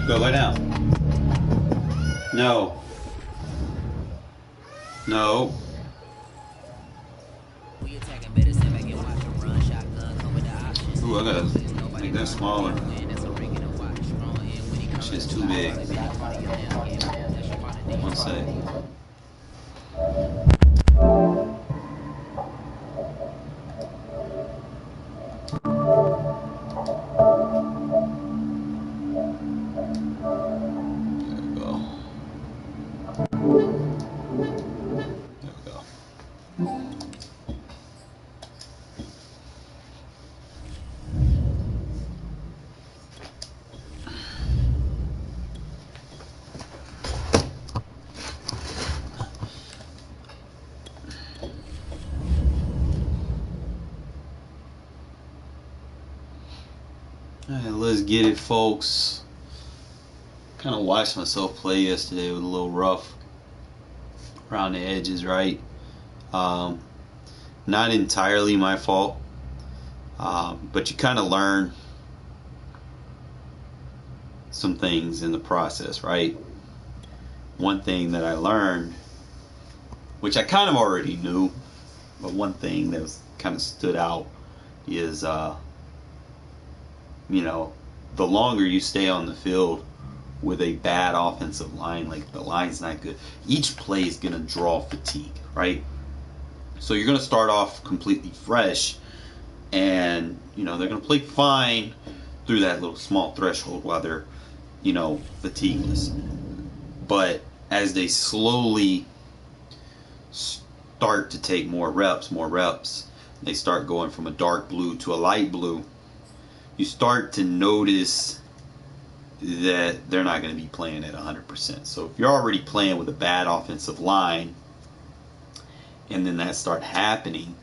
Go, lay down. No. No. Ooh, I gotta make that smaller. That shit's too big. One sec. Alright, let's get it, folks. Kind of watched myself play yesterday. It was a little rough around the edges, right? Not entirely my fault, but you kind of learn some things in the process, right? One thing that I learned, which I kind of already knew, but one thing that was kind of stood out is you know, the longer you stay on the field with a bad offensive line, like the line's not good, each play is going to draw fatigue, right? So you're going to start off completely fresh, and, you know, they're going to play fine through that little small threshold while they're, you know, fatigueless. But as they slowly start to take more reps, they start going from a dark blue to a light blue, you start to notice that they're not going to be playing at 100%. So if you're already playing with a bad offensive line, and then that start happening,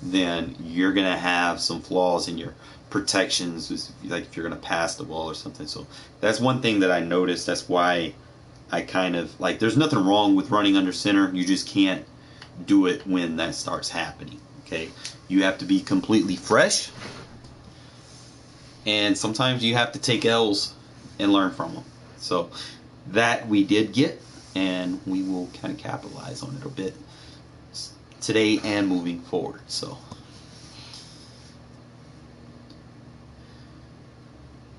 then you're going to have some flaws in your protections, like if you're going to pass the ball or something. So that's one thing that I noticed. That's why I kind of, like, there's nothing wrong with running under center. You just can't do it when that starts happening, okay? You have to be completely fresh. And sometimes you have to take L's and learn from them. So that we did get, and we will kind of capitalize on it a bit today and moving forward. So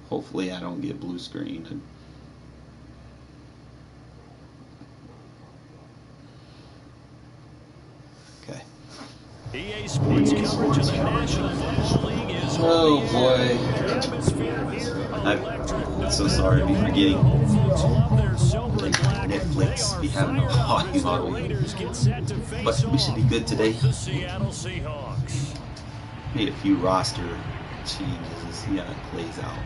hopefully I don't get blue screened. Okay. EA Sports coverage of the National Football League is boy. I'm so sorry to be forgetting. Like Netflix be having a volume on, but we should be good today. Made a few roster changes and see how it plays out.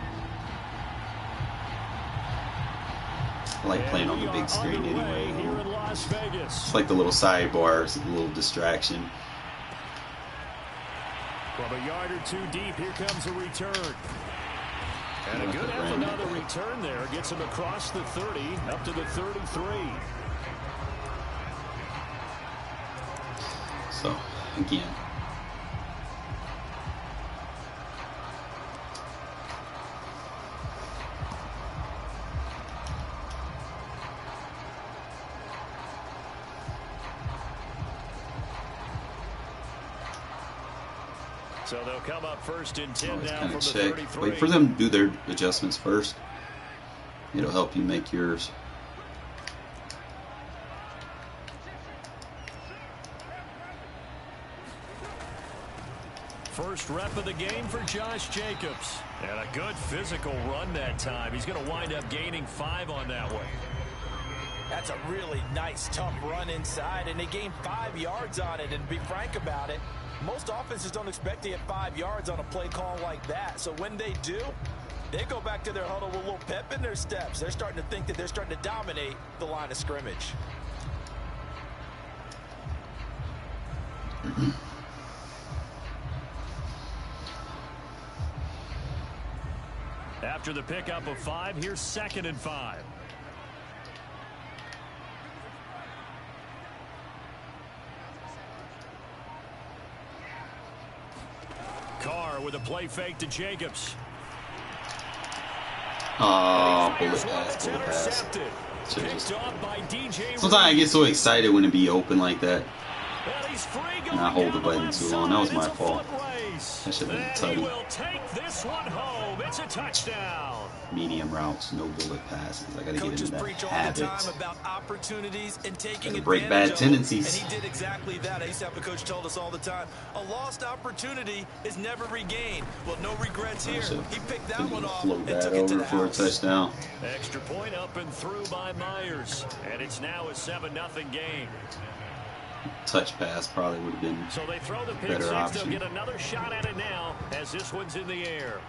I like playing on the big screen anyway. It's like the little sidebars, a little distraction. From a yard or two deep, here comes a return. And a good effort on the return there. Gets him across the 30, up to the 33. So, again. So they'll come up first and 10 now from the 33. Wait for them to do their adjustments first. It'll help you make yours. First rep of the game for Josh Jacobs. And a good physical run that time. He's going to wind up gaining 5 on that one. That's a really nice, tough run inside, and they gained 5 yards on it. And to be frank about it, most offenses don't expect to get 5 yards on a play call like that. So when they do, they go back to their huddle with a little pep in their steps. They're starting to think that they're starting to dominate the line of scrimmage. After the pickup of 5, here's 2nd and 5. Carr with a play fake to Jacobs. Oh, bullet pass, bullet pass. Sometimes I get so excited when it be open like that. And I hold the button too long. That was my fault. That should have been tutty. It's a touchdown. Medium routes, no bullet passes. I gotta get into that habit. Gotta break bad tendencies. And he did exactly that. I used to have a coach told us all the time, a lost opportunity is never regained. Well, no regrets here. He picked that one off and took it to the for a touchdown. Extra point up and through by Myers. And it's now a 7-0 game. Touch pass probably would have been so they throw the better six. option. They'll get another shot at it now as this one's in the air.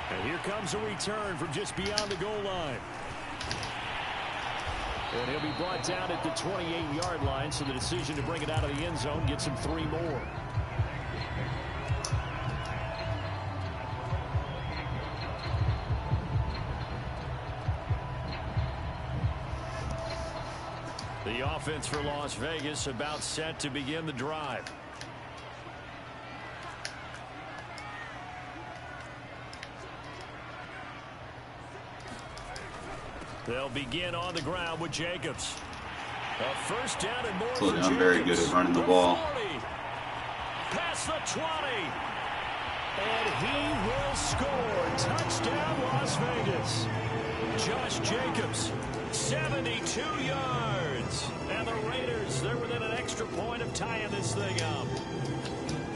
And here comes a return from just beyond the goal line. And he'll be brought down at the 28-yard line, so the decision to bring it out of the end zone gets him 3 more. The offense for Las Vegas about set to begin the drive. They'll begin on the ground with Jacobs. A first down and more. So I'm very good at running the ball. 40, past the 20. And he will score. Touchdown, Las Vegas. Josh Jacobs, 72 yards. And the Raiders, they're within an extra point of tying this thing up.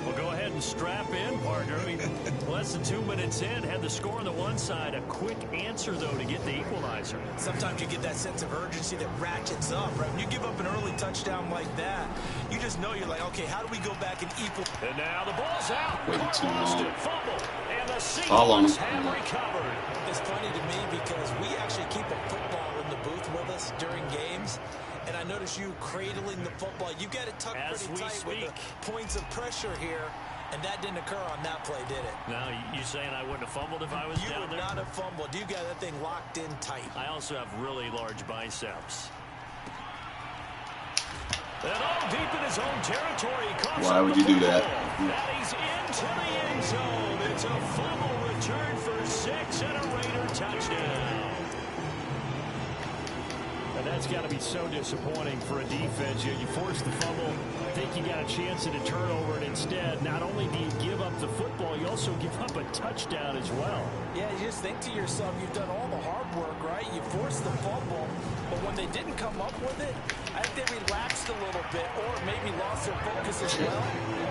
Well, go ahead and strap in, partner. I mean, less than 2 minutes in, had the score on the one side. A quick answer, though, to get the equalizer. Sometimes you get that sense of urgency that ratchets up, right? When you give up an early touchdown like that, you just know you're like, okay, how do we go back and equal? And now the ball's out. Way too long. Fumble. And the Seahawks have recovered. It's funny to me because we actually keep a football in the booth with us during games. And I notice you cradling the football. You got it tucked pretty tight with the points of pressure here. And that didn't occur on that play, did it? Now, you saying I wouldn't have fumbled if I was down there? You would not have fumbled. You got that thing locked in tight. I also have really large biceps. And all deep in his own territory. Why would you do that? And he's into the end zone. It's a fumble return for 6 and a Raider touchdown. And that's got to be so disappointing for a defense. You force the fumble, think you got a chance at a turnover, and instead, not only do you give up the football, you also give up a touchdown as well. Yeah, you just think to yourself, you've done all the hard work, right? You forced the fumble, but when they didn't come up with it, I think they relaxed a little bit or maybe lost their focus as well,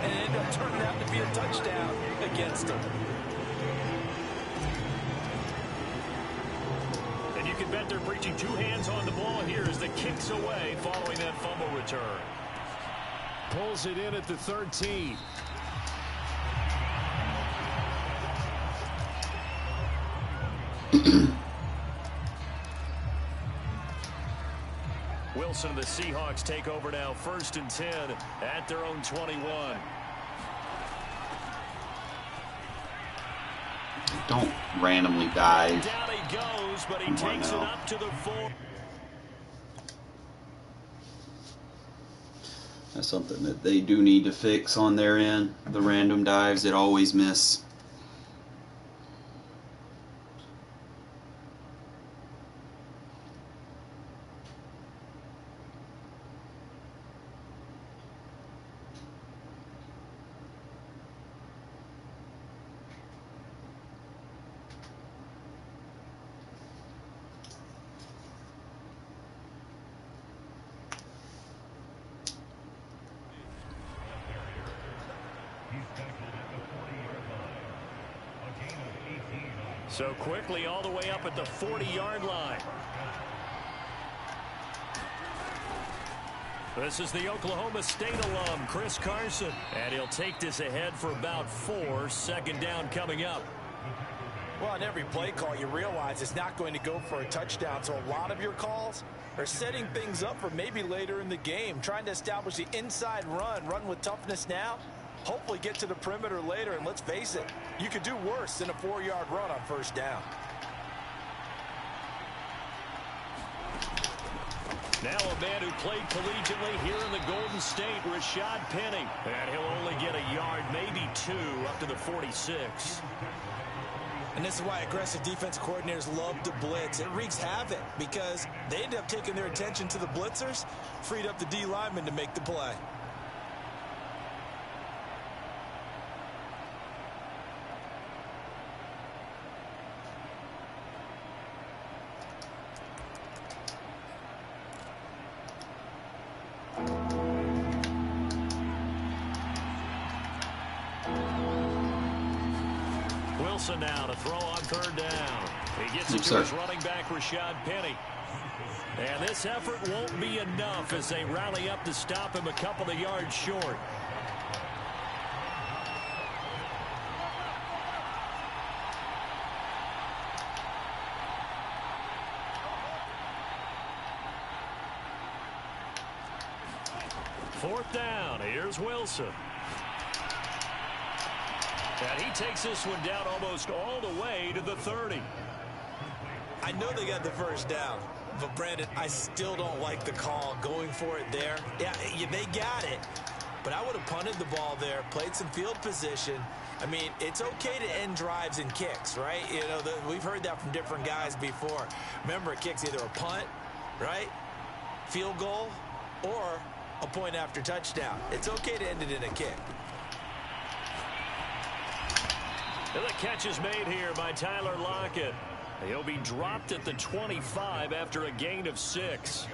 and it ended up turning out to be a touchdown against them. And you can bet they're preaching 2 hands on the ball here as the kick's away following that fumble return. Pulls it in at the 13. Wilson and the Seahawks take over now, 1st and 10 at their own 21. Don't randomly dive. Down he goes, but he takes it up to the 4. That's something that they do need to fix on their end. The random dives that always miss. So quickly all the way up at the 40-yard line. This is the Oklahoma State alum, Chris Carson. And he'll take this ahead for about 4. 2nd down coming up. Well, on every play call, you realize it's not going to go for a touchdown. So a lot of your calls are setting things up for maybe later in the game, trying to establish the inside run with toughness now. Hopefully get to the perimeter later, and let's face it, you could do worse than a 4-yard run on 1st down. Now a man who played collegiately here in the Golden State, Rashad Penny. And he'll only get a yard, maybe 2, up to the 46. And this is why aggressive defense coordinators love to blitz. It wreaks havoc because they end up taking their attention to the blitzers, freed up the D lineman to make the play. Wilson now to throw on third down. He gets it to his running back, Rashad Penny. And this effort won't be enough as they rally up to stop him a couple of yards short. Fourth down. Here's Wilson. And he takes this one down almost all the way to the 30. I know they got the first down, but Brandon, I still don't like the call going for it there. Yeah, they got it, but I would have punted the ball there, played some field position. I mean, it's okay to end drives and kicks, right? You know, we've heard that from different guys before. Remember, a kick's either a punt, right, field goal, or a point after touchdown. It's okay to end it in a kick. And the catch is made here by Tyler Lockett. He'll be dropped at the 25 after a gain of 6.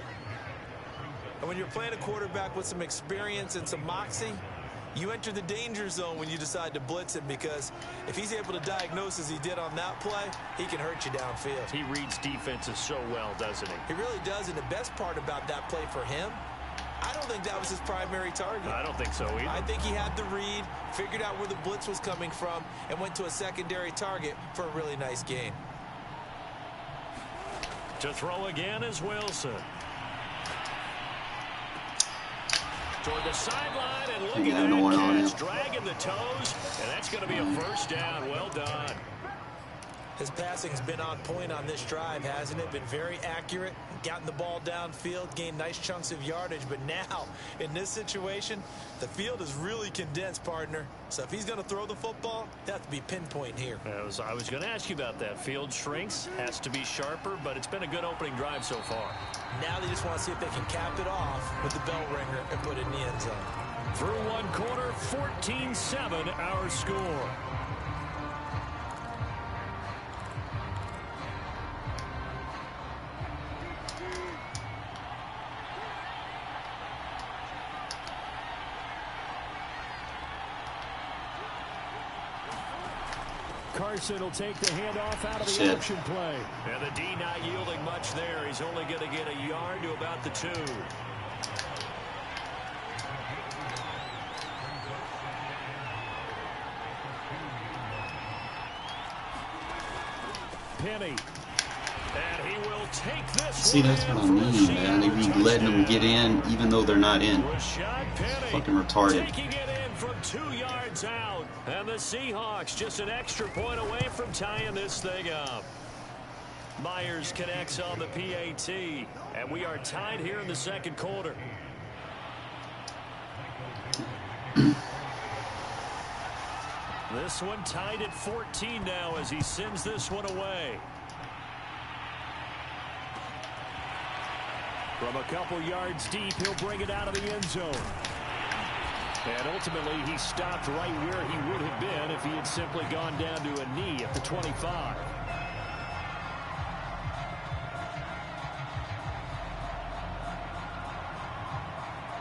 And when you're playing a quarterback with some experience and some moxie, you enter the danger zone when you decide to blitz him, because if he's able to diagnose as he did on that play, he can hurt you downfield. He reads defenses so well, doesn't he? He really does, and the best part about that play for him, I don't think that was his primary target. I don't think so either. I think he had the read, figured out where the blitz was coming from, and went to a secondary target for a really nice gain. To throw again is Wilson. Toward the sideline and looking at that catch, dragging the toes, and that's going to be a first down. Well done. His passing's been on point on this drive, hasn't it? Been very accurate, gotten the ball downfield, gained nice chunks of yardage. But now, in this situation, the field is really condensed, partner. So if he's going to throw the football, that has to be pinpoint here. I was going to ask you about that. Field shrinks, has to be sharper, but it's been a good opening drive so far. Now they just want to see if they can cap it off with the bell ringer and put it in the end zone. Through one quarter, 14-7 our score. Carson will take the handoff out of the option play. And the D not yielding much there. He's only going to get a yard to about the 2. Penny. And he will take this. See, that's what I mean, man. They be letting them get in even though they're not in. Fucking retarded. Taking it in from 2 yards out. And the Seahawks just an extra point away from tying this thing up. Myers connects on the PAT. And we are tied here in the second quarter. This one tied at 14 now as he sends this one away. From a couple yards deep, he'll bring it out of the end zone. And ultimately, he stopped right where he would have been if he had simply gone down to a knee at the 25.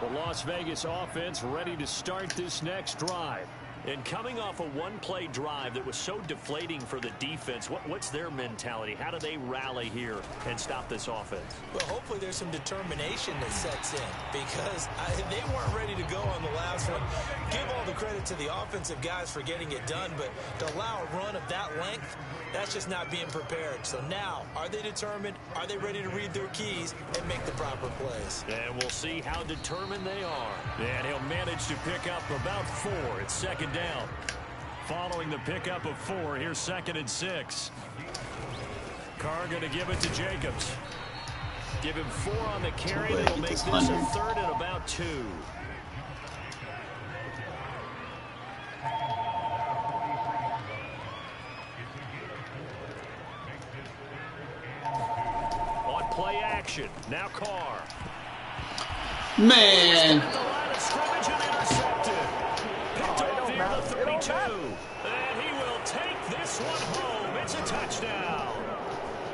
The Las Vegas offense ready to start this next drive. And coming off a one-play drive that was so deflating for the defense, what's their mentality? How do they rally here and stop this offense? Well, hopefully there's some determination that sets in, because they weren't ready to go on the last one. Give all the credit to the offensive guys for getting it done, but to allow a run of that length, that's just not being prepared. So now, are they determined? Are they ready to read their keys and make the proper plays? And we'll see how determined they are. And he'll manage to pick up about 4. It's second down. Following the pickup of 4, here's 2nd and 6. Carr going to give it to Jacobs. Give him 4 on the carry. That'll make this a 3rd and about 2. Play action. Now Carr. Man. At the line of scrimmage and intercepted. Picked off near the 32. And he will take this one home. It's a touchdown.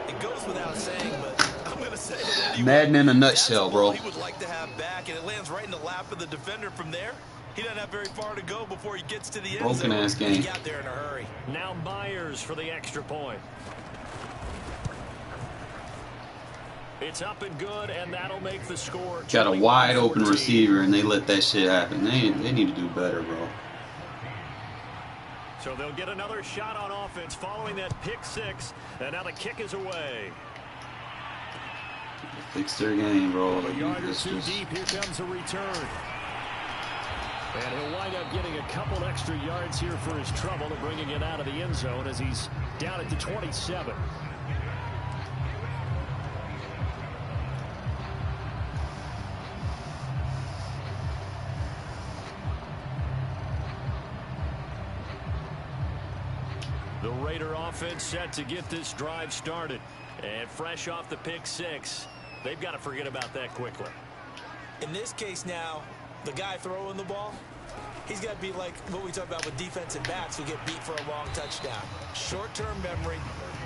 It goes without saying, but I'm going to say it anyway. Madden in a nutshell, bro. He would like to have back, and it lands right in the lap of the defender from there. He doesn't have very far to go before he gets to the end zone. Broken ass game. He got there in a hurry. Now Myers for the extra point. It's up and good, and that'll make the score. Got a wide open receiver, and they let that shit happen. They need to do better, bro. So they'll get another shot on offense following that pick six, and now the kick is away. Fix their game, bro. A yard or two deep, here comes a return. And he'll wind up getting a couple extra yards here for his trouble and bringing it out of the end zone as he's down at the 27. The Raider offense set to get this drive started. And fresh off the pick six, they've got to forget about that quickly. In this case now, the guy throwing the ball, he's got to be like what we talk about with defensive backs who get beat for a long touchdown. Short-term memory,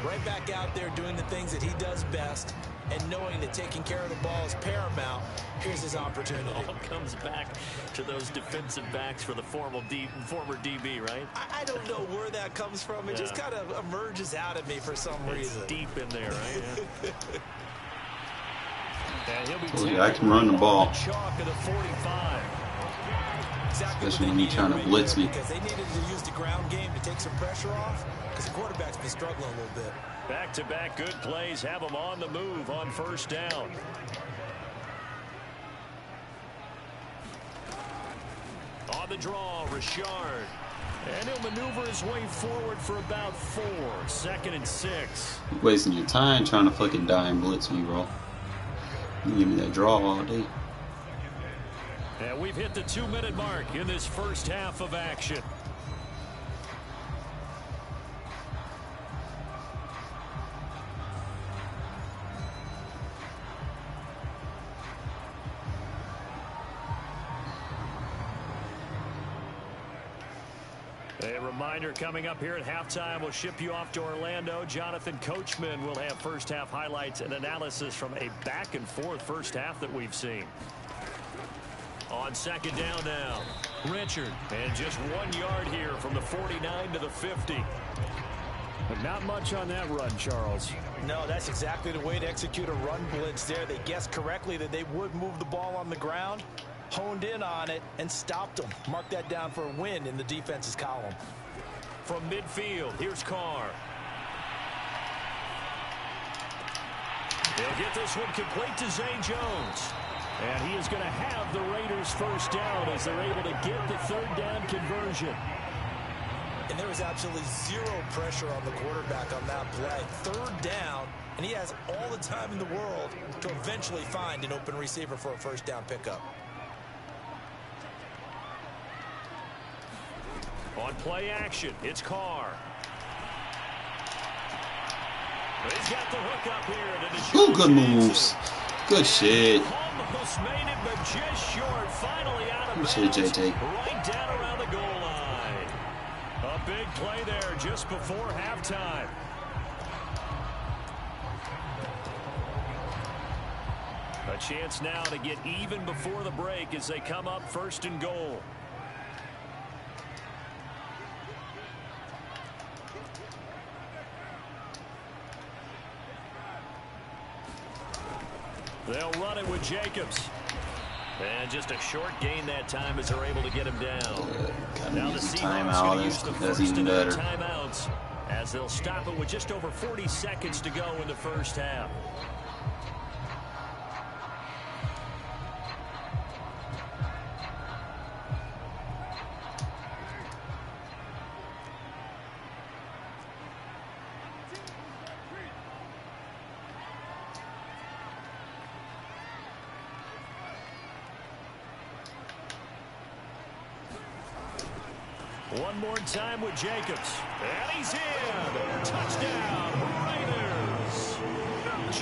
right back out there doing the things that he does best, and knowing that taking care of the ball is paramount. Here's his opportunity. It all comes back to those defensive backs for the former DB, right? I don't know where that comes from. It just kind of emerges out of me for some reason. Deep in there, right? Yeah. And he'll be I can run the ball. Chalk of the 45. Exactly. Especially when you're trying to blitz me. Because they needed to use the ground game to take some pressure off, because the quarterback's been struggling a little bit. Back-to-back good plays have them on the move on first down. On the draw, Richard. And he'll maneuver his way forward for about 4. 2nd and 6. You're wasting your time trying to fucking die and blitz me, bro. You give me that draw all day. And we've hit the 2-minute mark in this first half of action. A reminder coming up here at halftime, we'll ship you off to Orlando. Jonathan Coachman will have first half highlights and analysis from a back and forth first half that we've seen. On second down now, Richard, and just 1 yard here from the 49 to the 50. But not much on that run, Charles. No, that's exactly the way to execute a run blitz there. They guessed correctly that they would move the ball on the ground, honed in on it, and stopped them. Mark that down for a win in the defense's column. From midfield, here's Carr. They'll get this one complete to Zay Jones. And he is going to have the Raiders first down as they're able to get the third down conversion. And there was absolutely zero pressure on the quarterback on that play. Third down, and he has all the time in the world to eventually find an open receiver for a first down pickup. On play action, it's Carr. He's got the hook up here. Ooh, good moves. Good shit. Almost made it, but just short. Finally out of bounds. Good shit, JJ. Right down around the goal line. A big play there just before halftime. A chance now to get even before the break as they come up first and goal. They'll run it with Jacobs. And just a short gain that time as they're able to get him down. Now the Seahawks going to use the first of their timeouts as they'll stop it with just over 40 seconds to go in the first half. One more time with Jacobs. And he's in. Touchdown, Raiders.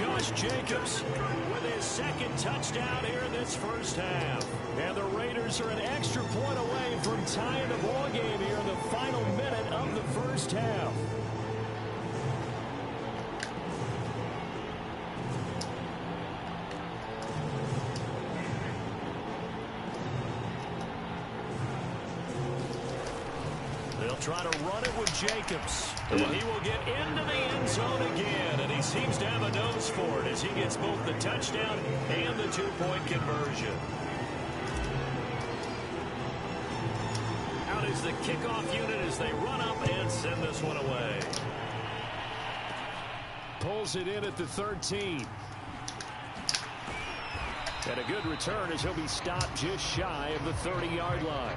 Josh Jacobs with his second touchdown here in this first half. And the Raiders are an extra point away from tying the ball game here in the final minute of the first half. They'll try to run it with Jacobs. And he will get into the end zone again. And he seems to have a nose for it as he gets both the touchdown and the two-point conversion. Out is the kickoff unit as they run up and send this one away. Pulls it in at the 13. And a good return as he'll be stopped just shy of the 30-yard line.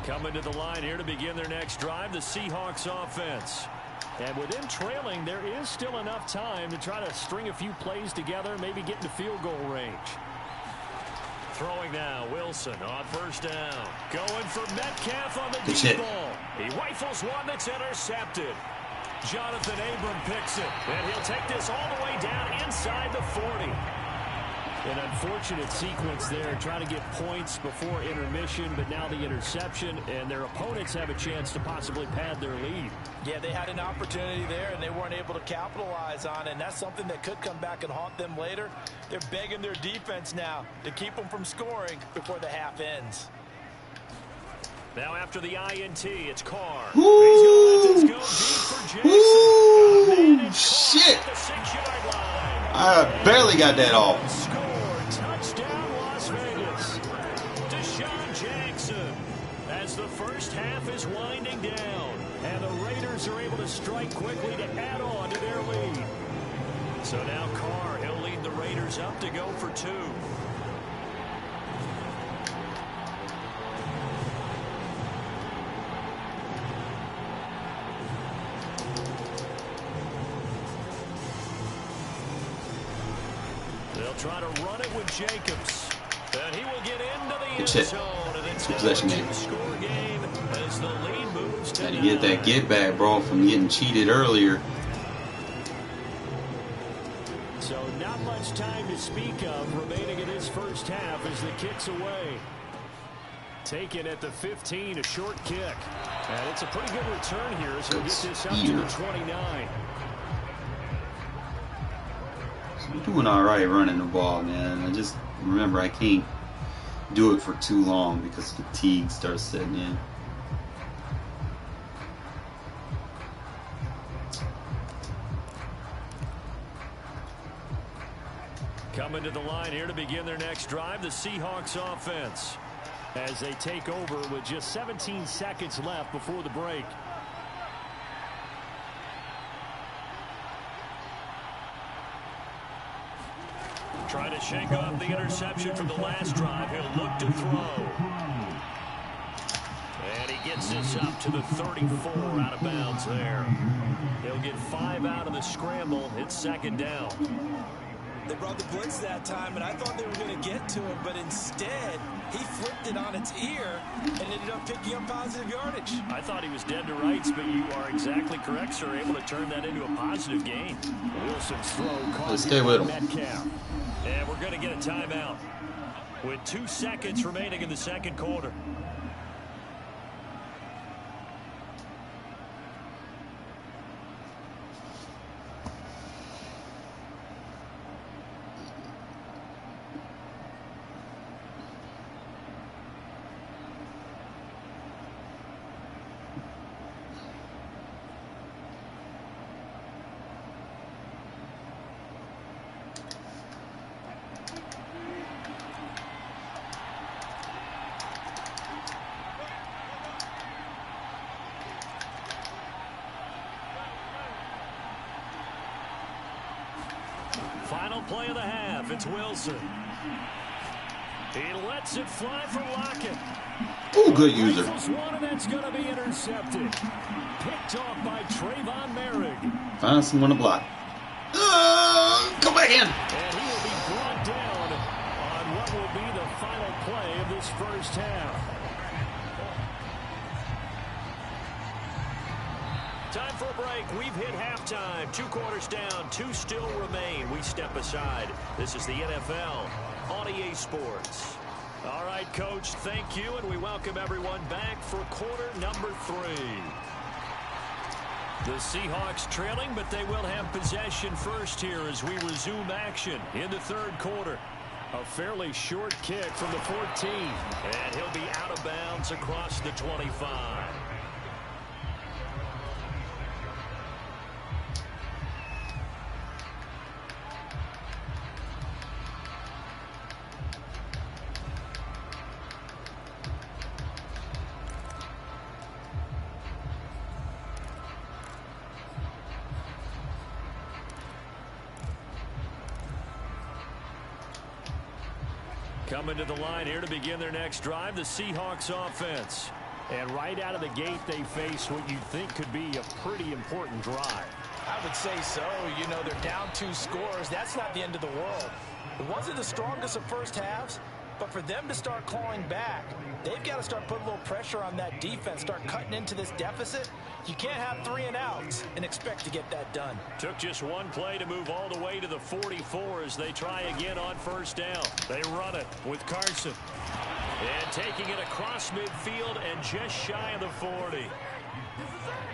Coming to the line here to begin their next drive, the Seahawks offense. And with them trailing, there is still enough time to try to string a few plays together, maybe get into field goal range. Throwing now, Wilson on first down. Going for Metcalf on the deep ball. He rifles one that's intercepted. Jonathan Abram picks it, and he'll take this all the way down inside the 40. An unfortunate sequence there, trying to get points before intermission, but now the interception, and their opponents have a chance to possibly pad their lead. Yeah, they had an opportunity there, and they weren't able to capitalize on it, and that's something that could come back and haunt them later. They're begging their defense now to keep them from scoring before the half ends. Now after the INT, it's Carr. He's going to let this go deep for Jackson. Ooh, shit. At the 6-yard line. I barely got that off. Touchdown, Las Vegas. Deshaun Jackson as the first half is winding down. And the Raiders are able to strike quickly to add on to their lead. So now Carr, he'll lead the Raiders up to go for 2. They'll try to run it with Jacobs. And he will get into the end zone. And it's a two-score game as the lead moves to 9. Had to get that get back, bro, from getting cheated earlier. So not much time to speak of remaining in this first half as the kick's away. Taken at the 15, a short kick. And it's a pretty good return here as he'll get this up to the 29. I'm doing all right running the ball, man. I just remember I can't do it for too long because fatigue starts setting in. Coming to the line here to begin their next drive, the Seahawks offense, as they take over with just 17 seconds left before the break. Trying to shake off the interception from the last drive. He'll look to throw. And he gets this up to the 34 out of bounds there. He'll get 5 out of the scramble. It's second down. They brought the blitz that time, and I thought they were going to get to him, but instead, he flipped it on its ear and ended up picking up positive yardage. I thought he was dead to rights, but you are exactly correct, sir. Able to turn that into a positive gain. Wilson's throw caught Stay with him. Metcalf. And we're going to get a timeout with 2 seconds remaining in the second quarter. final play of the half. It's Wilson. He lets it fly for Lockett. Ooh, good user. One, and that's going to be intercepted. Picked off by Trayvon Merrick. Find someone to block. Come back in. And he will be brought down on what will be the final play of this first half. Time for a break. We've hit halftime. 2 quarters down. 2 still remain. We step aside. This is the NFL on EA Sports. All right, Coach, thank you, and we welcome everyone back for quarter number 3. The Seahawks trailing, but they will have possession first here as we resume action in the third quarter. A fairly short kick from the 14, and he'll be out of bounds across the 25. Coming to the line here to begin their next drive, the Seahawks offense. And right out of the gate, they face what you think could be a pretty important drive. I would say so. You know, they're down 2 scores. That's not the end of the world. It wasn't the strongest of first halves, but for them to start clawing back, they've got to start putting a little pressure on that defense, start cutting into this deficit. You can't have 3 and outs and expect to get that done. Took just 1 play to move all the way to the 44 as they try again on first down. They run it with Carson. And taking it across midfield and just shy of the 40.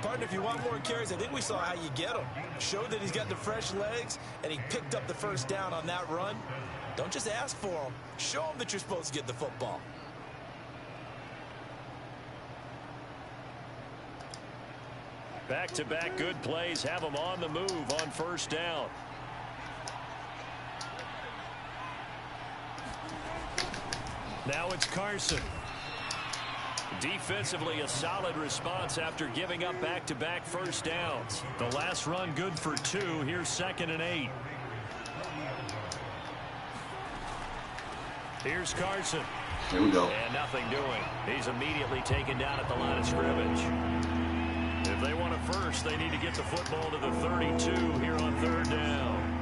Partner, if you want more carries, I think we saw how you get him. Showed that he's got the fresh legs, and he picked up the first down on that run. Don't just ask for him. Show him that you're supposed to get the football. Back-to-back good plays have them on the move on first down. Now it's Carson. Defensively, a solid response after giving up back-to-back first downs. The last run good for 2. Here's 2nd and 8. Here's Carson. Here we go. And nothing doing. He's immediately taken down at the line of scrimmage. If they want a first, they need to get the football to the 32 here on 3rd down.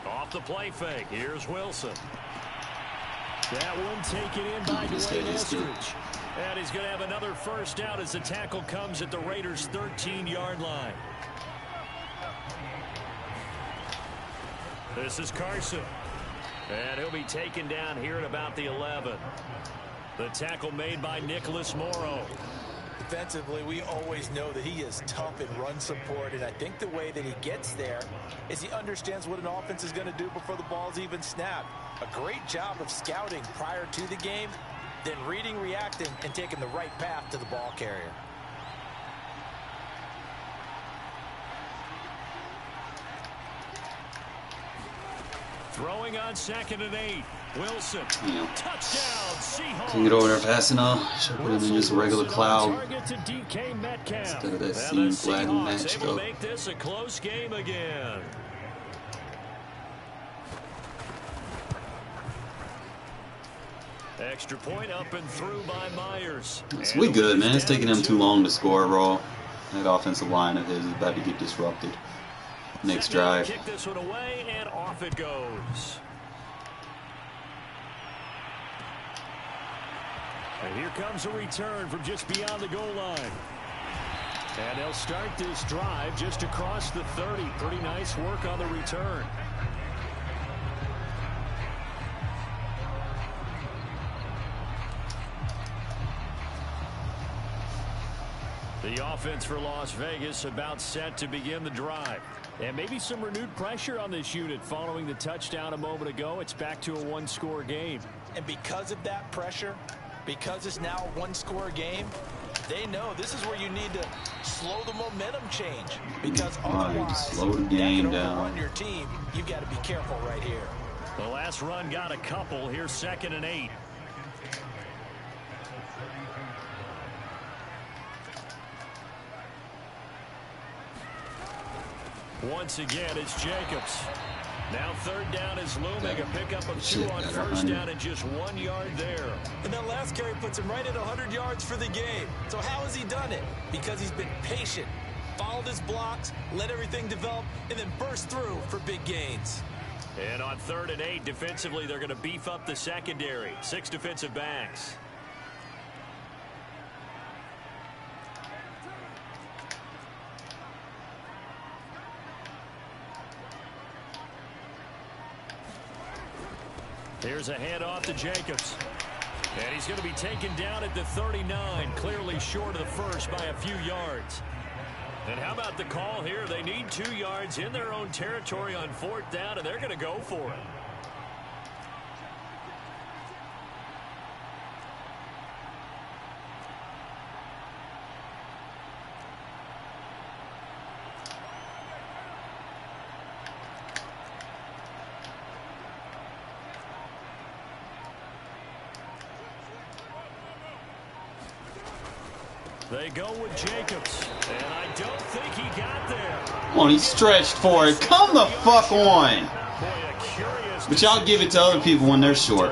Off the play fake. Here's Wilson. That one taken in by Dwayne Eskridge. And he's going to have another first down as the tackle comes at the Raiders' 13-yard line. This is Carson. And he'll be taken down here at about the 11. The tackle made by Nicholas Morrow. Defensively, we always know that he is tough in run support, and I think the way that he gets there is he understands what an offense is going to do before the ball's even snapped. A great job of scouting prior to the game, then reading, reacting, and taking the right path to the ball carrier. Throwing on 2nd and 8. Wilson. Yeah. Touchdown, Seahawks. Couldn't get over there fast enough. Should put him in just a regular cloud instead of that seam flag match, able though. to make this a close game again. Extra point up and through by Myers. So we good, man. It's taking them too long to score, Raw. That offensive line of his is about to get disrupted. Next drive. Kick this one away, and off it goes. And here comes a return from just beyond the goal line. And they'll start this drive just across the 30. Pretty nice work on the return. The offense for Las Vegas about set to begin the drive. And maybe some renewed pressure on this unit following the touchdown a moment ago. It's back to a 1-score game. And because of that pressure, because it's now a 1-score game, they know this is where you need to slow the momentum change. Because otherwise, slow the game down. On your team, you've got to be careful right here. The last run got a couple. Here's 2nd and 8. Once again, it's Jacobs. Now third down is looming. A pickup of 2 on first down and just 1 yard there. And that last carry puts him right at 100 yards for the game. So how has he done it? Because he's been patient, followed his blocks, let everything develop, and then burst through for big gains. And on 3rd and 8, defensively, they're going to beef up the secondary. 6 defensive backs. Here's a handoff to Jacobs. And he's going to be taken down at the 39, clearly short of the first by a few yards. And how about the call here? They need 2 yards in their own territory on 4th down, and they're going to go for it. They go with Jacobs, and I don't think he got there. Come on, he stretched for it. Come the fuck on. But y'all give it to other people when they're short.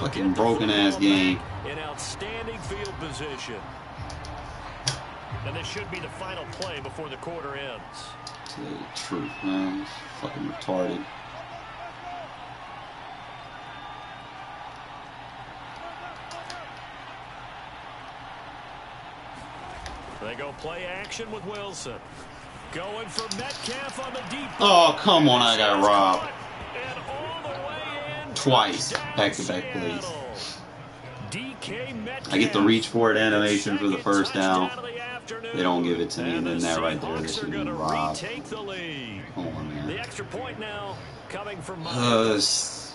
Fucking broken ass game. In outstanding field position. And this should be the final play before the quarter ends. Tell you the truth, man. It's fucking retarded. They go play action with Wilson. Going for Metcalf on the deep. Oh, come on, I got robbed. Twice. Back-to-back plays. I get the reach for it animation for the first down. They don't give it to me, and then that right there, they should be robbed. Come on, man. The extra point now coming from it's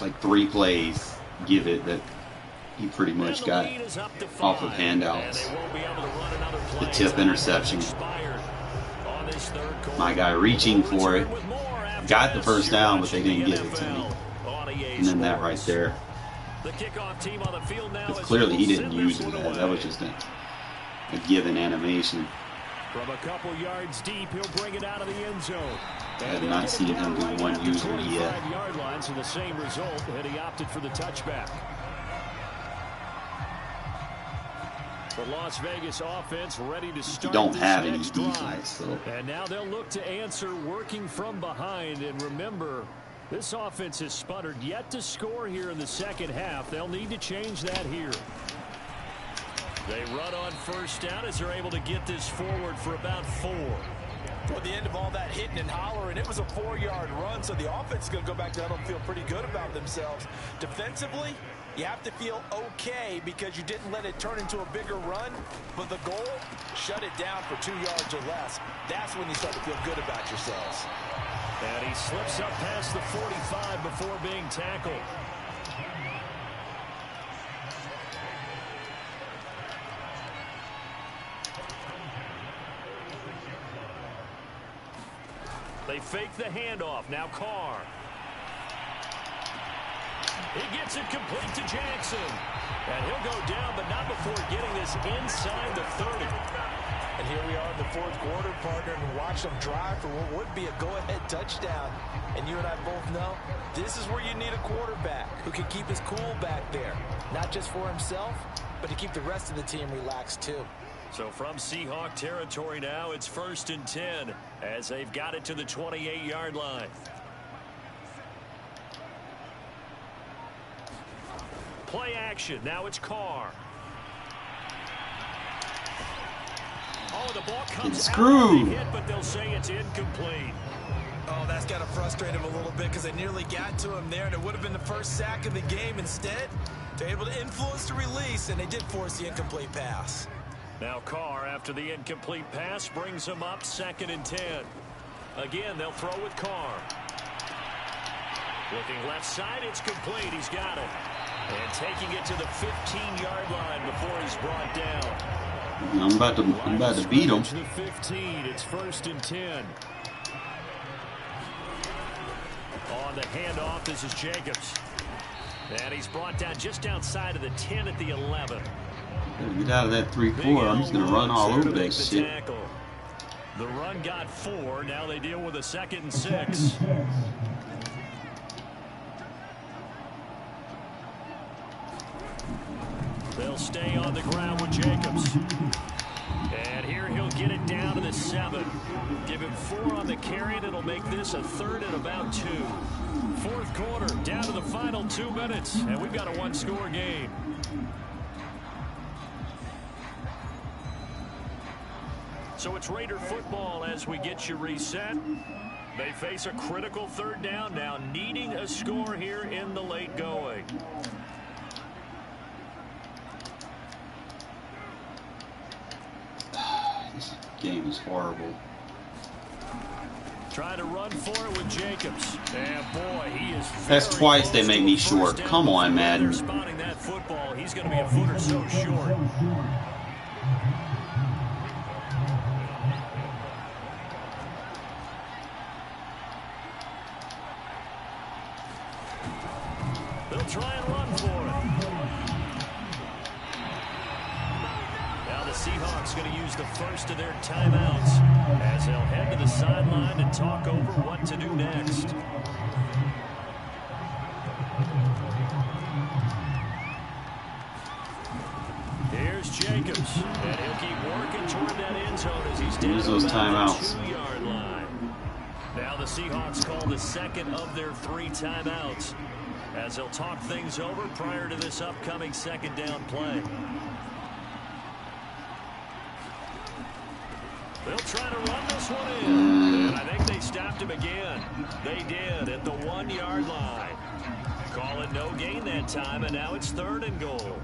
like 3 plays. Give it that he pretty much got off of handouts. The tip interception. My guy reaching for it. Got the first down, but they didn't give it to me. And then that right there. Because clearly he didn't use it. That was just a given animation. From a couple yards deep, he'll bring it out of the end zone. I have not seen him do one user yet. Yard lines and the same result, and he opted for the touchback. The Las Vegas offense ready to start. You don't have any defense, so. And now they'll look to answer working from behind. And remember, this offense has sputtered yet to score here in the second half. They'll need to change that here. They run on first down as they're able to get this forward for about 4. At the end of all that hitting and hollering, it was a 4-yard run, so the offense is going to go back down and feel pretty good about themselves. Defensively, you have to feel okay because you didn't let it turn into a bigger run, but the goal, shut it down for 2 yards or less. That's when you start to feel good about yourselves. And he slips up past the 45 before being tackled. They fake the handoff. Now Carr. He gets it complete to Jackson. And he'll go down, but not before getting this inside the 30. And here we are in the 4th quarter, partner, and watch them drive for what would be a go-ahead touchdown. And you and I both know this is where you need a quarterback who can keep his cool back there. Not just for himself, but to keep the rest of the team relaxed too. So from Seahawk territory now, it's 1st and 10 as they've got it to the 28-yard line. Play action. Now it's Carr. Oh, the ball comes screwed. Hit, but they'll say it's incomplete. Oh, that's got to frustrate him a little bit because they nearly got to him there, and it would have been the first sack of the game. Instead, they're able to influence the release, and they did force the incomplete pass. Now Carr, after the incomplete pass, brings him up 2nd and 10. Again, they'll throw with Carr. Looking left side, it's complete. He's got it. And taking it to the 15-yard line before he's brought down. I'm about to beat him. To the 15, it's 1st and 10. On the handoff, this is Jacobs. And he's brought down just outside of the 10 at the 11. Get out of that 3-4. I'm just going to run all over that shit. The run got 4. Now they deal with a 2nd and 6. They'll stay on the ground with Jacobs. And here he'll get it down to the 7. Give him 4 on the carry, and it'll make this a 3rd and about 2. 4th quarter, down to the final 2 minutes, and we've got a 1-score game. So it's Raider football as we get you reset. They face a critical 3rd down now, needing a score here in the late going. This game is horrible. Trying to run for it with Jacobs. And boy, he is That's twice they make me short. Come on, Madden. Spotting that football, he's going to be a foot or so short. They'll try and run for it. Now the Seahawks going to use the first of their timeouts as they'll head to the sideline and talk over what to do next. Here's Jacobs, and he'll keep working toward that end zone as he's down those about timeouts. the 2-yard line. Now the Seahawks call the 2nd of their 3 timeouts as they'll talk things over prior to this upcoming 2nd down play. They'll try to run this one in, and I think they stopped him again. They did at the 1-yard line. Call it no gain that time, and now it's 3rd and goal.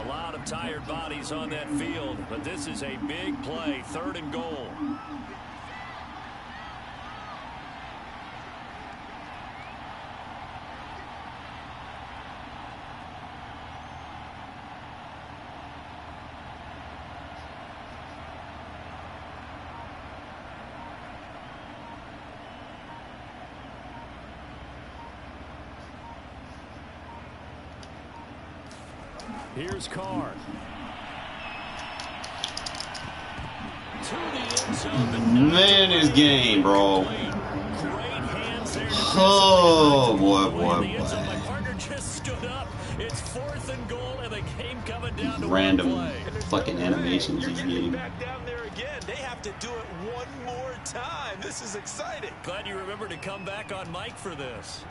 A lot of tired bodies on that field, but this is a big play, 3rd and goal. Here's Carr. To the end zone, but Man, this game, bro. great hands there. Oh, boy, My boy. partner just stood up. It's 4th and goal, and the game coming down to Random one play. fucking animations in the game. Back down there again. They have to do it one more time. This is exciting. Glad you remembered to come back on mic for this.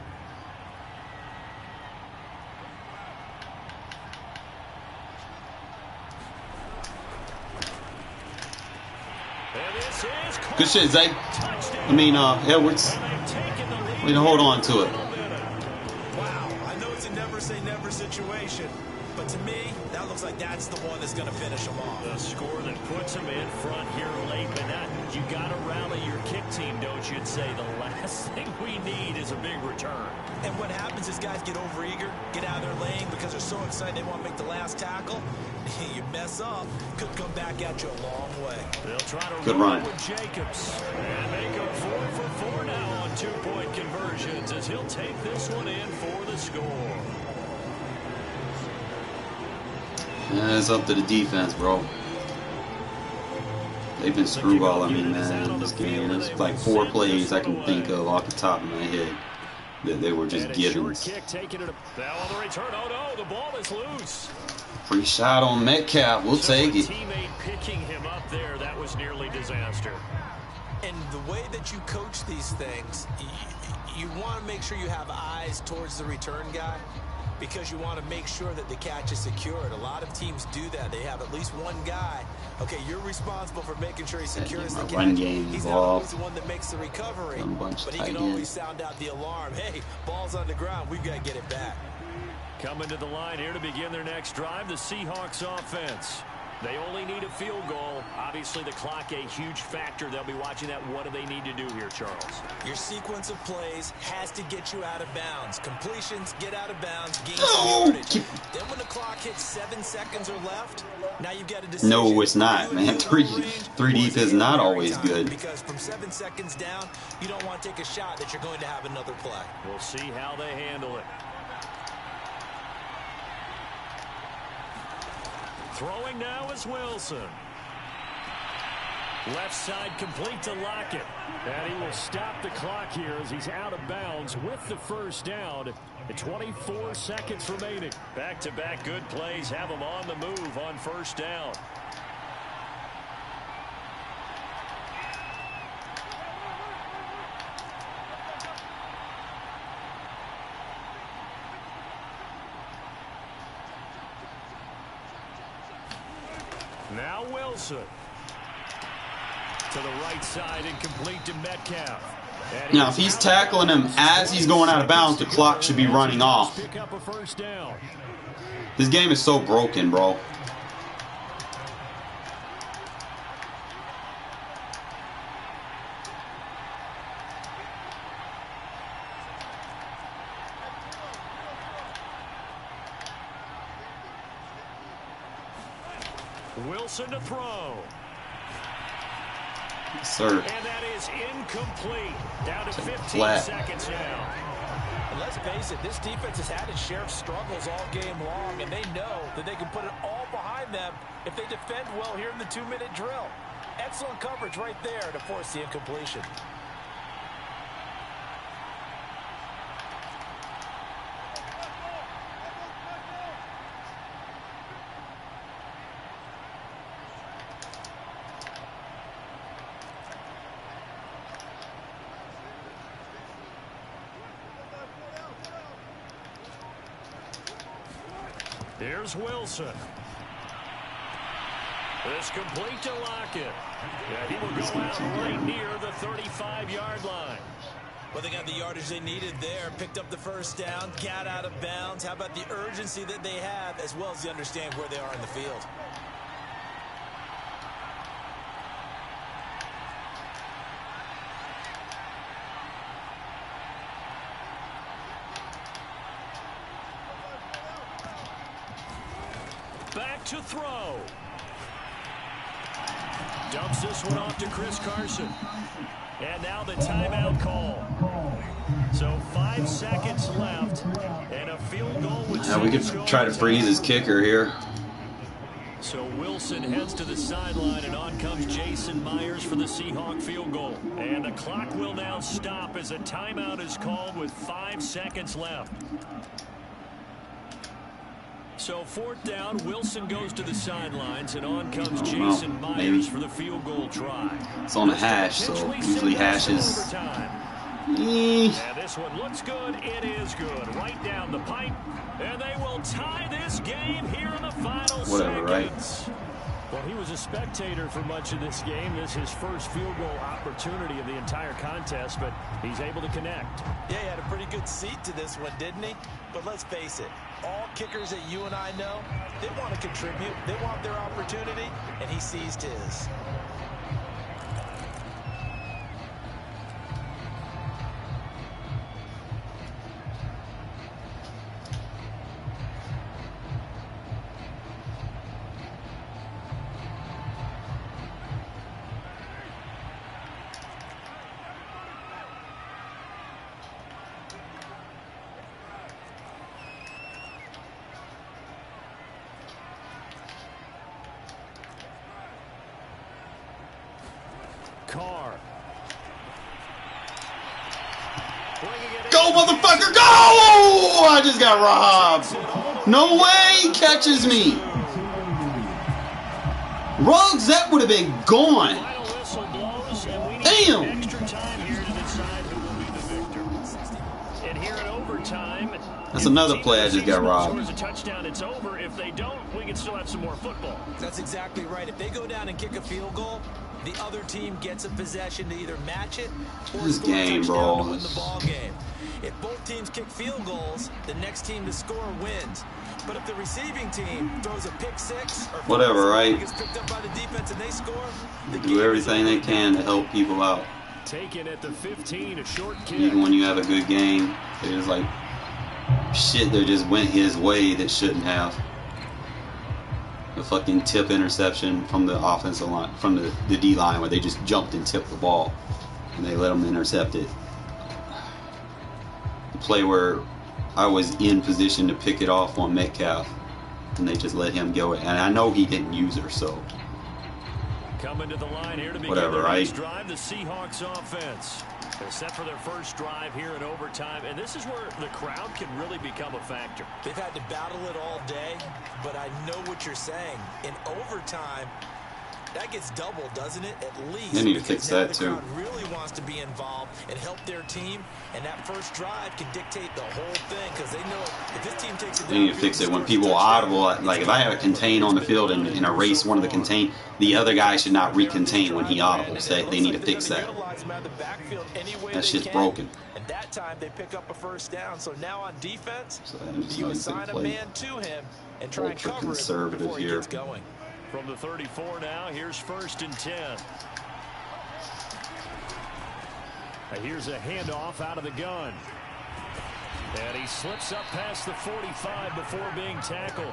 Good shit, Zay. Edwards. We can hold on to it. Wow, I know it's a never say never situation, but to me, that looks like that's the one that's going to finish them off. The score that puts them in front here late, but you got to rally your kick team, don't you? And say the last thing we need is a big return. And what happens is guys get overeager, get out of their lane because they're so excited they want to make the last tackle. You mess up, could come back at you a long way. They'll try to Good run. with Jacobs and make him 4 for 4 now on 2-point conversions as he'll take this one in for the score. It's up to the defense, bro. They've been screwballing me, man, in this game. There's like 4 plays I can think of off the top of my head that they were just givens. Kick taking it now on the return. Oh no, the ball is loose. Free shot on Metcalf. We'll take it. Teammate picking him up there, that was nearly disaster. And the way that you coach these things, you want to make sure you have eyes towards the return guy because you want to make sure that the catch is secured. A lot of teams do that. They have at least one guy. Okay, you're responsible for making sure he secures the catch. Run game He's not always involved. the one that makes the recovery, but he can tight always end. sound out the alarm. Hey, ball's on the ground. We've got to get it back. Coming to the line here to begin their next drive, the Seahawks offense. They only need a field goal. Obviously, the clock a huge factor. They'll be watching that. What do they need to do here, Charles? Your sequence of plays has to get you out of bounds. Completions, get out of bounds, gain some Oh, yardage. Then when the clock hits 7 seconds or left, now you've got a decision. No, it's not, man. Three deep is not always good. Because from 7 seconds down, you don't want to take a shot that you're going to have another play. We'll see how they handle it. Throwing now is Wilson. Left side complete to Lockett. And he will stop the clock here as he's out of bounds with the first down. At 24 seconds remaining. Back-to-back good plays have him on the move on first down. Now Wilson. To the right side and complete to Metcalf. Now, if he's tackling him as he's going out of bounds, the clock should be running off. This game is so broken, bro. Wilson to throw. Yes, sir. And that is incomplete. Down to 15 Flat. seconds now. And let's face it, this defense has had its share of struggles all game long, and they know that they can put it all behind them if they defend well here in the 2-minute drill. Excellent coverage right there to force the incompletion. Here's Wilson. This complete to Lockett. Yeah, he will go out right near the 35-yard line. Well, they got the yardage they needed there, picked up the first down, got out of bounds. How about the urgency that they have, as well as the understand where they are in the field? Back to throw. Dumps this one off to Chris Carson. And now the timeout call. So 5 seconds left. And a field goal would Now we could try to freeze his kicker here. So Wilson heads to the sideline, and on comes Jason Myers for the Seahawk field goal. And the clock will now stop as a timeout is called with 5 seconds left. So 4th down, Wilson goes to the sidelines, and on comes Jason Myers for the field goal try. It's on a hash, so usually hashes. And this one looks good. It is good. Right down the pipe. And they will tie this game here in the final Whatever, seconds. right? Well, he was a spectator for much of this game. This is his first field goal opportunity of the entire contest, but he's able to connect. Yeah, he had a pretty good seat to this one, didn't he? But let's face it, all kickers that you and I know, they want to contribute. They want their opportunity, and he seized his. Carr. Go, motherfucker, go! I just got robbed. No way he catches me. Ruggs, that would have been gone. Final whistle blows, and we need Damn. extra time here to decide who will be the victor. And here in overtime, That's another play I just got robbed. scores a touchdown, it's over. If they don't, we can still have some more football. That's exactly right. If they go down and kick a field goal, the other team gets a possession to either match it or This score game, a touchdown bro. to win the ball game. If both teams kick field goals, the next team to score wins. But if the receiving team throws a pick six or Whatever, right? gets picked up by the defense and they score, the Do game everything is they over. can to help people out. Taken at the 15, a short kick. Even when you have a good game, there's like shit that just went his way that shouldn't have. A fucking tip interception from the offensive line, from the D line, where they just jumped and tipped the ball and they let them intercept it. The play where I was in position to pick it off on Metcalf and they just let him go. And I know he didn't use her, so Coming to the line here to begin Whatever, their next right? drive, the Seahawks offense. They're set for their first drive here in overtime, and this is where the crowd can really become a factor. They've had to battle it all day, but I know what you're saying. In overtime, that gets doubled, doesn't it? At least. They need to fix that too. The crowd really wants to be involved and help their team, and that first drive can dictate the whole thing because they know if this team takes it down. They need to fix it when people audible. Like if I have a contain on the field and erase one of the contain, the other guy should not recontain when he audibles. They need to fix that. That shit's broken. And that time they pick up a first down. So now on defense, So you assign a man to him and try and cover it before he gets going. From the 34 now, here's 1st and 10. Here's a handoff out of the gun. And he slips up past the 45 before being tackled.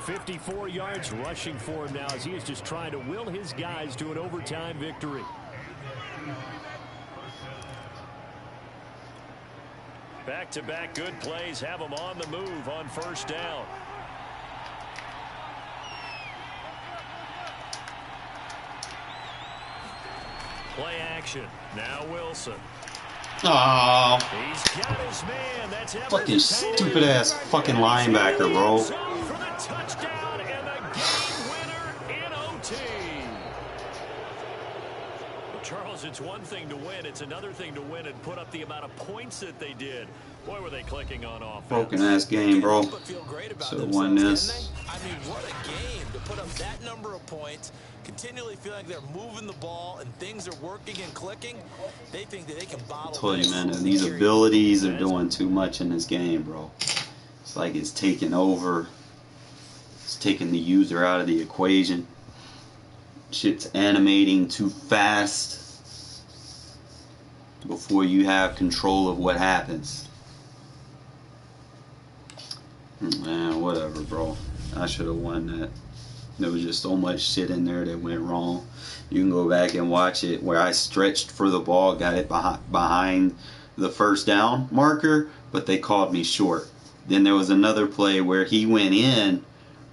54 yards rushing for him now as he is just trying to will his guys to an overtime victory. Back-to-back good plays have him on the move on 1st down. Play action. Now Wilson. Oh, He's got his man. That's fucking stupid ass fucking linebacker, bro. For the touchdown and the game winner in OT. Well, Charles, it's one thing to win. It's another thing to win and put up the amount of points that they did. Boy, were they clicking on offense. Broken ass game, bro. So won this. I mean, what a game to put up that number of points, continually feeling like they're moving the ball and things are working and clicking. They think that they can bottle. I told you, man, these abilities are doing too much in this game, bro. It's like it's taking over. It's taking the user out of the equation. Shit's animating too fast before you have control of what happens. Man, whatever, bro. I should have won that. There was just so much shit in there that went wrong. You can go back and watch it where I stretched for the ball, got it behind the 1st down marker, but they called me short. Then there was another play where he went in,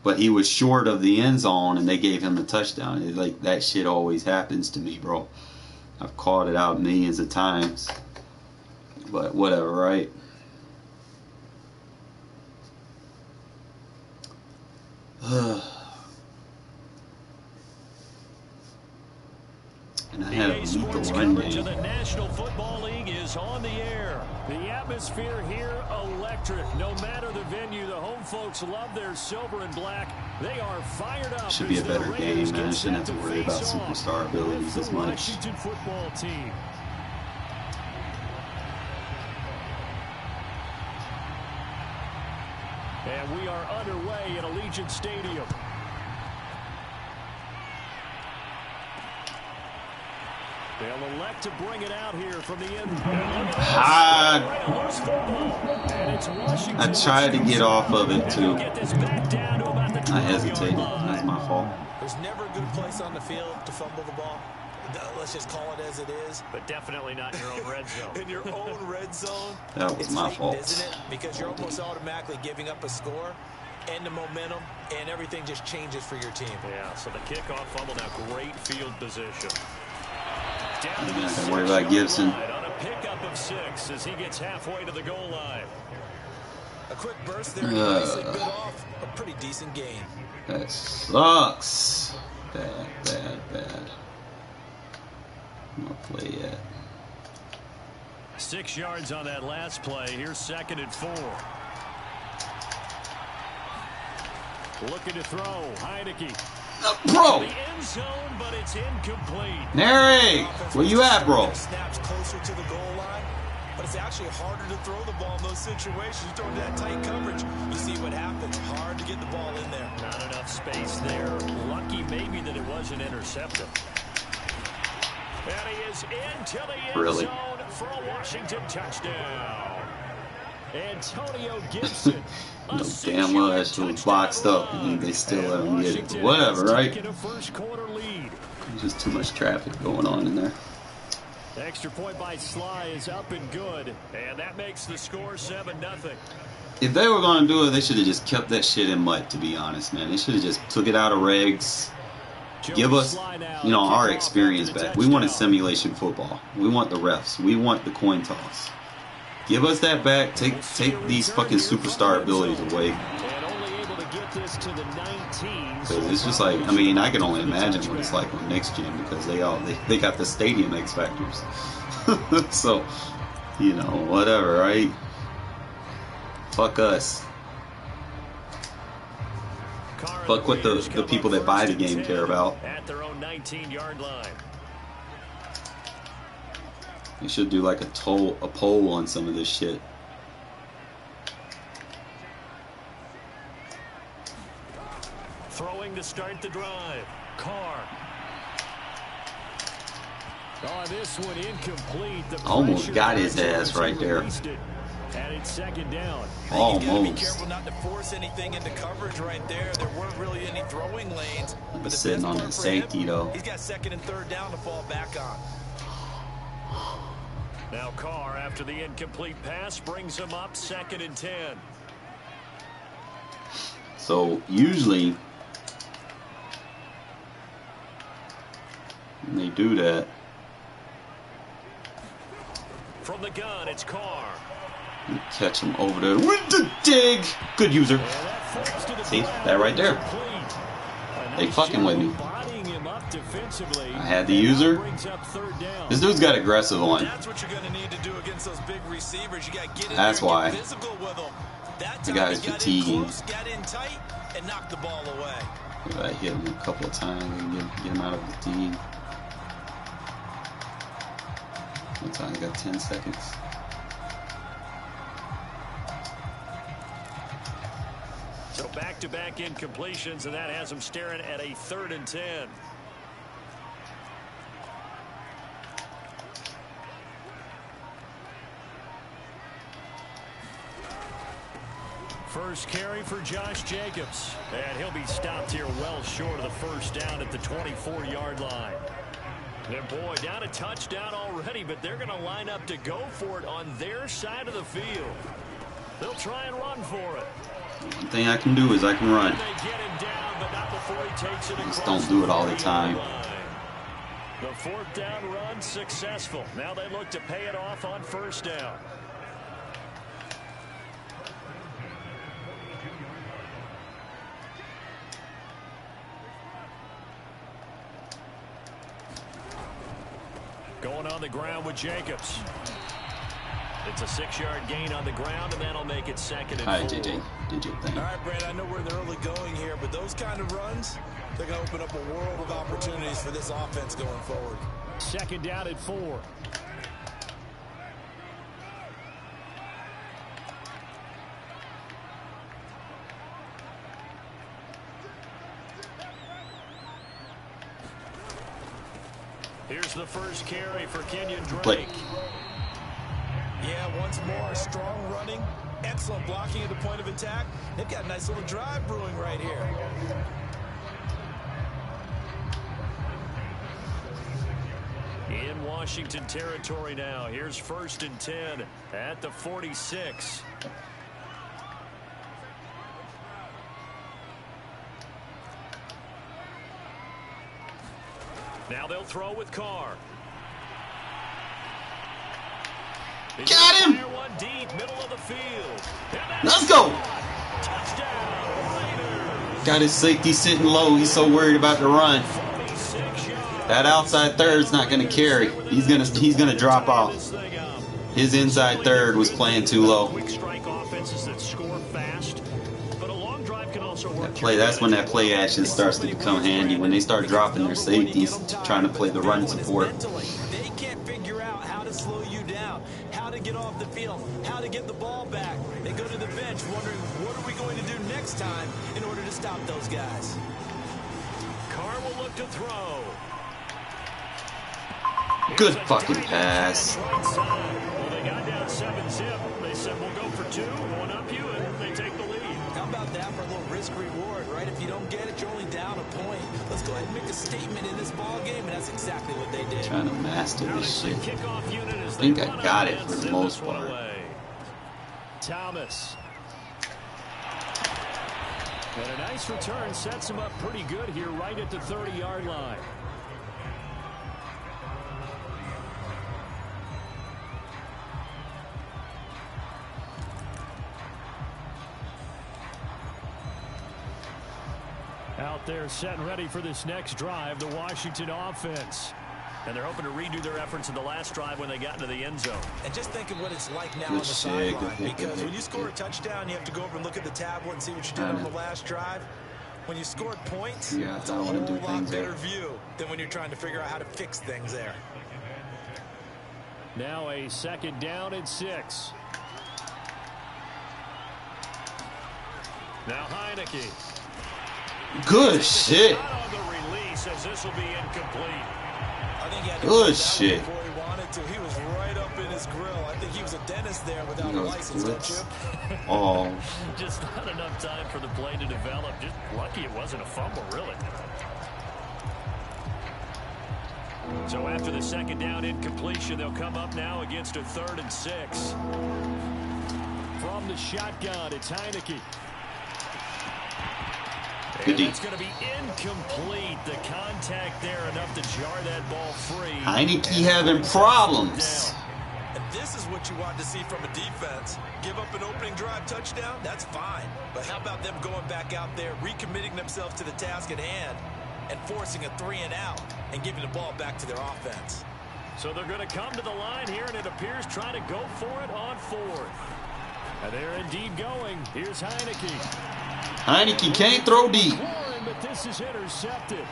but he was short of the end zone, and they gave him the touchdown. It's like that shit always happens to me, bro. I've called it out millions of times. But whatever, right? And I had a lethal run game. The National Football League is on the air. The atmosphere here electric. No matter the venue, the home folks love their silver and black. They are fired up. Should be a better game, man. Shouldn't have to worry about superstar abilities as much. Washington football team. And we are underway at Allegiant Stadium. They'll elect to bring it out here from the end. I tried to get off of it too. I hesitated. That's my fault. There's never a good place on the field to fumble the ball. Let's just call it as it is. But definitely not in your own red zone. In your own red zone. That was my fault. Isn't it? Because you're almost automatically giving up a score and the momentum, and everything just changes for your team. Yeah, so the kickoff fumble now, great field position. I'm not going to worry about Gibson. On a pickup of 6 as he gets halfway to the goal line. A quick burst there, nicely bit off. A pretty decent gain. That sucks. Bad, bad, bad. I'm going to play it. 6 yards on that last play. Here's 2nd and 4. Looking to throw. Heineke. Bro! The end zone, but it's incomplete. Nary! Where you at, bro? Snaps closer to the goal line, but it's actually harder to throw the ball in those situations. Throwing that tight coverage, you see what happens. Hard to get the ball in there. Not enough space there. Lucky maybe that it wasn't intercepted. And he is into the end zone for a Washington touchdown. Antonio Gibson. No damn well that shit was boxed up and they still let him get it. But whatever, right? There's just too much traffic going on in there. Extra point by Sly is up and good, and that makes the score 7-0. If they were going to do it, they should have just kept that shit in mud, to be honest, man. They should have just took it out of regs, Give us, you know, our experience back. We want a simulation football. We want the refs. We want the coin toss. Give us that back. Take these fucking superstar abilities away. Because it's just like, I mean, I can only imagine what it's like on next gen because they got the stadium X Factors. So, you know, whatever, right? Fuck us. Fuck what the people that buy the game care about. At their own 19-yard line. They should do like a poll on some of this shit. Throwing to start the drive. Carr. Oh, this one incomplete. The almost got his ass right there. And it's second down. Almost. You gotta be careful not to force anything into coverage right there. There weren't really any throwing lanes. But sitting on the safety though. He's got second and third down to fall back on. Now Carr, after the incomplete pass, brings him up 2nd and 10. So usually when they do that, from the gun, it's Carr. You catch him over there with the dig. Good user. See that right there? They fucking with me. I had the user. This dude's got aggressive on. That's what you're going to need to do against those big receivers. You got to get in That's there why. and get physical with them. The guy's fatiguing. Got in tight and knocked the ball away. I hit him a couple of times and get him out of fatigue. What time? I got 10 seconds. So back-to-back incompletions, and that has him staring at a 3rd and 10. First carry for Josh Jacobs. And he'll be stopped here well short of the first down at the 24-yard line. And boy, down a touchdown already, but they're going to line up to go for it on their side of the field. They'll try and run for it. One thing I can do is I can run. They get him down, but not before he takes it. Just don't do it all the time. The 4th down run successful. Now they look to pay it off on 1st down. Going on the ground with Jacobs. It's a 6-yard gain on the ground, and that'll make it 2nd and 4. All right, JJ, did your thing. All right, Brad, I know we're in the early going here, but those kind of runs, they're going to open up a world of opportunities for this offense going forward. 2nd down at 4. Here's the first carry for Kenyon Drake. Yeah, once more, strong running, excellent blocking at the point of attack. They've got a nice little drive brewing right here. In Washington territory now. Here's 1st and 10 at the 46. Now they'll throw with Carr. Got him! One deep, middle of the field. Let's go! Touchdown, Raiders. Got his safety sitting low. He's so worried about the run. That outside third's not going to carry. He's gonna drop off. His inside third was playing too low. Quick strike offenses that score fast, but a long drive can also work. That's when that play action starts to become handy. When they start dropping their safeties, trying to play the run support. They can't figure out how to slow you down, how to get off the field, how to get the ball back. They go to the bench wondering, what are we going to do next time in order to stop those guys? Carr will look to throw. Good fucking pass. Well, they got down 7-zip. They said, we'll go for 2, going up you, and they take the lead. How about that for a little risk-reward, right? If you don't get it, you're only down a point. Let's go ahead and make a statement in this ball game, and that's exactly what they did. Trying to master this shit. I think I got it for the most part. Thomas. And a nice return sets him up pretty good here right at the 30-yard line. Out there set and ready for this next drive, the Washington offense. And they're hoping to redo their efforts in the last drive when they got into the end zone. And just think of what it's like now on the sideline. Because when you score a touchdown, you have to go over and look at the tablet and see what you did on the last drive. When you scored points, it's a whole lot better view than when you're trying to figure out how to fix things there. Now a 2nd down and 6. Now Heineke. Good shit. On the release as this will be incomplete. I think he had to good shit. Before he wanted to. He was right up in his grill. I think he was a dentist there without a license, don't you? Oh. Just not enough time for the play to develop. Just lucky it wasn't a fumble, really. So after the 2nd down incompletion, they'll come up now against a 3rd and 6. From the shotgun, it's Heineke. And it's going to be incomplete. The contact there enough to jar that ball free. Heineke having problems. And this is what you want to see from a defense. Give up an opening drive touchdown, that's fine. But how about them going back out there, recommitting themselves to the task at hand, and forcing a 3-and-out and giving the ball back to their offense. So they're going to come to the line here, and it appears trying to go for it on 4th. And they're indeed going. Here's Heineke. Heineke can't throw deep. But this is intercepted.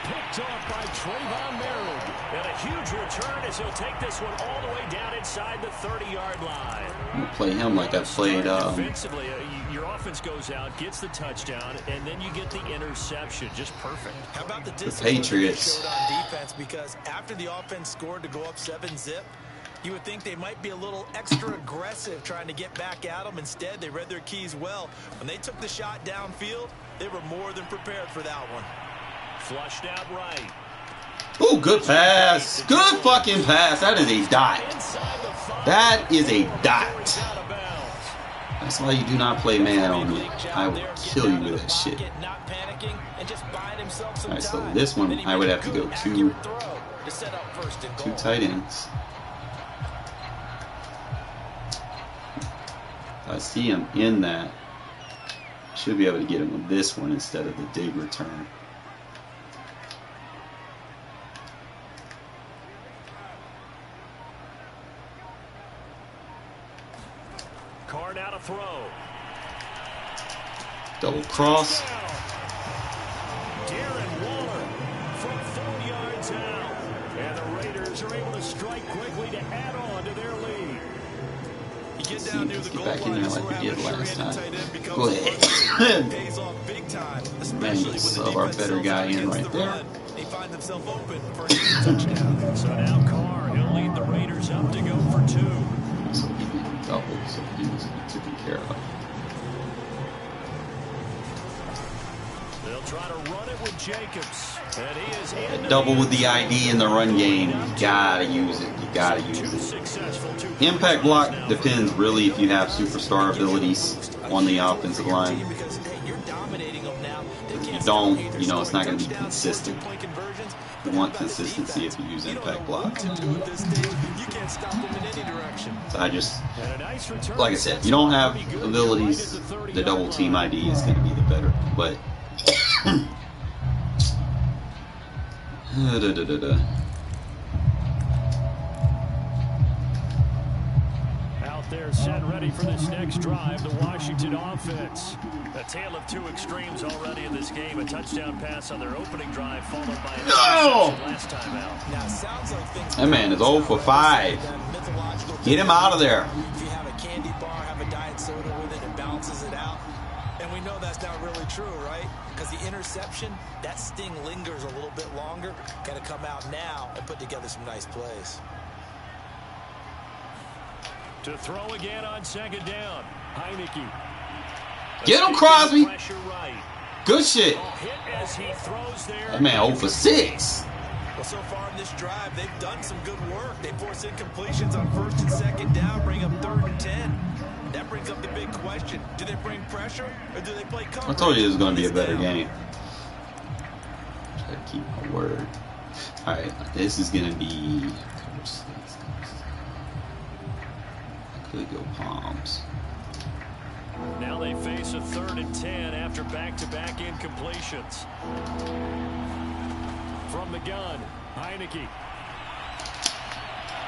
Picked off by Trayvon Merritt. And a huge return as he'll take this one all the way down inside the 30-yard line. I'm going to play him like I played. Defensively, your offense goes out, gets the touchdown, and then you get the interception. Just perfect. How about the Patriots? Showed on defense, because after the offense scored to go up 7-zip, you would think they might be a little extra aggressive trying to get back at them. Instead, they read their keys well. When they took the shot downfield, they were more than prepared for that one. Flushed out right. Ooh, good pass. Good fucking pass. That is a dot. That is a dot. That's why you do not play man on me. I will kill you with that shit. Alright, so this one I would have to go two tight ends. I see him in that. Should be able to get him with this one instead of the dig return. Card out of throw. Double cross. Darren Waller from 4 yards out. And the Raiders are able to strike quickly to add on to their lead. Let's see, let's get back in there like we did last time. Go ahead. Man, let's sub our better guy in right there. So now Carr, he'll lead the Raiders up to go for 2. So he did double, so he was taken care of. They'll try to run it with Jacobs. And he is in double with the ID in the run game. You gotta use it. You gotta use it. Impact block depends really if you have superstar abilities on the offensive line. If you don't, you know, it's not going to be consistent. You want consistency if you use impact block. So I just, like I said, if you don't have abilities, the double team ID is going to be the better. But out there set ready for this next drive, the Washington offense. A tale of two extremes already in this game. A touchdown pass on their opening drive followed by a last time out. Now, sounds like things that man is 0 for 5. Get him out of there. If you have a candy bar, have a diet soda with it, it balances it out. And we know that's not really true, right? Because the interception, that sting lingers a little bit longer. Got to come out now and put together some nice plays. To throw again on second down. Heineke. Get him, Crosby. Good shit. That man 0 for 6. Well, so far in this drive, they've done some good work. They force incompletions on 1st and 2nd down, bring up 3rd and 10. That brings up the big big question. Do they bring pressure or do they play coverage? I told you it was going to be a better game. Try to keep my word. Alright, this is going to be... I could go Palms. Now they face a 3rd and 10 after back-to-back incompletions. From the gun, Heineke.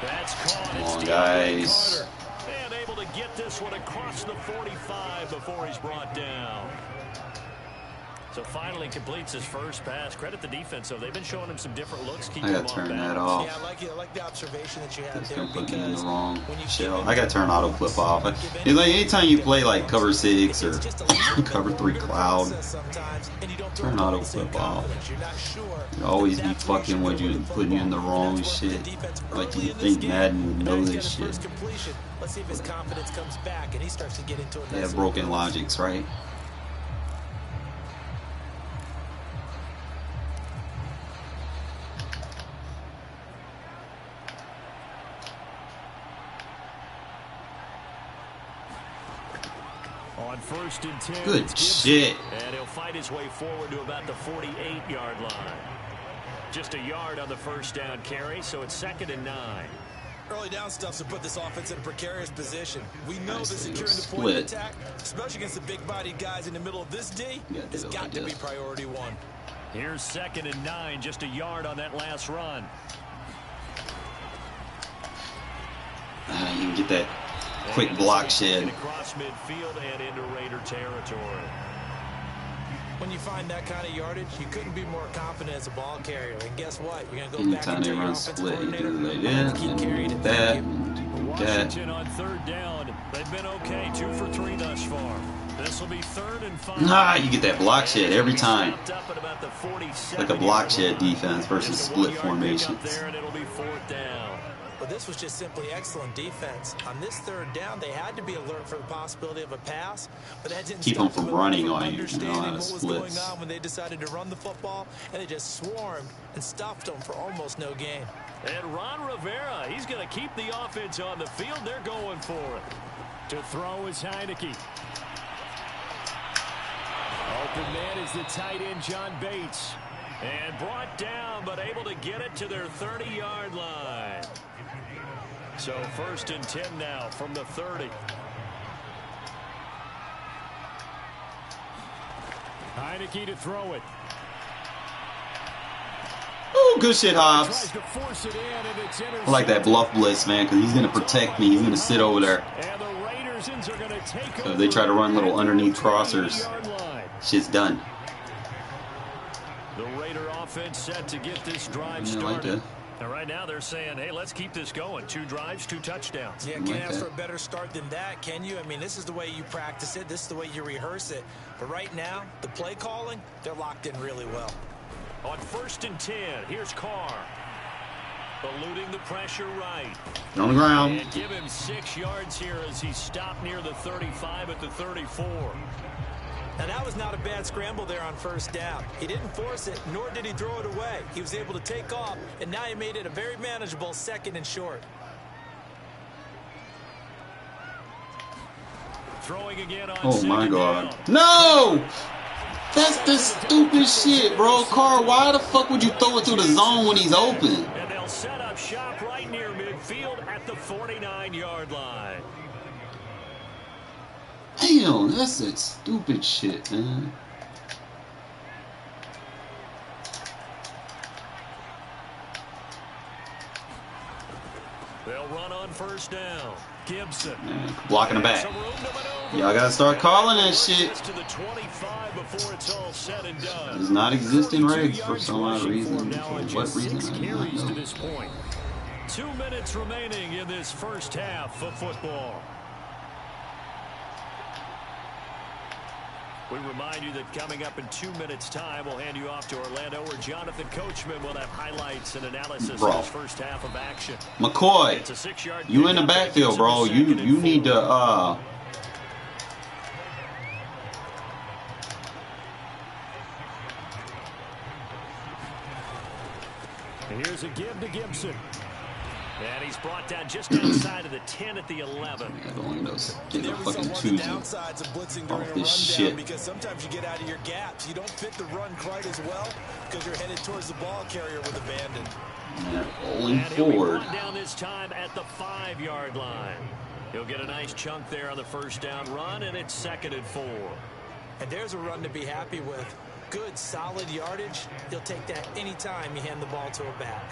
That's caught. Come on, guys. Carter. And able to get this one across the 45 before he's brought down. So finally completes his first pass. Credit the defense, though. They've been showing him some different looks. I gotta turn that off. Yeah, I like the observation that you had It's there. gonna put me in the wrong shell. I gotta turn auto flip off. It's like anytime you play like cover 6 or cover 3 cloud, turn auto flip off. It always be fucking with you and putting you in the wrong shit. Like you think Madden would know this shit. Let's see if his confidence comes back and he starts to get into it. They have broken logics, right? On 1st and 10. Good shit. And he'll fight his way forward to about the 48-yard line. Just a yard on the first down carry, so it's 2nd and 9. Early down stuff to put this offense in a precarious position. We know Nice the securing the split. point of attack, especially against the big-bodied guys in the middle of this D, has got to be priority 1. Here's 2nd and 9, just a yard on that last run. You can get that quick block shed. Across midfield and into Raider territory. When you find that kind of yardage, you couldn't be more confident as a ball carrier. And guess what? You're going to go back Anytime and they tell your run offensive split, you coordinator, do like I'm this, gonna keep and carrying do it. that, Thank you. and do that. Washington on 3rd down. They've been okay, 2 for 3 thus far. This will be 3rd and 5. Nah, you get that block shed every time. Like Like a block shed defense versus split formations. There and it'll be 4th down. But this was just simply excellent defense. On this 3rd down, they had to be alert for the possibility of a pass, but that didn't Keep them stop from them running from on you, you know, understanding out of what was splits. going on when they decided to run the football, and they just swarmed and stuffed them for almost no gain. And Ron Rivera, he's going to keep the offense on the field. They're going for it. To throw is Heineke. Open man is the tight end, John Bates. And brought down, but able to get it to their 30-yard line. So 1st and 10 now from the 30. Heineke to throw it. Oh, good shit, Hobbs. I like that bluff blitz, man, because he's going to protect me. He's going to sit over there. So if they try to run little underneath crossers, shit's done. The Raider offense set to get this drive Yeah, I like started. that. And right now they're saying, hey, let's keep this going. 2 drives, 2 touchdowns. Yeah, can't ask for a better start than that, can you? I mean, this is the way you practice it. This is the way you rehearse it. But right now, the play calling, they're locked in really well. On 1st and 10, here's Carr. Eluding the pressure right. On the ground. And give him 6 yards here as he stopped near the 35 at the 34. Now, that was not a bad scramble there on 1st down. He didn't force it, nor did he throw it away. He was able to take off, and now he made it a very manageable 2nd and short. Throwing again on Oh, my 2nd God. down. No! That's the stupid shit, bro. Carr, why the fuck would you throw it through the zone when he's open? And they'll set up shop right near midfield at the 49-yard line. Damn, that's that stupid shit, man. They'll run on 1st down. Gibson. Man, blocking the back. Some room to maneuver. Y'all gotta start calling that shit. To the 25 before it's all said and done. Does not exist in 42 regs for yards some odd rushing reason. for him For now on what just reason, 6 I do not carries to know. this point. 2 minutes remaining in this first half of football. We remind you that coming up in 2 minutes' time, we'll hand you off to Orlando, where Jonathan Coachman will have highlights and analysis of his first half of action. McCoy, It's a 6-yard you in the pickup. backfield, bro. You need to Here's a give to Gibson. And he's brought down just outside of the 10 at the 11. Yeah, going those get a fucking the Tuesday downsides of blitzing during off a this rundown shit. because sometimes you get out of your gaps. You don't fit the run quite as well because you're headed towards the ball carrier with abandon. Yeah, rolling And he'll be forward. brought down this time at the 5-yard line. He'll get a nice chunk there on the first down run, and it's 2nd and 4. And there's a run to be happy with. Good, solid yardage. He'll take that anytime you hand the ball to a back.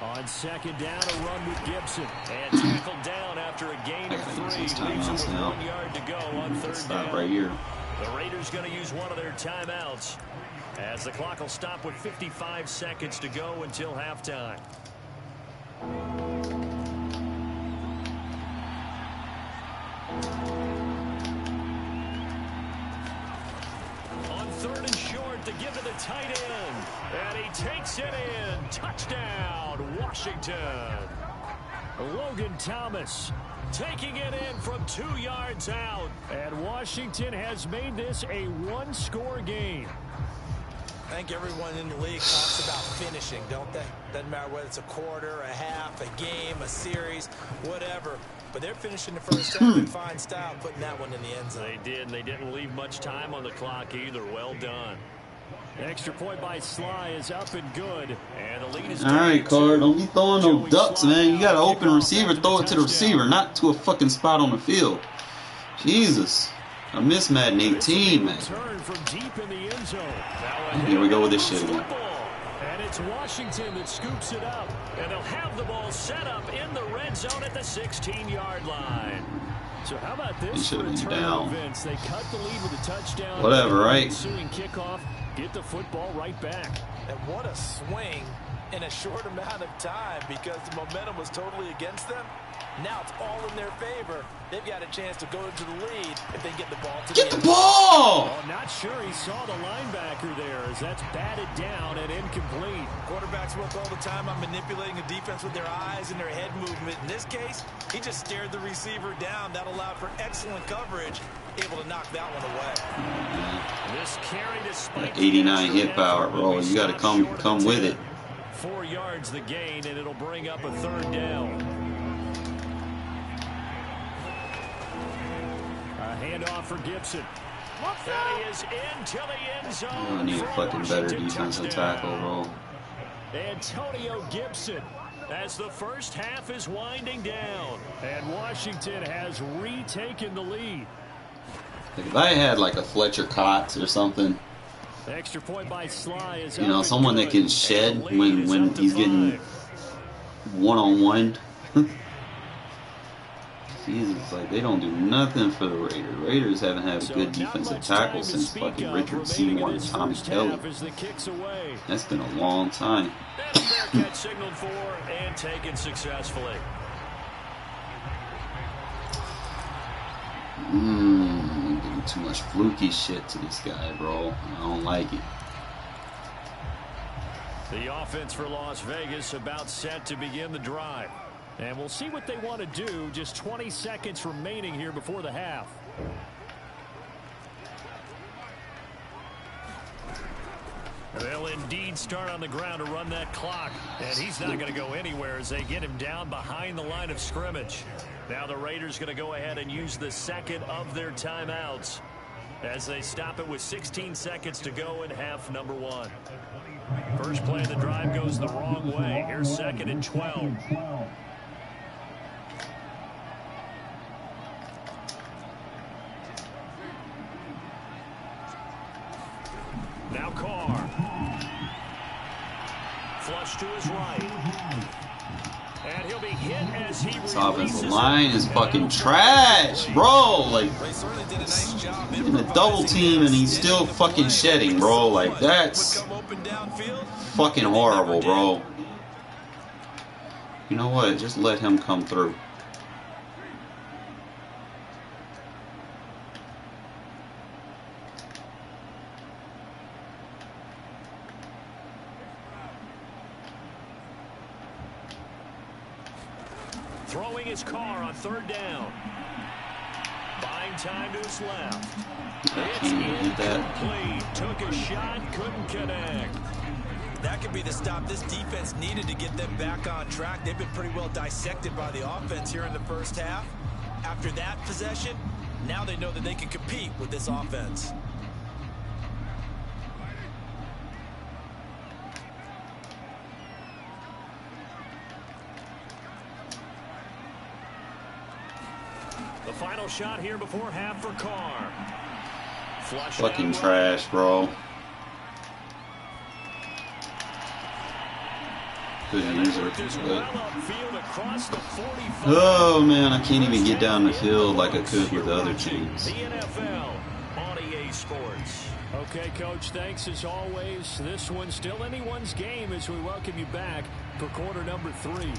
On 2nd down, a run with Gibson. And tackled down after a gain of 3. Leaves him with 1 yard to go on 3rd down. Stop right here. The Raiders going to use one of their timeouts as the clock will stop with 55 seconds to go until halftime. On 3rd and short, to give to the tight end. And he takes it in. Touchdown, Washington. Logan Thomas taking it in from 2 yards out. And Washington has made this a one-score game. I think everyone in the league talks about finishing, don't they? Doesn't matter whether it's a quarter, a half, a game, a series, whatever. But they're finishing the first half in fine style, putting that one in the end zone. They did, and they didn't leave much time on the clock either. Well done. Extra point by Sly is up and good. And the lead is All right, Carr, don't be throwing no ducks, man. You got an open receiver, throw it to the receiver, not to a fucking spot on the field. Jesus. I miss Madden 18, man. Here we go with this shit again. And it's Washington that scoops it up. And they'll have the ball set up in the red zone at the 16-yard line. So how about this for a turn of events? They cut the lead with a touchdown. Whatever, right? Ensuing kickoff, get the football right back. And what a swing in a short amount of time because the momentum was totally against them. Now it's all in their favor. They've got a chance to go into the lead if they get the ball to Get the ball! Oh, not sure he saw the linebacker there as that's batted down and incomplete. Quarterbacks work all the time on manipulating a defense with their eyes and their head movement. In this case, he just stared the receiver down. That allowed for excellent coverage, able to knock that one away. This carry despite 89 hit power, bro. You got to come with it. 4 yards the gain, and it'll bring up a 3rd down. Handoff for Gibson. And he is into the end zone. I need a fucking better defensive tackle, bro. Antonio Gibson as the first half is winding down. And Washington has retaken the lead. If I had like a Fletcher Cox or something, Extra point by Sly is you know, someone that can shed when he's getting one-on-one. Jesus, like they don't do nothing for the Raiders. Raiders haven't had a good defensive tackle since fucking Richard Seymour and Tommy Kelly. That's been a long time. And a fair catch signaled for and taken successfully. Giving too much fluky shit to this guy, bro. I don't like it. The offense for Las Vegas about set to begin the drive. And we'll see what they want to do. Just 20 seconds remaining here before the half. They'll indeed start on the ground to run that clock. And he's not going to go anywhere as they get him down behind the line of scrimmage. Now the Raiders going to go ahead and use the second of their timeouts as they stop it with 16 seconds to go in half number 1. First play of the drive goes the wrong way. Here's 2nd and 12. Now Carr. Flush to his right. And he'll be hit as he This offensive line is fucking trash, bro. Like, in a double team and he's still fucking shedding, bro. Like, that's fucking horrible, bro. You know what? Just let him come through. Throwing his car on 3rd down. Buying time to his left. It's incomplete. Took a shot, couldn't connect. That could be the stop this defense needed to get them back on track. They've been pretty well dissected by the offense here in the first half. After that possession, now they know that they can compete with this offense. The final shot here before half for Carr. Flush Fucking trash, bro. Good user. Oh man, I can't even get down the field like I could with the other teams. The NFL on EA Sports. Okay, Coach, thanks as always. This one's still anyone's game as we welcome you back for quarter number 3.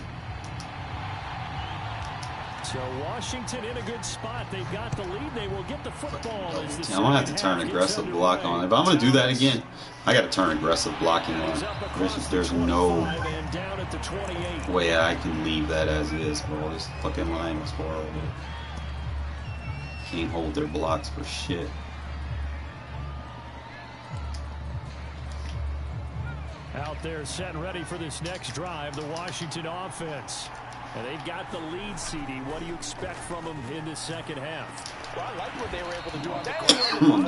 So Washington in a good spot. They've got the lead. They will get the football. I'm gonna have to turn aggressive block on. If I'm gonna do that again, I gotta turn aggressive blocking on. There's no way I can leave that as is, bro. This fucking line was horrible. Can't hold their blocks for shit. Out there set and ready for this next drive, the Washington offense. And they've got the lead, CD. What do you expect from them in the second half? Well, I like what they were able to do on the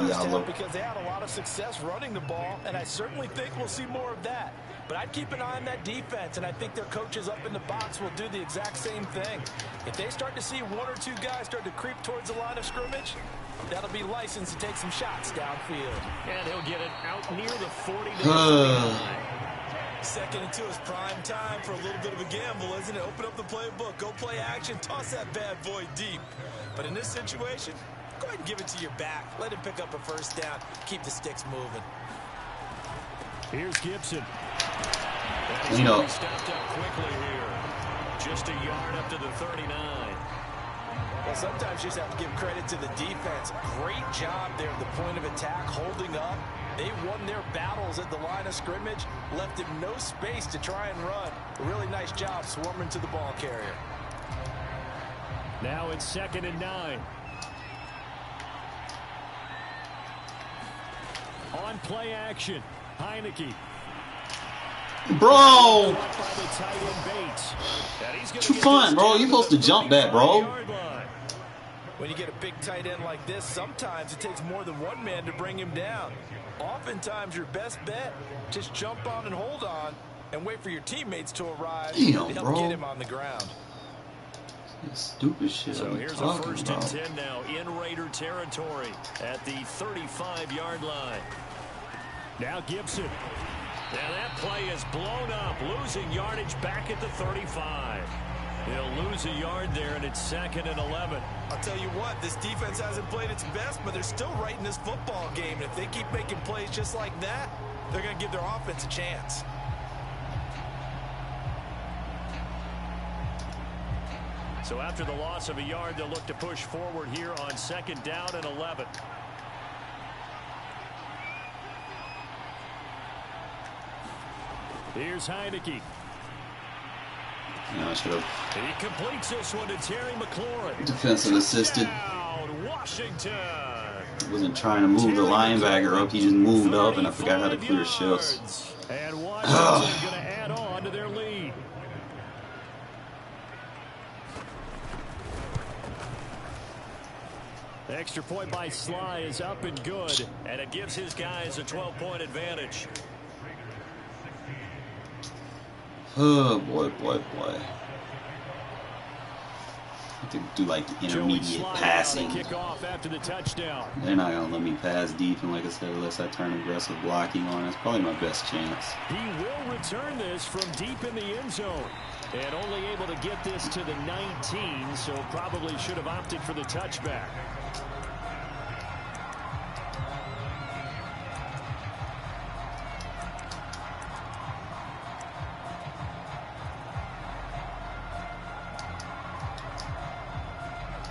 first half because they had a lot of success running the ball, and I certainly think we'll see more of that. But I'd keep an eye on that defense, and I think their coaches up in the box will do the exact same thing. If they start to see 1 or 2 guys start to creep towards the line of scrimmage, that'll be licensed to take some shots downfield. And he'll get it out near the 40 to the 49. Second and 2 is prime time for a little bit of a gamble, isn't it? Open up the playbook, go play action, toss that bad boy deep. But in this situation, go ahead and give it to your back. Let him pick up a first down. Keep the sticks moving. Here's Gibson. Clean up. Stepped up quickly here. Just a yard up to the 39. Well, sometimes you just have to give credit to the defense. Great job there at the point of attack, holding up. They won their battles at the line of scrimmage, left him no space to try and run. A really nice job swarming to the ball carrier. Now it's 2nd and 9. On play action, Heineke. Bro! What you fun, bro? You supposed to jump that, bro. When you get a big tight end like this, sometimes it takes more than one man to bring him down. Oftentimes, your best bet, just jump on and hold on and wait for your teammates to arrive to help get him on the ground. Stupid shit. So here's a 1st and 10 now in Raider territory at the 35-yard line. Now Gibson. Now that play is blown up, losing yardage back at the 35. They'll lose a yard there, and it's 2nd and 11. I'll tell you what, this defense hasn't played its best, but they're still right in this football game. And if they keep making plays just like that, they're going to give their offense a chance. So after the loss of a yard, they'll look to push forward here on 2nd down and 11. Here's Heineke. Yeah, I should have. He completes this one to Terry McLaurin. Defensive assisted. Washington. Wasn't trying to move the linebacker up. He just moved up, and I forgot how to clear shifts. And Washington's going to add on to their lead. The extra point by Sly is up and good, and it gives his guys a 12-point advantage. Oh, boy. I could do like intermediate passing. Kickoff after the touchdown. They're not going to let me pass deep, and like I said, unless I turn aggressive blocking on, it's probably my best chance. He will return this from deep in the end zone. And only able to get this to the 19, so probably should have opted for the touchback.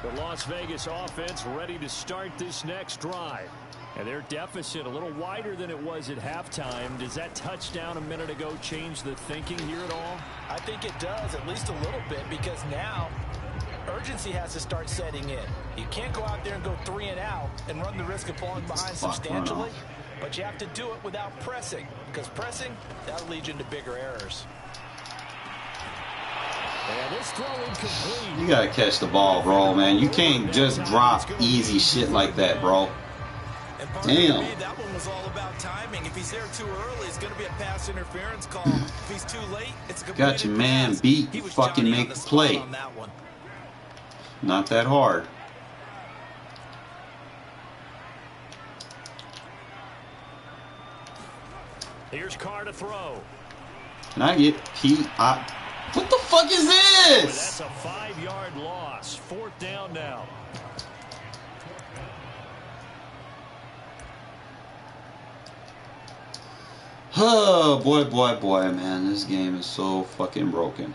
The Las Vegas offense ready to start this next drive. And their deficit a little wider than it was at halftime. Does that touchdown a minute ago change the thinking here at all? I think it does, at least a little bit, because now urgency has to start setting in. You can't go out there and go 3 and out and run the risk of falling behind substantially. But you have to do it without pressing, because pressing, that'll lead you into bigger errors. And this throw incomplete. You gotta catch the ball, bro, man. You can't just drop easy shit like that, bro. Damn. That one was all about timing. If he's there too early, it's going to be a pass interference call. If he's too late, it's a completed Got your man pass. beat. He was Fucking Johnny make on the spot play. on that one. Not that hard. Here's Carr to throw. Can I get what the fuck is this? That's a 5-yard loss. 4th down now. Oh, boy, man. This game is so fucking broken.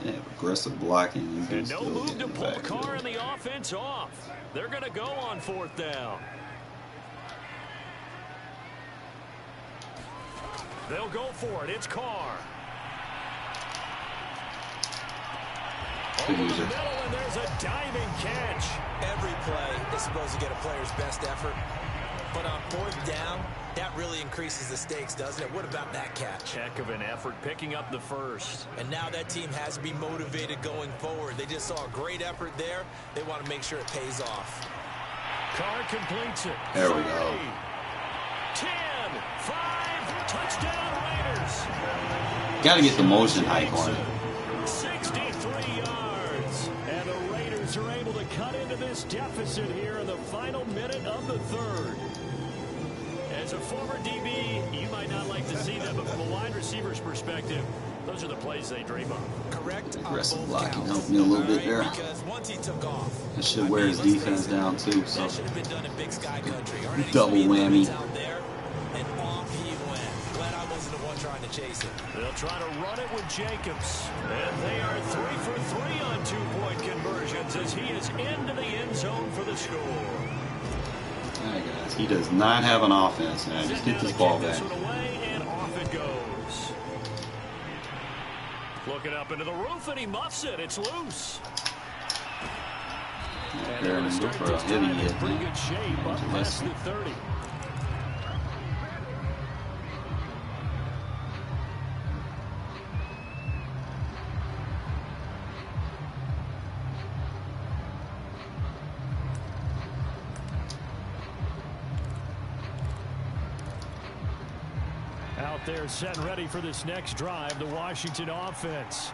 Yeah, aggressive blocking. You can And no still move get to in the pull back Carr there. and the offense off. They're going to go on 4th down. They'll go for it. It's Carr. Good Over the user. middle, and there's a diving catch. Every play is supposed to get a player's best effort. But on 4th down, that really increases the stakes, doesn't it? What about that catch? Heck of an effort picking up the first. And now that team has to be motivated going forward. They just saw a great effort there. They want to make sure it pays off. Carr completes it. There we go. 10, 5, touchdown Raiders. Gotta get the motion hike on it. 63 yards. And the Raiders are able to cut into this deficit here in the final minute of the 3rd. As a former DB, you might not like to see that, but from a wide receiver's perspective, those are the plays they dream of. Correct. Aggressive blocking helped me a little bit there. Because once he took off, It should wear his defense down too, so that should have been done in Big Sky Country. double whammy. Out there, and off he went. Glad I wasn't the one trying to chase it. They'll try to run it with Jacobs. And they are 3 for 3 on 2-point conversions as he is into the end zone for the score. Alright, guys, he does not have an offense, man. Just get this ball back. This one away, and off it goes. Looking up into the roof, and he muffs it. It's loose. And they're going to start this time in pretty good shape, up past the 30. Out there set and ready for this next drive, the Washington offense.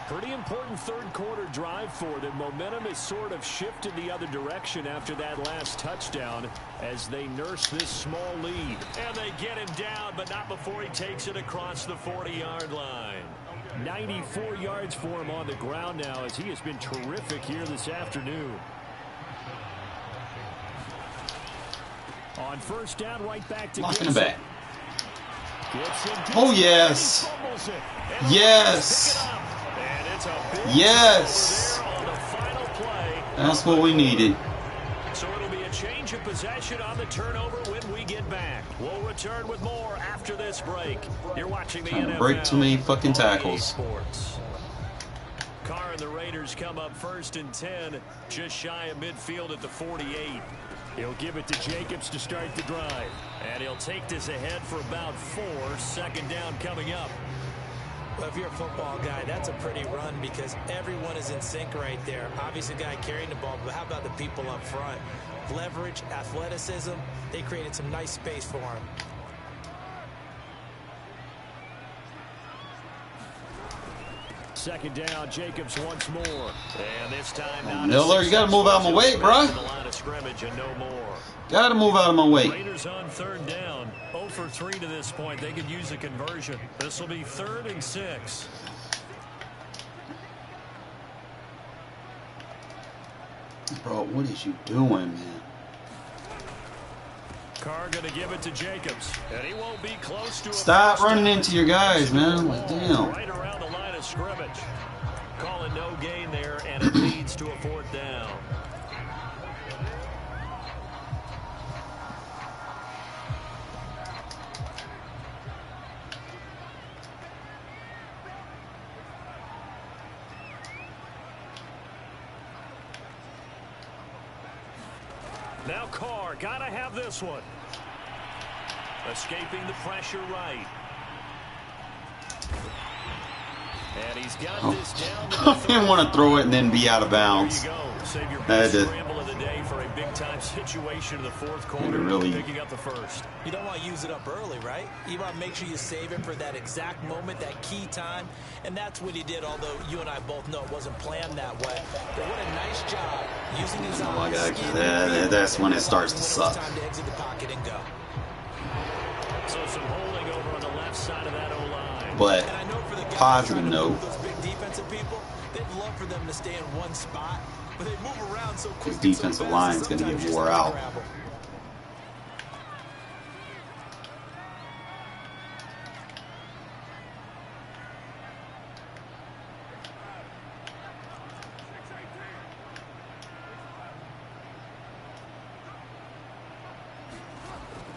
Pretty important 3rd quarter drive for them. Momentum has sort of shifted the other direction after that last touchdown as they nurse this small lead. And they get him down, but not before he takes it across the 40-yard line. 94 yards for him on the ground now as he has been terrific here this afternoon. On 1st down, right back to Lock in the Gibson. back. Oh, yes. Yes. Yes. That's what we needed. So it'll be a change of possession on the turnover when we get back. We'll return with more after this break. You're watching the NFL. Break too many fucking tackles. Sports. Carr and the Raiders come up 1st and 10, just shy of midfield at the 48. He'll give it to Jacobs to start the drive. And he'll take this ahead for about 4. 2nd down coming up. Well, if you're a football guy, that's a pretty run because everyone is in sync right there. Obviously, the guy carrying the ball, but how about the people up front? Leverage, athleticism, they created some nice space for him. Second down, Jacobs once more. And this time, Miller, you gotta move out of my way, bro. The line of scrimmage and no more. Gotta move out of my way. Raiders on 3rd down. 0 for 3 to this point. They could use a conversion. This will be 3rd and 6. Bro, what is you doing, man? Carr going to give it to Jacobs. And he won't be close to a Stop first running down. into your guys, man. Like, damn. Right around the line of scrimmage. Calling no gain there, and it leads to a 4th down. Now Carr, gotta have this one. Escaping the pressure right. And he's got this down to the I didn't want to throw it and then be out of bounds. There you go. Save your That best did. scramble of the day for a big-time situation in the fourth quarter. Really- Picking up the first. You don't want to use it up early, right? You want to make sure you save it for that exact moment, that key time. And that's what he did, although you and I both know it wasn't planned that way. But what a nice job using his Oh my eyes. God, that's when it starts to suck. Time to exit the pocket and go. So some holding over on the left side of that O-line. But And I know for the guys positive trying to note, move those big defensive people, they'd love for them to stay in one spot, but they move around so quick. this defensive line is going to get wore out.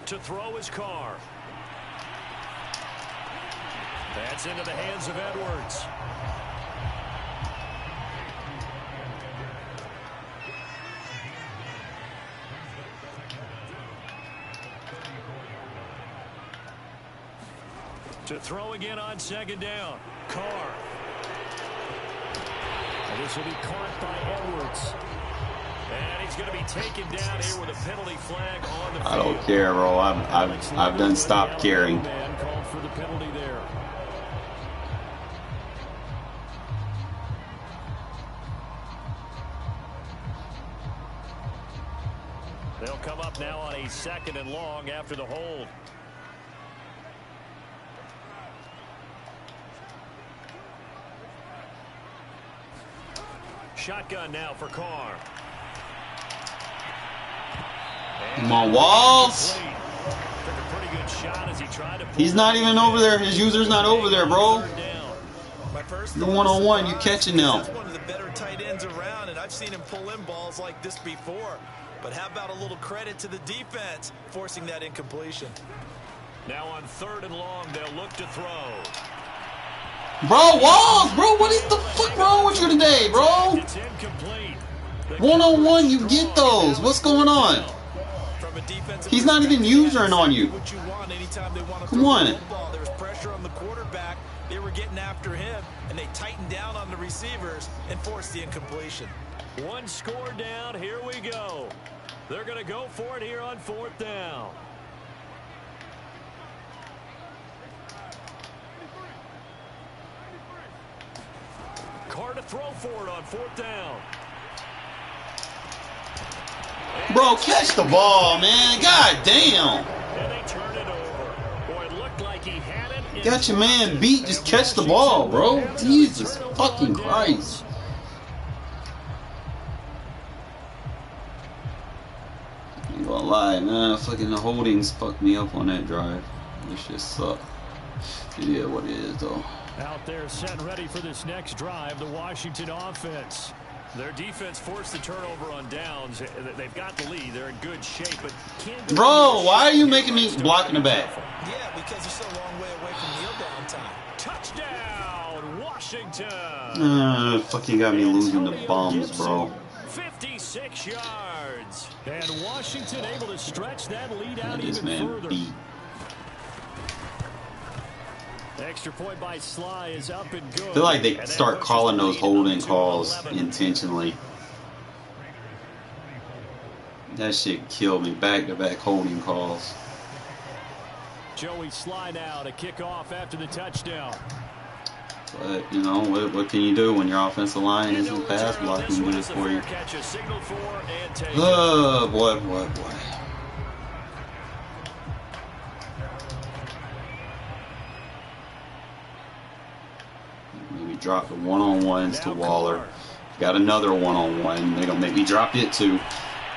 To throw his Carr. That's into the hands of Edwards. To throw again on second down. Carr. And this will be caught by Edwards. And he's going to be taken down here with a penalty flag on the field. I don't care, bro. I've done stopped caring. Man called for the penalty there. They'll come up now on a second and long after the hold. Shotgun now for Carr. Come on, Walls. He's not even over there. His user's not over there, bro. The one-on-one, you catching now. That's one of the better tight ends around, and I've seen him pull in balls like this before. But how about a little credit to the defense forcing that incompletion? Now on third and long, they'll look to throw. Bro, Walls, bro, what is the fuck wrong with you today, bro? It's incomplete. One-on-one, you get those. What's going on? From a defensive He's not even perspective, usering on you. what you want anytime they want to Come throw on. the football. There was pressure on the quarterback. They were getting after him, and they tightened down on the receivers and forced the incompletion. One score down. Here we go. They're going to go for it here on fourth down. Carr to throw for it on fourth down. Bro, catch the ball, man. God damn. And they turn it over. Boy, it looked like he had it. Got your man beat. Just catch the ball, bro. Jesus fucking Christ. I ain't gonna lie, man. Fucking the holdings fucked me up on that drive. This shit sucked. It is what it is, though. Out there set and ready for this next drive, the Washington offense. Their defense forced the turnover on downs. They've got the lead. They're in good shape, but can't go. Bro, why are you making me blocking the back? Yeah, because you're so a long way away from kneel down time. Touchdown, Washington. Fucking got me losing the bums, bro. 56 yards. And Washington able to stretch that lead out This even man further. beat. Extra point by Sly is up and good. I feel like they And that start pushes calling the those lead holding up to calls 11. intentionally. That shit killed me. Back-to-back holding calls. Joey Sly now to kick off after the touchdown. But, you know, what can you do when your offensive line And no isn't pass return on this blocking one good as the for you? fair catch is signaled for and taken. Oh, boy. Maybe drop the one-on-ones to Now Waller. Carr. Got another one-on-one. They're going to make me drop it, too.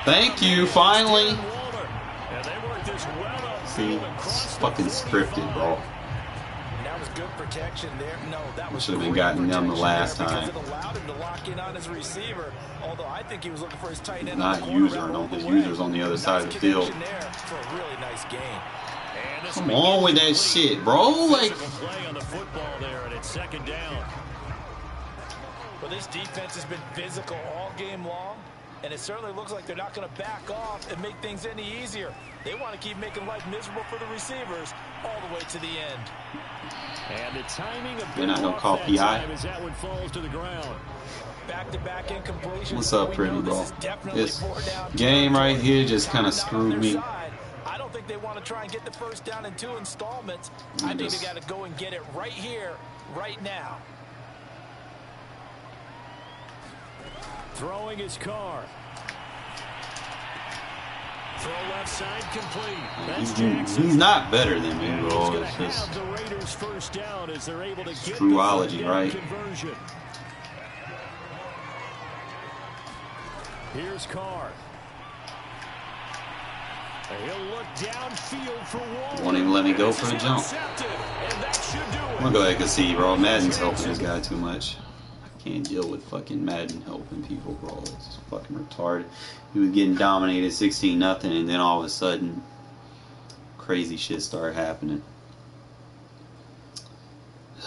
Thank you, finally. And they work this well upfield See, across it's the fucking 45. scripted, bro. That was good protection there. No, that was Should have been great gotten them the protection last there time. because it allowed him to lock in on his receiver. Although I think he was looking for his tight end. Not on the corner user, route no, all the his way. user's on the other side of the field. Nice connection there for a really nice game. And this Come will be on with that incomplete. shit, bro. Like, Physical play on the football there, and it's second down. Well, this defense has been physical all game long. and it certainly looks like they're not going to back off and make things any easier. They want to keep making life miserable for the receivers all the way to the end. And the timing of they're not going to call PI. as that one falls to the ground. Back-to-back incompletions. What's up, pretty bro? This game right here just kind of screwed me. I don't think they want to try and get the first down in 2 installments. I think they got to go and get it right here, right now. Throwing his car. Throw left side complete. He's not better than me, bro. It's just the Raiders first down as they're able to get truology, right? Conversion. Here's Carr. He'll look downfield for Waller. Won't even let me go for the jump. I'm gonna go ahead and see, bro. Madden's helping this guy too much. I can't deal with fucking Madden helping people, bro. It's fucking retarded. He was getting dominated 16-0, and then all of a sudden, crazy shit started happening.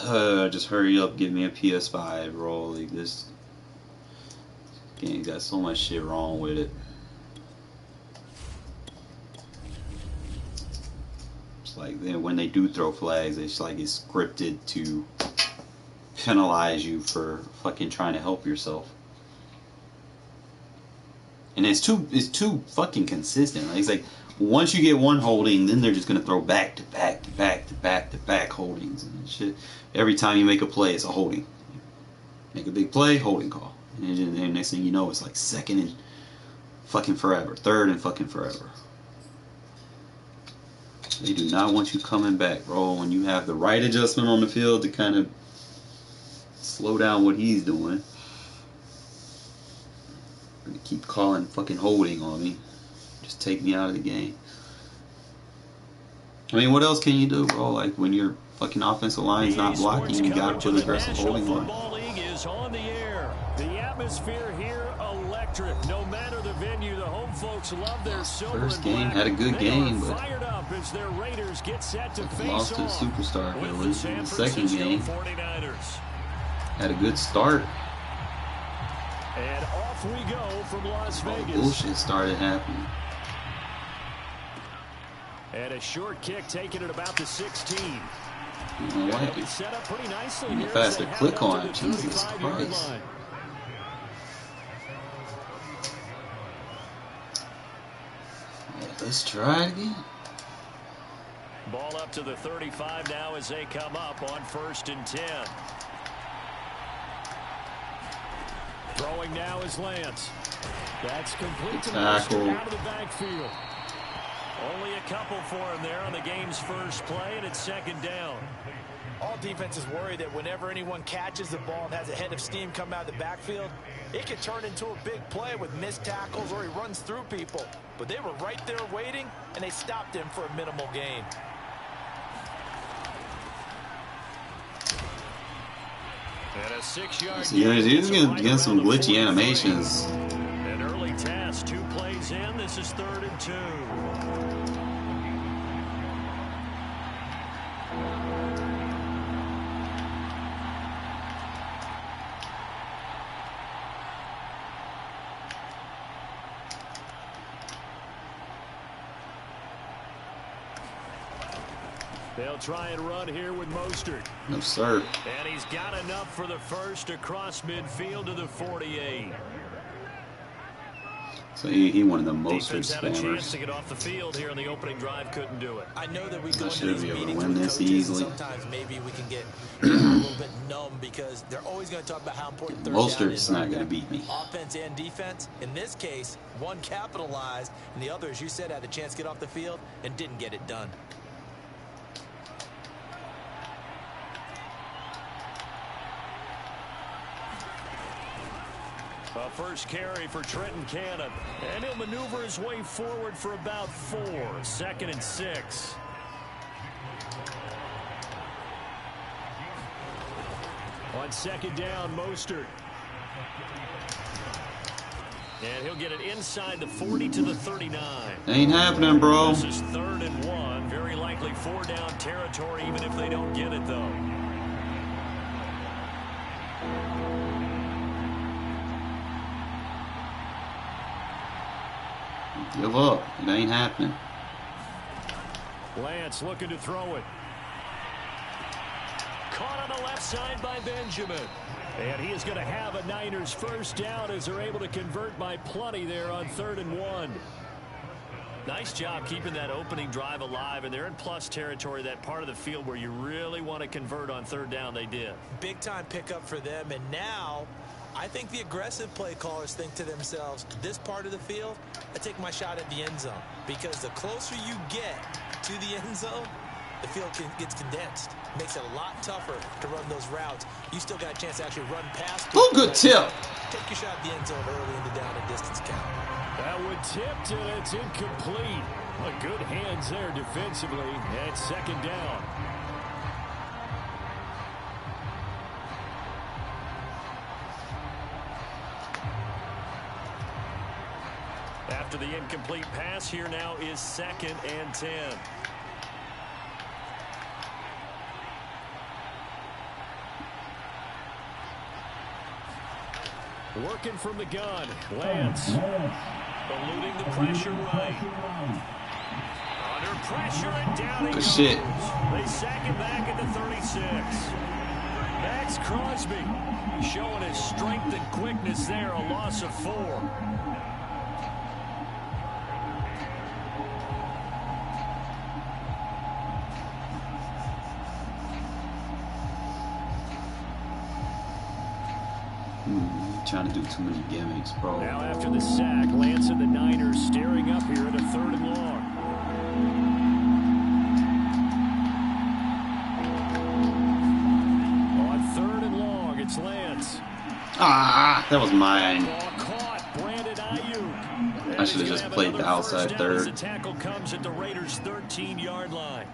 Just hurry up, give me a PS5, bro. Like this game got so much shit wrong with it. It's like when they do throw flags, it's like it's scripted to penalize you for fucking trying to help yourself. And it's too fucking consistent. Like, it's like once you get one holding, then they're just gonna throw back to back to back to back to back holdings and shit. Every time you make a play, it's a holding. Make a big play, holding call. And then next thing you know, it's like second and fucking forever, third and fucking forever. They do not want you coming back, bro. When you have the right adjustment on the field to kind of slow down what he's doing. They keep calling fucking holding on me. Just take me out of the game. I mean, what else can you do, bro? Like when your fucking offensive line is not blocking, you gotta put aggressive holding on. Football League is on the air. The atmosphere here electric. No matter the venue, the home folks love their silver. First game had a good game, but fired up as their Raiders get set to face lost to the superstar village in the second game. 49ers. Had a good start. And off we go from Las Vegas. Bullshit started happening. And a short kick taken at about the 16. You know what? It's set up pretty nicely Even here. faster click on it. Jesus Christ. Yeah, let's try it again. Ball up to the 35 now as they come up on 1st and 10. Throwing now is Lance. That's complete to tackle. out of the backfield. Only a couple for him there on the game's first play, and it's 2nd down. All defenses worry that whenever anyone catches the ball and has a head of steam come out of the backfield, it could turn into a big play with missed tackles or he runs through people. But they were right there waiting, and they stopped him for a minimal gain. And a 6-yard So he's getting some glitchy animations. An early task, 2 plays in. This is 3rd and 2. They'll try and run here with Mostert. No, sir. And he's got enough for the first across midfield to the 48. So he one of the most Defense had a chance spammers. to get off the field here in the opening drive, couldn't do it. I know that we go I into should these be able to meetings win with this coaches, easily. and sometimes maybe we can get a little bit numb because they're always going to talk about how important third down Mostert's is. not going to beat me. Offense and defense. In this case, one capitalized, and the other, as you said, had a chance to get off the field and didn't get it done. A first carry for Trenton Cannon. And he'll maneuver his way forward for about 4. 2nd and 6. On 2nd down, Mostert. And he'll get it inside the 40 to the 39. Ain't happening, bro. This is 3rd and 1. Very likely 4 down territory, even if they don't get it, though. Give up. It ain't happening. Lance looking to throw it. Caught on the left side by Benjamin. And he is going to have a Niners first down as they're able to convert by plenty there on 3rd and 1. Nice job keeping that opening drive alive, and they're in plus territory, that part of the field where you really want to convert on 3rd down. They did. Big time pickup for them, and now I think the aggressive play callers think to themselves, this part of the field, I take my shot at the end zone, because the closer you get to the end zone, the field gets condensed. Makes it a lot tougher to run those routes. You still got a chance to actually run past people. Oh, good tip. Take your shot at the end zone early in the down and distance count. That one tipped, and it's incomplete. Well, good hands there defensively at 2nd down. After the incomplete pass, here now is 2nd and 10. Working from the gun, Lance. Eluding the pressure right. Under pressure and down he goes. Shit. They sack him back at the 36. Max Crosby showing his strength and quickness there, a loss of 4. Trying to do too many gimmicks, bro. Now after the sack, Lance and the Niners staring up here at a 3rd and long. On 3rd and long, it's Lance. Ah, that was mine. Ball caught, Brandon Ayuk. I should have just played the outside third. The tackle comes at the Raiders' 13-yard line.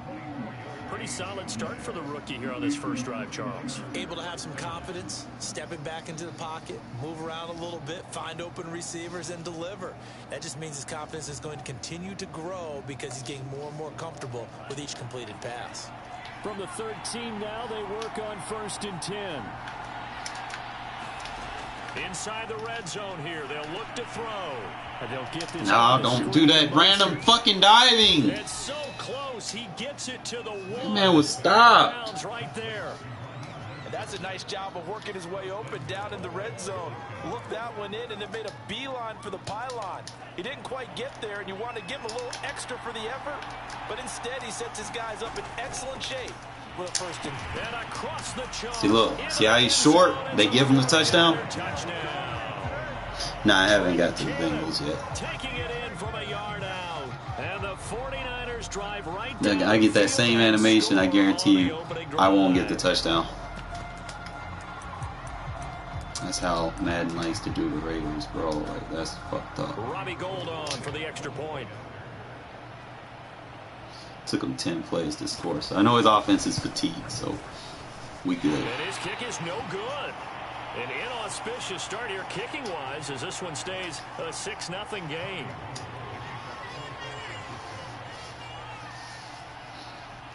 Pretty solid start for the rookie here on this first drive, Charles. Able to have some confidence, stepping back into the pocket, move around a little bit, find open receivers, and deliver. That just means his confidence is going to continue to grow because he's getting more and more comfortable with each completed pass. From the 13 now, they work on 1st and 10. Inside the red zone here, they'll look to throw. And they'll get this. No, don't do that random fucking diving. It's so close. He gets it to the wall. That man was stopped. Right there. And that's a nice job of working his way open down in the red zone. Looked that one in and then made a beeline for the pylon. He didn't quite get there, and you want to give him a little extra for the effort. But instead, he sets his guys up in excellent shape. With a 1st and across the chalk. See, look. See how he's short? They give him the touchdown? Nah, I haven't got to the Bengals yet. Taking it in from a yard out. And the 49ers drive right down. I get that same animation, I guarantee you I won't get the touchdown. That's how Madden likes to do the Raiders, bro. Like, that's fucked up. Robbie Gould on for the extra point. Took him 10 plays to score. So I know his offense is fatigued, so we good. And his kick is no good. An inauspicious start here kicking-wise as this one stays a 6-0 game.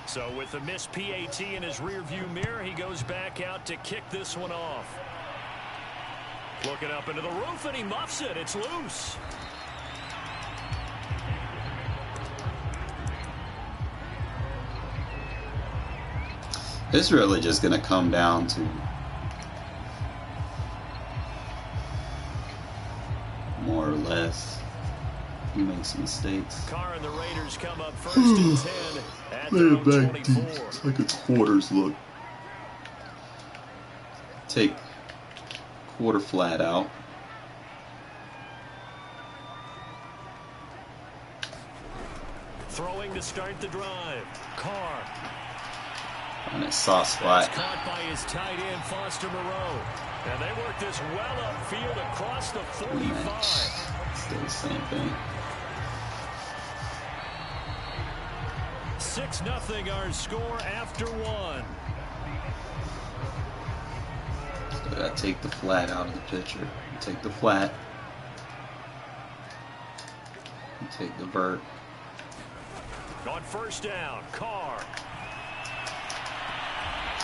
So with the missed PAT in his rearview mirror, he goes back out to kick this one off. Looking up into the roof, and he muffs it. It's loose. It's really just going to come down to more or less who makes mistakes. Carr and the Raiders come up 1st and 10 at their own 24. It's like a quarters look. Take quarter flat out. Throwing to start the drive. Carr. On that soft spot. Caught by his tight end, Foster Moreau. And they work this well upfield across the 45. Still the same thing. 6-0 our score after one. So I gotta take the flat out of the picture. Take the flat. And take the vert. On 1st down, Carr.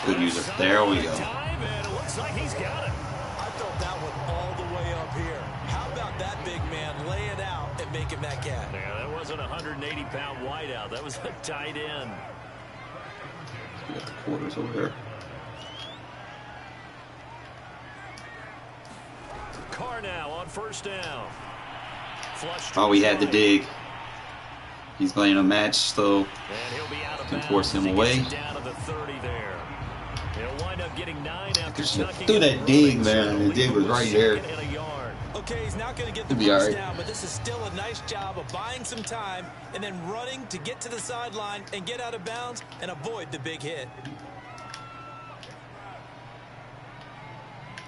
Good user. There we go. And it looks like he's got it. I feel felt that one all the way up here. How about that big man laying out and making that catch? Yeah, that wasn't a 180-pound wideout. That was a tight end. We got the quarters over there. Carr now on first down. Flush. Oh, we had the dig. He's playing a match, so And he'll be out of can bounds force him as he away. gets it down to the 30 there. He'll wind up getting 9 after Just snucking threw in that the dig, running, man, so and the the dig lead was right there. second and a yard. Okay, he's not going to get the He'll be first all right. down, but this is still a nice job of buying some time and then running to get to the sideline and get out of bounds and avoid the big hit.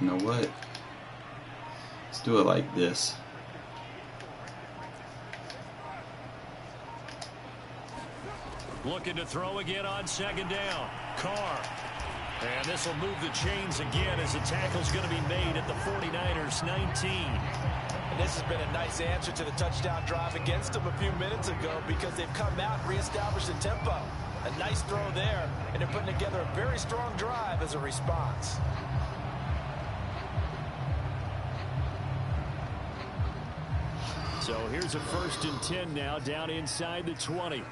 You know what? Let's do it like this. Looking to throw again on second down. Carr. And this will move the chains again as the tackle's going to be made at the 49ers 19. And this has been a nice answer to the touchdown drive against them a few minutes ago because they've come out and reestablished the tempo. A nice throw there, and they're putting together a very strong drive as a response. So here's a 1st and 10 now down inside the 20.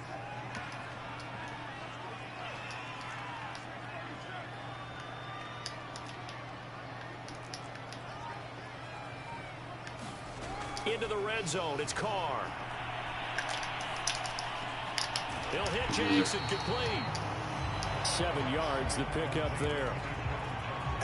Into the red zone. It's Carr. He'll hit Jackson. Complete. 7 yards the pickup there.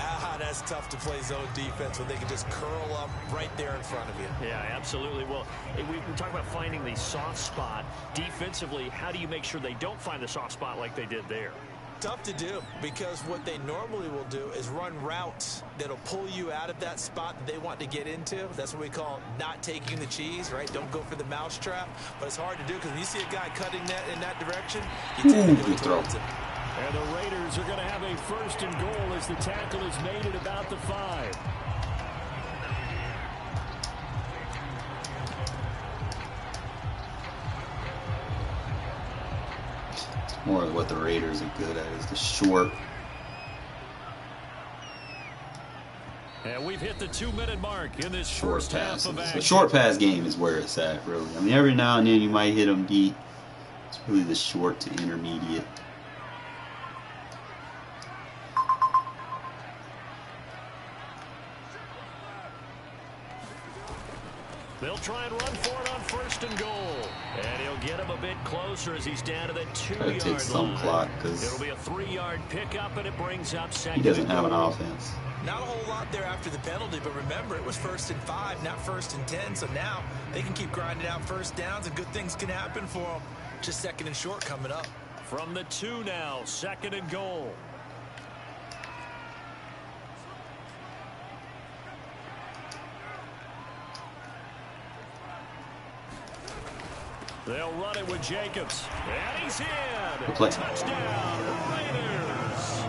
Ah, that's tough to play zone defense when they can just curl up right there in front of you. Yeah, absolutely. Well, we talk about finding the soft spot. Defensively, how do you make sure they don't find the soft spot like they did there? Tough to do because what they normally will do is run routes that'll pull you out of that spot that they want to get into. That's what we call not taking the cheese, right? Don't go for the mousetrap. But it's hard to do because when you see a guy cutting that in that direction, you tend to go towards him. And the Raiders are going to have a 1st and goal as the tackle is made at about the 5. More of what the Raiders are good at is the short. And we've hit the 2-minute mark in this Short first half passes. of action. The short pass game is where it's at, really. I mean, every now and then you might hit them deep. It's really the short to intermediate. They'll try and run for it on 1st and goal. And he'll get him a bit closer as he's down to the 2-yard line. Take some clock because it'll be a 3-yard pickup, and it brings up 2nd. he doesn't have an offense. Not a whole lot there after the penalty, but remember, it was 1st and 5, not 1st and 10. So now they can keep grinding out first downs, and good things can happen for them. Just 2nd and short coming up. From the 2 now, 2nd and goal. They'll run it with Jacobs. And he's in. Touchdown, Raiders.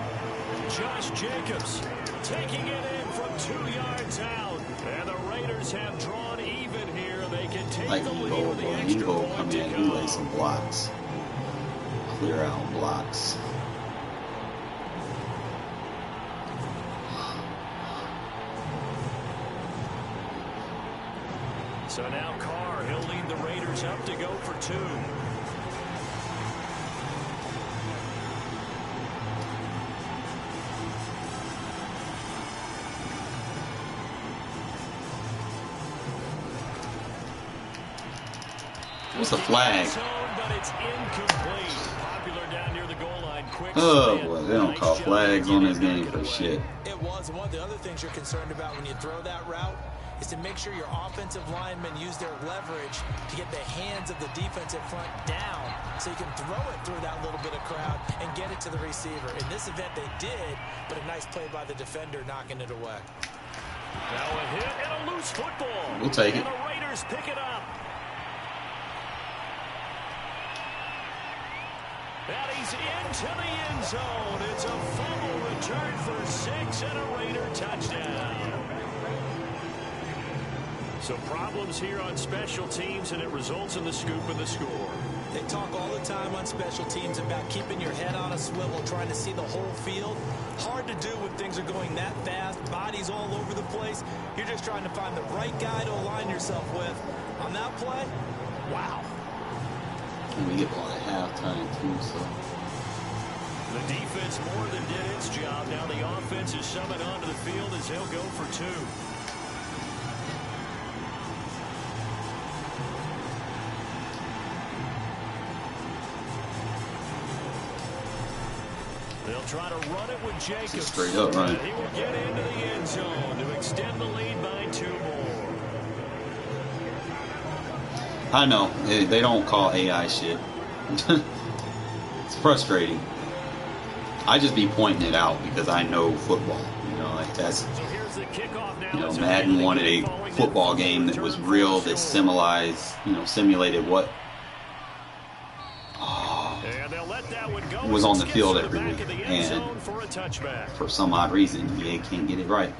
Josh Jacobs taking it in from 2 yards out. And the Raiders have drawn even here. They can take Like the lead Evo, with the bro. extra Evo point come to in, he go. lays some blocks. Clear out blocks. So now Carr, he'll lead the Raiders up to go for 2. What's a flag? But it's incomplete. Popular down near the goal line. Quick Oh spin. boy, they don't Nice call job flags getting on it this game knocked for away. shit. It was. And one of the other things you're concerned about when you throw that route is to make sure your offensive linemen use their leverage to get the hands of the defensive front down so you can throw it through that little bit of crowd and get it to the receiver. In this event, they did, but a nice play by the defender knocking it away. Now a hit and a loose football. We'll take it. And the Raiders pick it up. And he's into the end zone. It's a fumble return for 6 and a Raider touchdown. So problems here on special teams, and it results in the scoop and the score. They talk all the time on special teams about keeping your head on a swivel, trying to see the whole field. Hard to do when things are going that fast, bodies all over the place. You're just trying to find the right guy to align yourself with. On that play, wow. And we get ball at halftime too, so. The defense more than did its job. Now the offense is summoned onto the field as he'll go for 2. They'll try to run it with Jacobs. Straight up run. He will get into the end zone to extend the lead by 2 more. I know they don't call AI shit. It's frustrating. I just be pointing it out because I know football. You know, like that's. So here's the kickoff now. You know, Madden wanted a football game that was real, that simulated what was on the field every week. And for some odd reason, EA can't get it right.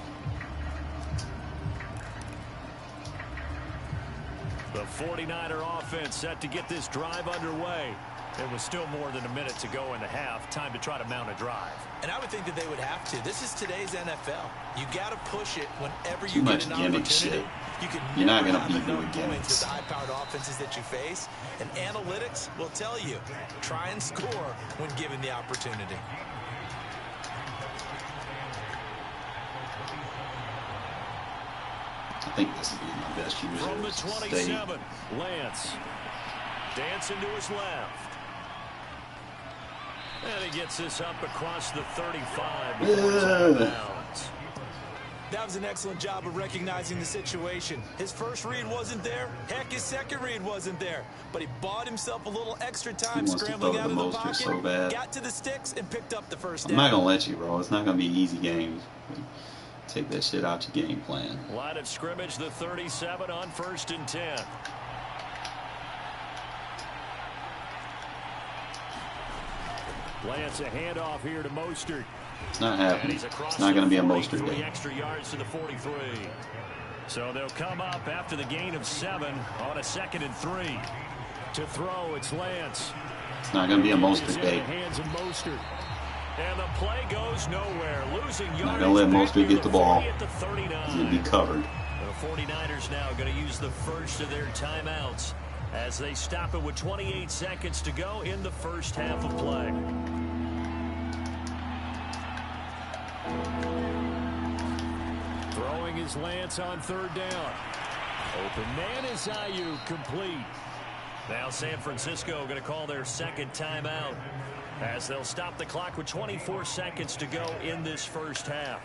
The 49er offense set to get this drive underway. There was still more than a minute to go in the half. Time to try to mount a drive. And I would think that they would have to. This is today's NFL. You got to push it whenever Too you much get an gimmick opportunity. shit. You're not going to beat me with gimmicks. With the high-powered offenses that you face, and analytics will tell you, try and score when given the opportunity. I think this would be my best user. From the 27, Lance. Dancing to his left. And he gets this up across the 35 before it's out of bounds. That was an excellent job of recognizing the situation. His first read wasn't there. Heck, his second read wasn't there. But he bought himself a little extra time scrambling out of the pocket, so bad. got to the sticks, and picked up the first down. I'm not going to let you, bro. It's not going to be easy games. Take that shit out your game plan. Line of scrimmage, the 37 on 1st and 10. Lance, a handoff here to Mostert. It's not happening. It's not going to be a Mostert day. Extra yards to the 43. So they'll come up after the gain of 7 on a 2nd and 3. To throw, it's Lance. It's not going to be a Mostert day. Hands of Mostert. And the play goes nowhere. Losing yards. Not going to let Mostert get the ball. He's going to be covered. The 49ers now going to use the first of their timeouts as they stop it with 28 seconds to go in the first half of play. Throwing is Lance on 3rd down. Open man is Ayuk, complete. Now San Francisco going to call their 2nd timeout as they'll stop the clock with 24 seconds to go in this first half.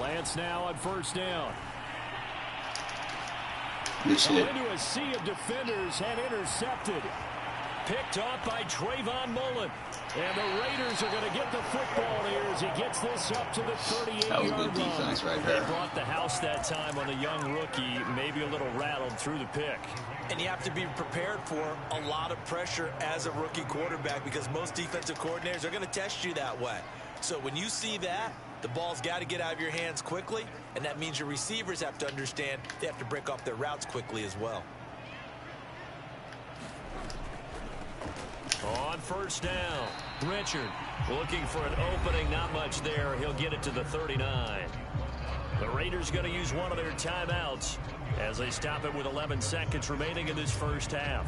Lance now on 1st down. Good shit. Into a sea of defenders and intercepted. Picked off by Trayvon Mullen. And the Raiders are going to get the football here as he gets this up to the 38-yard line. That was good defense right there. They brought the house that time on the young rookie, maybe a little rattled through the pick. And you have to be prepared for a lot of pressure as a rookie quarterback because most defensive coordinators are going to test you that way. So when you see that, the ball's got to get out of your hands quickly, and that means your receivers have to understand they have to break off their routes quickly as well. On 1st down, Richard looking for an opening, not much there. He'll get it to the 39. The Raiders going to use one of their timeouts as they stop it with 11 seconds remaining in this first half.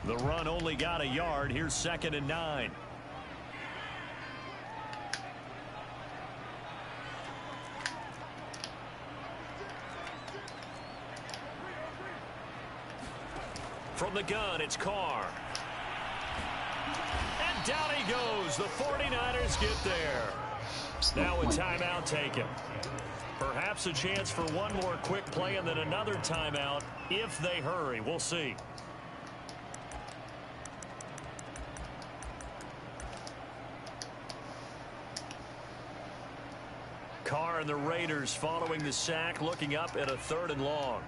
The run only got a yard. Here's 2nd and 9. From the gun, it's Carr. And down he goes. The 49ers get there. Now a timeout taken. Perhaps a chance for one more quick play and then another timeout if they hurry. We'll see. Carr and the Raiders following the sack, looking up at a 3rd and long.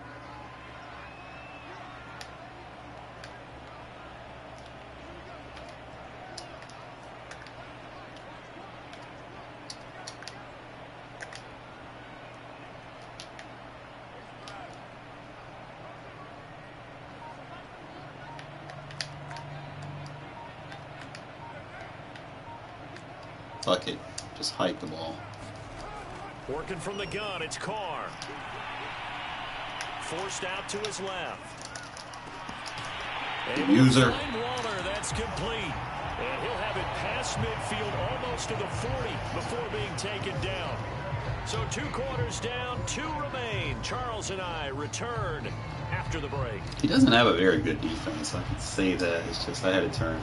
Fuck it. Just hike the ball. Working from the gun, it's Carr. Forced out to his left. Good user. Waller, that's complete. And he'll have it past midfield almost to the 40 before being taken down. So 2 quarters down, 2 remain. Charles and I return after the break. He doesn't have a very good defense. I can say that. It's just I had to turn.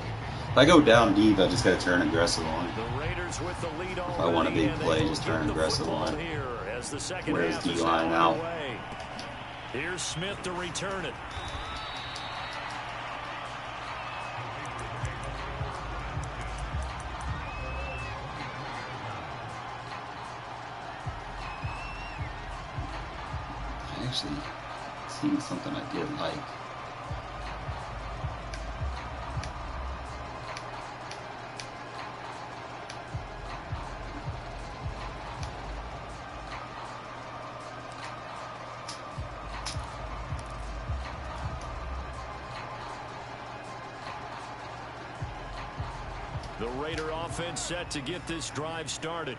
If I go down deep, I just got to turn aggressive on. The Raiders with the lead If I want a big play, just turn aggressive on. Where's D-line out? Here's Smith to return it. Actually, seeing something I did like. The Raider offense set to get this drive started.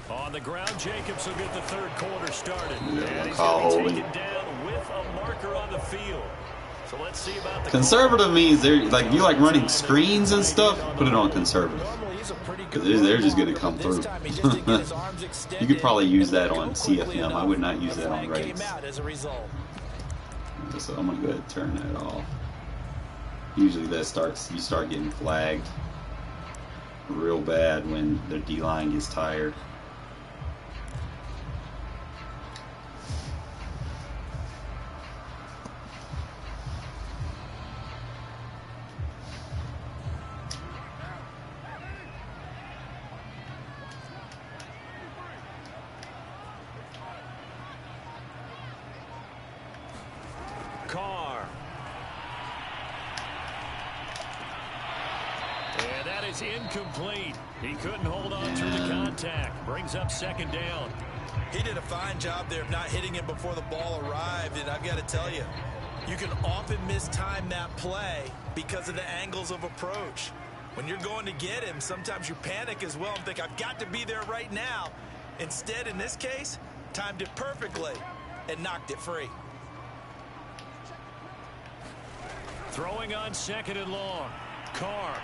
On the ground, Jacobs will get the 3rd quarter started. Yeah, and he's call going to be holding. taken down with a marker on the field. So let's see about the Conservative means they're like you like running screens and stuff. Put it on conservative because they're just going to come through. You could probably use that on CFM. I would not use that on Raiders. So I'm going to go ahead and turn that off. Usually that you start getting flagged real bad when the D-line gets tired. Carr. And that is incomplete. He couldn't hold on through the contact. Brings up 2nd down. He did a fine job there of not hitting it before the ball arrived, and I've got to tell you, you can often mistime that play because of the angles of approach. When you're going to get him, sometimes you panic as well and think, I've got to be there right now. Instead, in this case, timed it perfectly and knocked it free. Throwing on 2nd and long. Carr.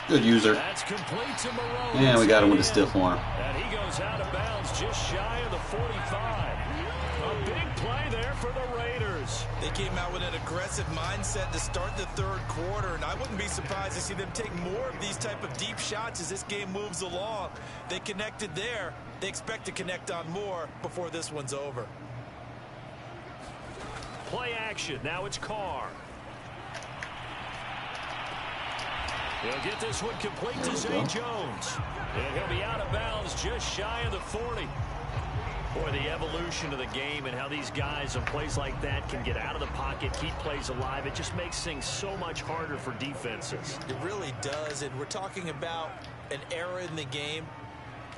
Good user. That's complete to Moreau. And we got him with a stiff arm. And he goes out of bounds just shy of the 45. A big play there for the Raiders. They came out with an aggressive mindset to start the 3rd quarter, and I wouldn't be surprised to see them take more of these type of deep shots as this game moves along. They connected there. They expect to connect on more before this one's over. Play action. Now it's Carr. He'll get this one complete to Zay Jones. And he'll be out of bounds just shy of the 40. Boy, the evolution of the game and how these guys on plays like that can get out of the pocket, keep plays alive, it just makes things so much harder for defenses. It really does, and we're talking about an era in the game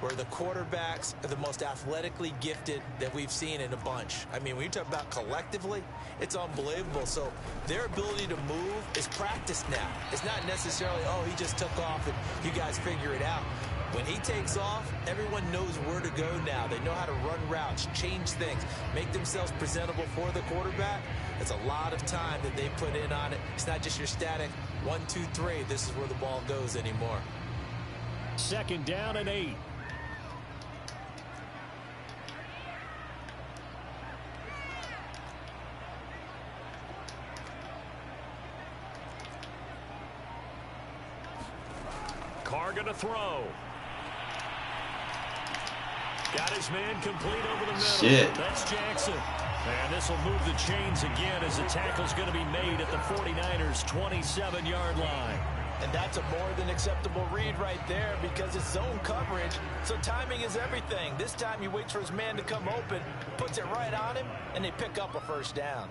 where the quarterbacks are the most athletically gifted that we've seen in a bunch. I mean, when you talk about collectively, it's unbelievable. So their ability to move is practiced now. It's not necessarily, oh, he just took off and you guys figure it out. When he takes off, everyone knows where to go now. They know how to run routes, change things, make themselves presentable for the quarterback. It's a lot of time that they put in on it. It's not just your static 1, 2, 3. This is where the ball goes anymore. 2nd down and 8. Carr gonna throw. Got his man complete over the middle. Shit. That's Jackson. And this will move the chains again as the tackle's going to be made at the 49ers' 27-yard line. And that's a more than acceptable read right there because it's zone coverage, so timing is everything. This time he waits for his man to come open, puts it right on him, and they pick up a 1st down.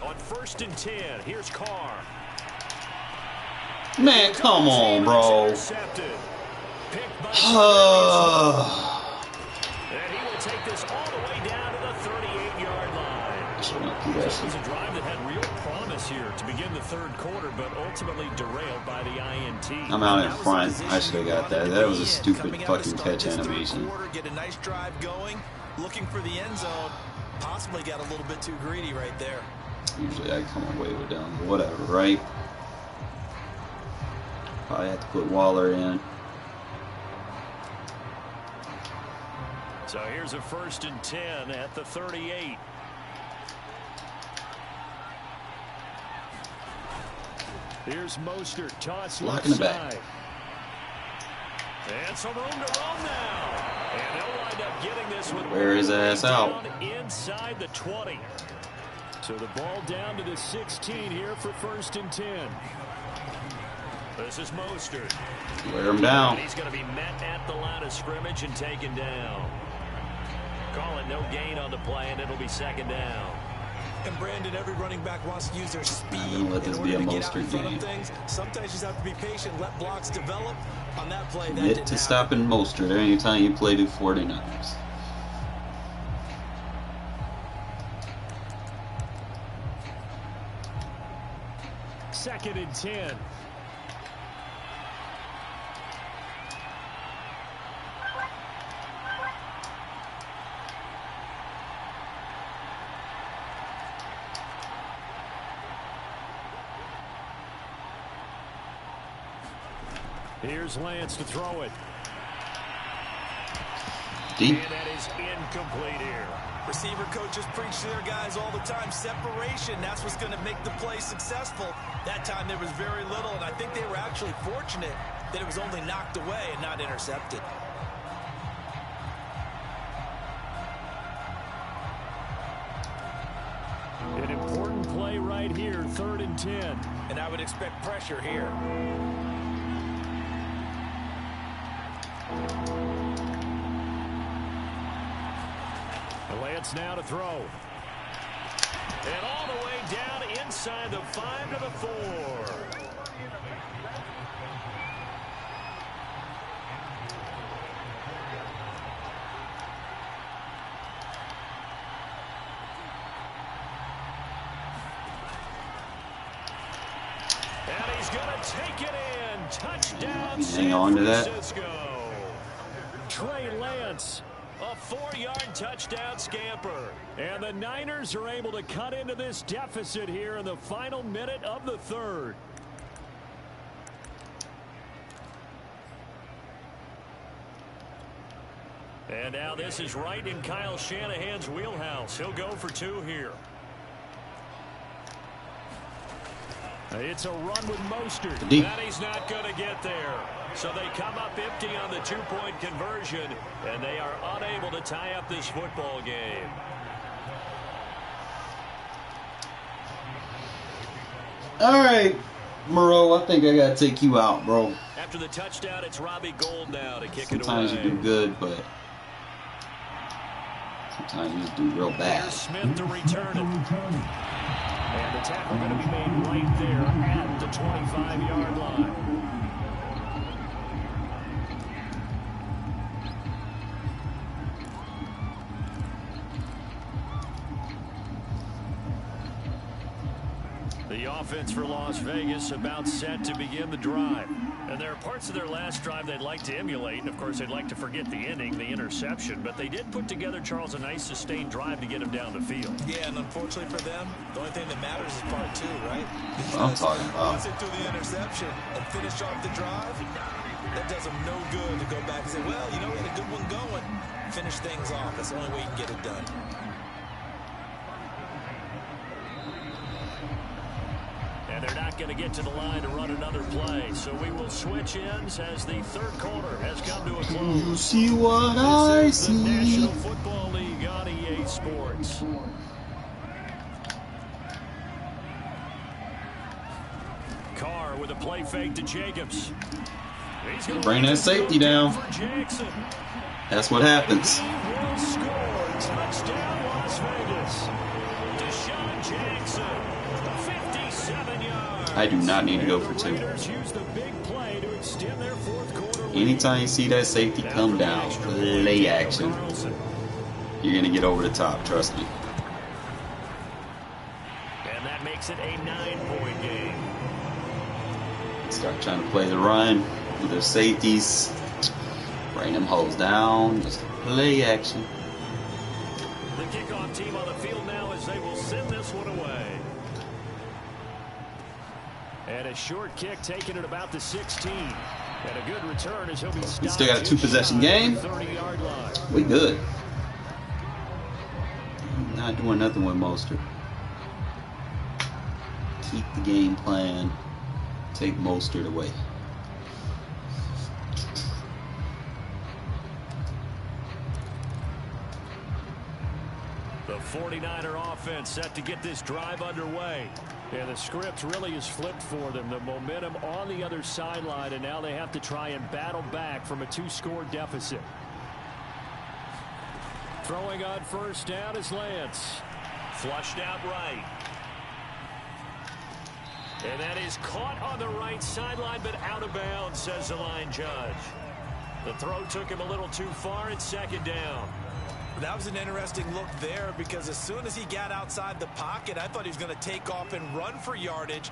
On 1st and 10, here's Carr. Man, come on, bro. And he will take this all the way down to the 38-yard line. This was a drive that had real promise here to begin the third quarter, but ultimately derailed by the INT. I'm out in front. I should have got that. That was a stupid fucking catch animation. Get a nice drive going, looking for the end zone. Possibly got a little bit too greedy right there. Usually I come away with them, but whatever, right? Probably have to put Waller in. So here's a 1st and 10 at the 38. Here's Mostert, toss left side. And some room to roam now. And he'll wind up getting this with wear his ass out inside the 20. So the ball down to the 16 here for 1st and 10. This is Mostert. Wear him down. And he's going to be met at the line of scrimmage and taken down. Call it no gain on the play, and it'll be 2nd down. And Brandon, every running back wants to use their speed I'm gonna let this be a Mostert game. Sometimes you just have to be patient, let blocks develop. On that play, that Commit to stopping Mostert anytime you play the 49ers. Second and 10. Here's Lance to throw it. Deep. And that is incomplete here. Receiver coaches preach to their guys all the time. Separation, that's what's going to make the play successful. That time there was very little, and I think they were actually fortunate that it was only knocked away and not intercepted. An important play right here, 3rd and 10. And I would expect pressure here. Lance now to throw. And all the way down inside the 5 to the 4. And he's going to take it in. Touchdown, hang on to that. San Francisco. Trey Lance. A 4-yard touchdown scamper. And the Niners are able to cut into this deficit here in the final minute of the 3rd. And now this is right in Kyle Shanahan's wheelhouse. He'll go for 2 here. It's a run with Mostert. And he's not going to get there. So they come up empty on the 2-point conversion, and they are unable to tie up this football game. All right, Moreau, I think I got to take you out, bro. After the touchdown, it's Robbie Gould now to kick sometimes it away. You do good, but sometimes you just do real bad. Here's Smith to return it. And the tackle going to be made right there at the 25-yard line. The offense for Las Vegas about set to begin the drive. And there are parts of their last drive they'd like to emulate. And, of course, they'd like to forget the inning, the interception. But they did put together, Charles, a nice sustained drive to get him down the field. Yeah, and unfortunately for them, the only thing that matters is part 2, right? That's what I'm talking about. Once they do the interception and finish off the drive, that does them no good to go back and say, well, you know, we had a good one going. Finish things off. That's the only way you can get it done. And they're not going to get to the line to run another play. So we will switch ends as the 3rd quarter has come to a close. You see what I see. The National Football League on EA Sports. Carr with a play fake to Jacobs. He's going to bring that safety down. That's what happens. He will score. Touchdown, Las Vegas. Deshaun Jackson, 57 yards. I do not need to go for 2. Anytime you see that safety come down, play action, you're going to get over the top, trust me. And that makes it a 9-point game. Start trying to play the run with their safeties. Bring them hoes down. Just play action. The kickoff team on the field now as they will send this one away. And a short kick taken at about the 16. And a good return as he'll be stopped. We still got a 2-possession game. 30-yard line. We good. Not doing nothing with Mostert. Keep the game plan. Take Mostert away. The 49er offense set to get this drive underway. And the script really is flipped for them. The momentum on the other sideline, and now they have to try and battle back from a 2-score deficit. Throwing on first down is Lance. Flushed out right. And that is caught on the right sideline, but out of bounds, says the line judge. The throw took him a little too far. It's second down. That was an interesting look there because as soon as he got outside the pocket, I thought he was going to take off and run for yardage.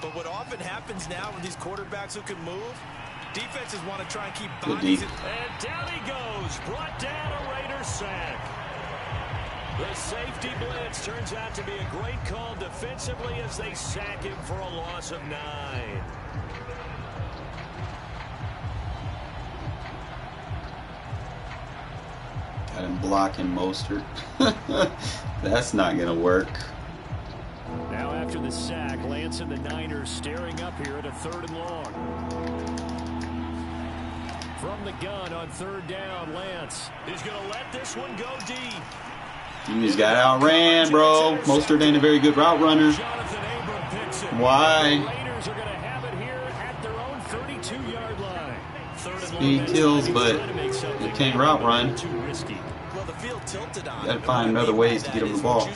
But what often happens now with these quarterbacks who can move, defenses want to try and keep bodies. And down he goes. Brought down a Raider sack. The safety blitz turns out to be a great call defensively as they sack him for a loss of 9. Got him blocking Mostert. That's not going to work. Now after the sack, Lance and the Niners staring up here at a 3rd and long. From the gun on 3rd down, Lance is going to let this one go deep. You just got outran, bro. Mostert ain't a very good route runner. Why? The Raiders are going to have it here at their own 32-yard line. Speed kills, but you can't route run. Well, the field tilted on. You got to find other ways to get him the ball.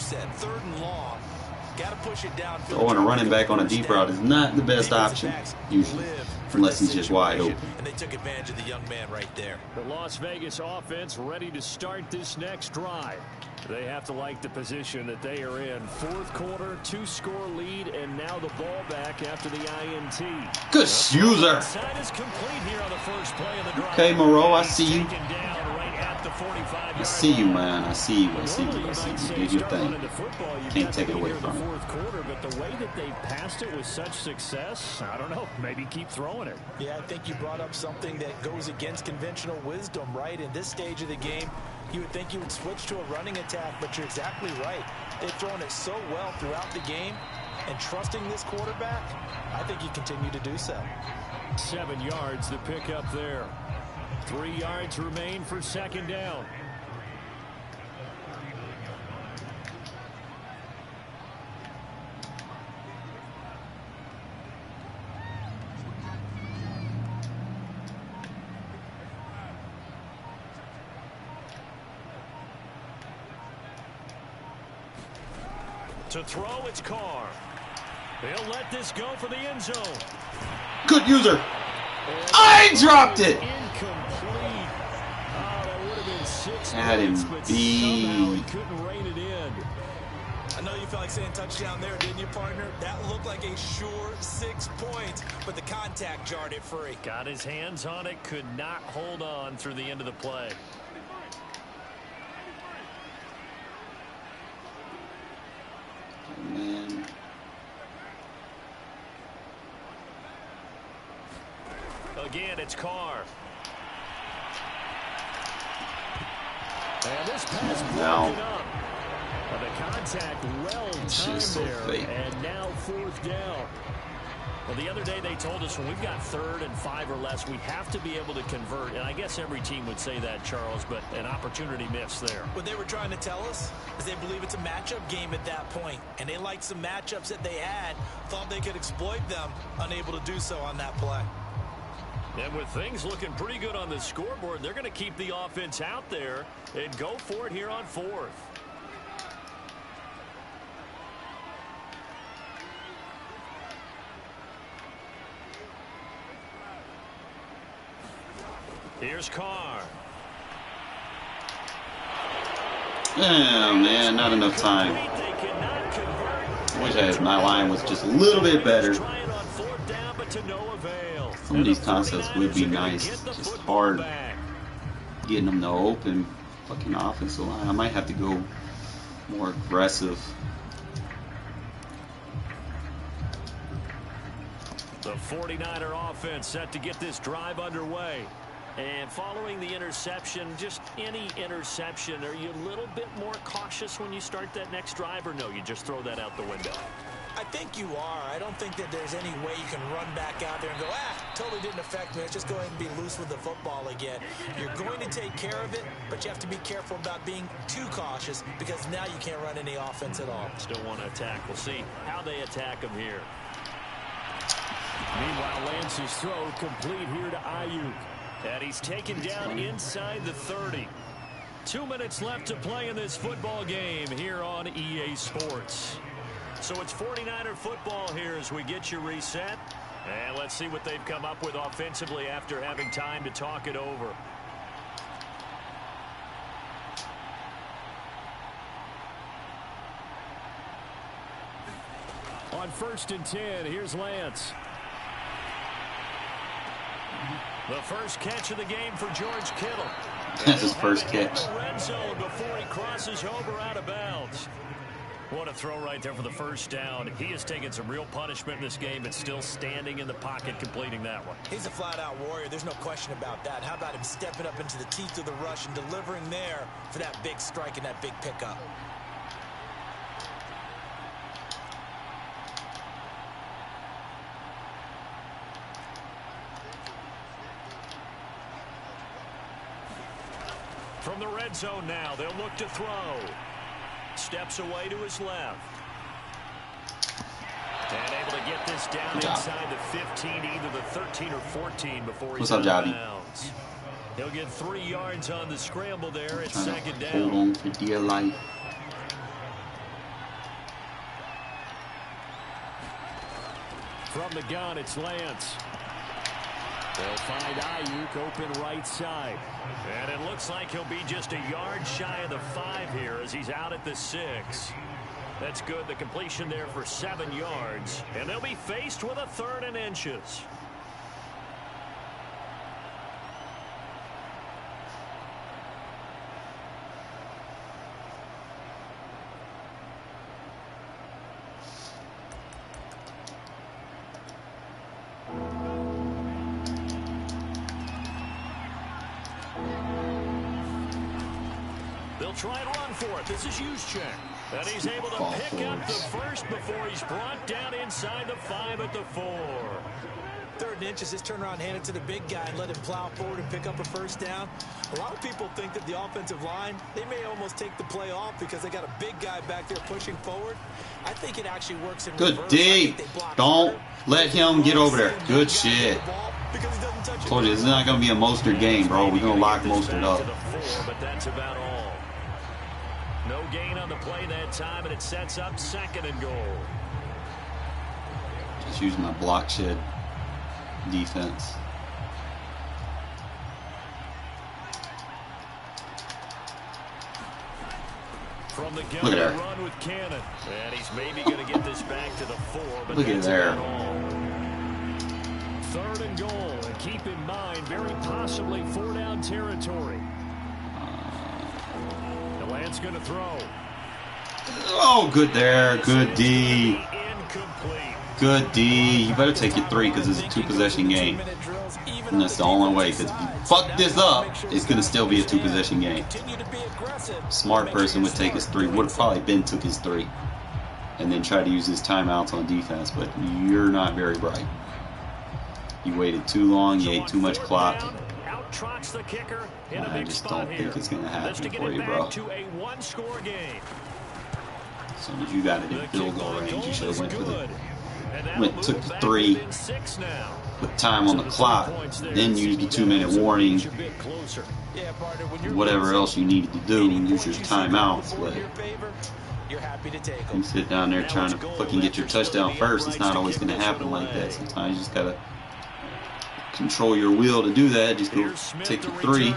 Throwing a running back on a deep route is not the best option, usually, unless he's just wide open. And they took advantage of the young man right there. The Las Vegas offense ready to start this next drive. They have to like the position that they are in. 4th quarter, 2-score lead, and now the ball back after the INT. Good user. Okay, Moreau, I see you. I see you, man. I see you. I see you. I see you. Do your thing. Can't take it away from him. But the way that they passed it with such success, I don't know. Maybe keep throwing it. Yeah, I think you brought up something that goes against conventional wisdom, right? In this stage of the game, you would think you would switch to a running attack, but you're exactly right. They've thrown it so well throughout the game, and trusting this quarterback, I think you continue to do so. 7 yards to pick up there. 3 yards remain for 2nd down. To throw, it's Carr. They'll let this go for the end zone. Good user. I dropped it. Incomplete. Oh, that would have been 6 Had him points, but beat. somehow he couldn't rein it in. I know you felt like saying touchdown there, didn't you, partner? That looked like a sure 6 points, but the contact jarred it free. Got his hands on it, could not hold on through the end of the play. Man. Again, it's Carr. And this pass broken up. The contact well timed so there, fake. and now 4th down. Well, the other day they told us when we've got 3rd and 5 or less, we have to be able to convert. And I guess every team would say that, Charles, but an opportunity missed there. What they were trying to tell us is they believe it's a matchup game at that point, and they liked some matchups that they had, thought they could exploit them, unable to do so on that play. And with things looking pretty good on the scoreboard, they're going to keep the offense out there and go for it here on 4th. Here's Carr. Damn, man, not enough time. Wish my line was just a little bit better. Some of these concepts would be nice. Just hard getting them to open fucking offensive line. I might have to go more aggressive. The 49er offense set to get this drive underway. And following the interception, just any interception, are you a little bit more cautious when you start that next drive, or no, you just throw that out the window? I think you are. I don't think that there's any way you can run back out there and go, totally didn't affect me. Let's just go ahead and be loose with the football again. You're going to take care of it, but you have to be careful about being too cautious because now you can't run any offense at all. Still want to attack. We'll see how they attack him here. Meanwhile, Lance's throw complete here to Ayuk. And he's taken down inside the 30. 2 minutes left to play in this football game here on EA Sports. So it's 49er football here as we get you reset. And let's see what they've come up with offensively after having time to talk it over. On 1st and 10, here's Lance. The first catch of the game for George Kittle. That's his first catch. Red zone before he crosses over out of bounds. What a throw right there for the first down. He has taken some real punishment in this game, but still standing in the pocket, completing that one. He's a flat-out warrior. There's no question about that. How about him stepping up into the teeth of the rush and delivering there for that big strike and that big pickup? From the red zone now, they'll look to throw. Steps away to his left. And able to get this down inside the 15, either the 13 or 14 before he's out of bounds. He'll get 3 yards on the scramble there at second down. Hold on for dear life. From the gun, it's Lance. They'll find Ayuk open right side. And it looks like he'll be just a yard shy of the 5 here as he's out at the 6. That's good. The completion there for 7 yards. And they'll be faced with a 3rd and inches. Try and run for it. This is Juszczyk. And he's able to pick up the first before he's brought down inside the 5 at the 4. 3rd and inches, just turn around, hand it to the big guy and let him plow forward and pick up a first down. A lot of people think that the offensive line, they may almost take the play off because they got a big guy back there pushing forward. I think it actually works in reverse. Good D. Don't let him get over there. Good shit. Told you, it's not going to be a Mostert game, bro. We're going to lock Mostert up. But that's about all. No gain on the play that time, and it sets up 2nd and goal. Just using my block shed defense. From the Look at gun run with Cannon. And he's maybe going to get this back to the 4, but look at there. 3rd and goal, and keep in mind, very possibly 4-down territory. Lance going to throw. Oh, good there. Good D. Good D. You better take your 3 because it's a 2-possession game. And that's the only way. Because if you fuck this up, it's going to still be a 2-possession game. Smart person would take his 3. Would have probably been took his 3. And then try to use his timeouts on defense. But you're not very bright. You waited too long. You ate too much clock. The kicker in a I big just spot don't think it's going to happen for you, bro. To a 1-score game. As soon as you got it in field goal range, you should have went with it. Took the 3 with time on the clock, then used the 2-minute warning, whatever else you needed to do, and use your timeouts. But you sit down there trying to fucking get your touchdown first. It's not always going to happen like that. Sometimes you just got to control your will to do that. Just go take the 3,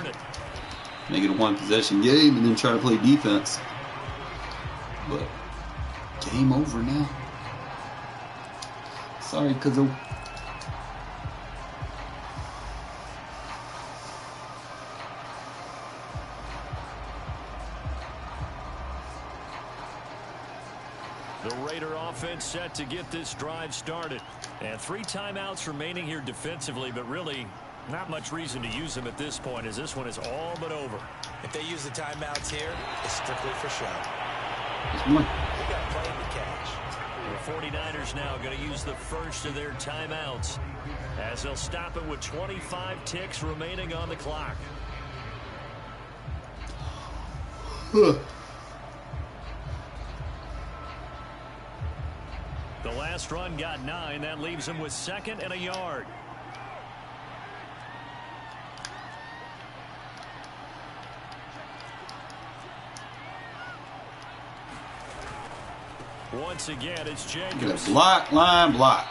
make it a 1-possession game, and then try to play defense. But game over now. Sorry, Kazoo. The Raider offense set to get this drive started. And 3 timeouts remaining here defensively, but really not much reason to use them at this point, as this one is all but over. If they use the timeouts here, it's strictly for show. There's one. We got plenty to catch. The 49ers now going to use the first of their timeouts, as they'll stop it with 25 ticks remaining on the clock. The last run got 9. That leaves him with 2nd and a yard. Once again, it's Jacobs. Block, line, block.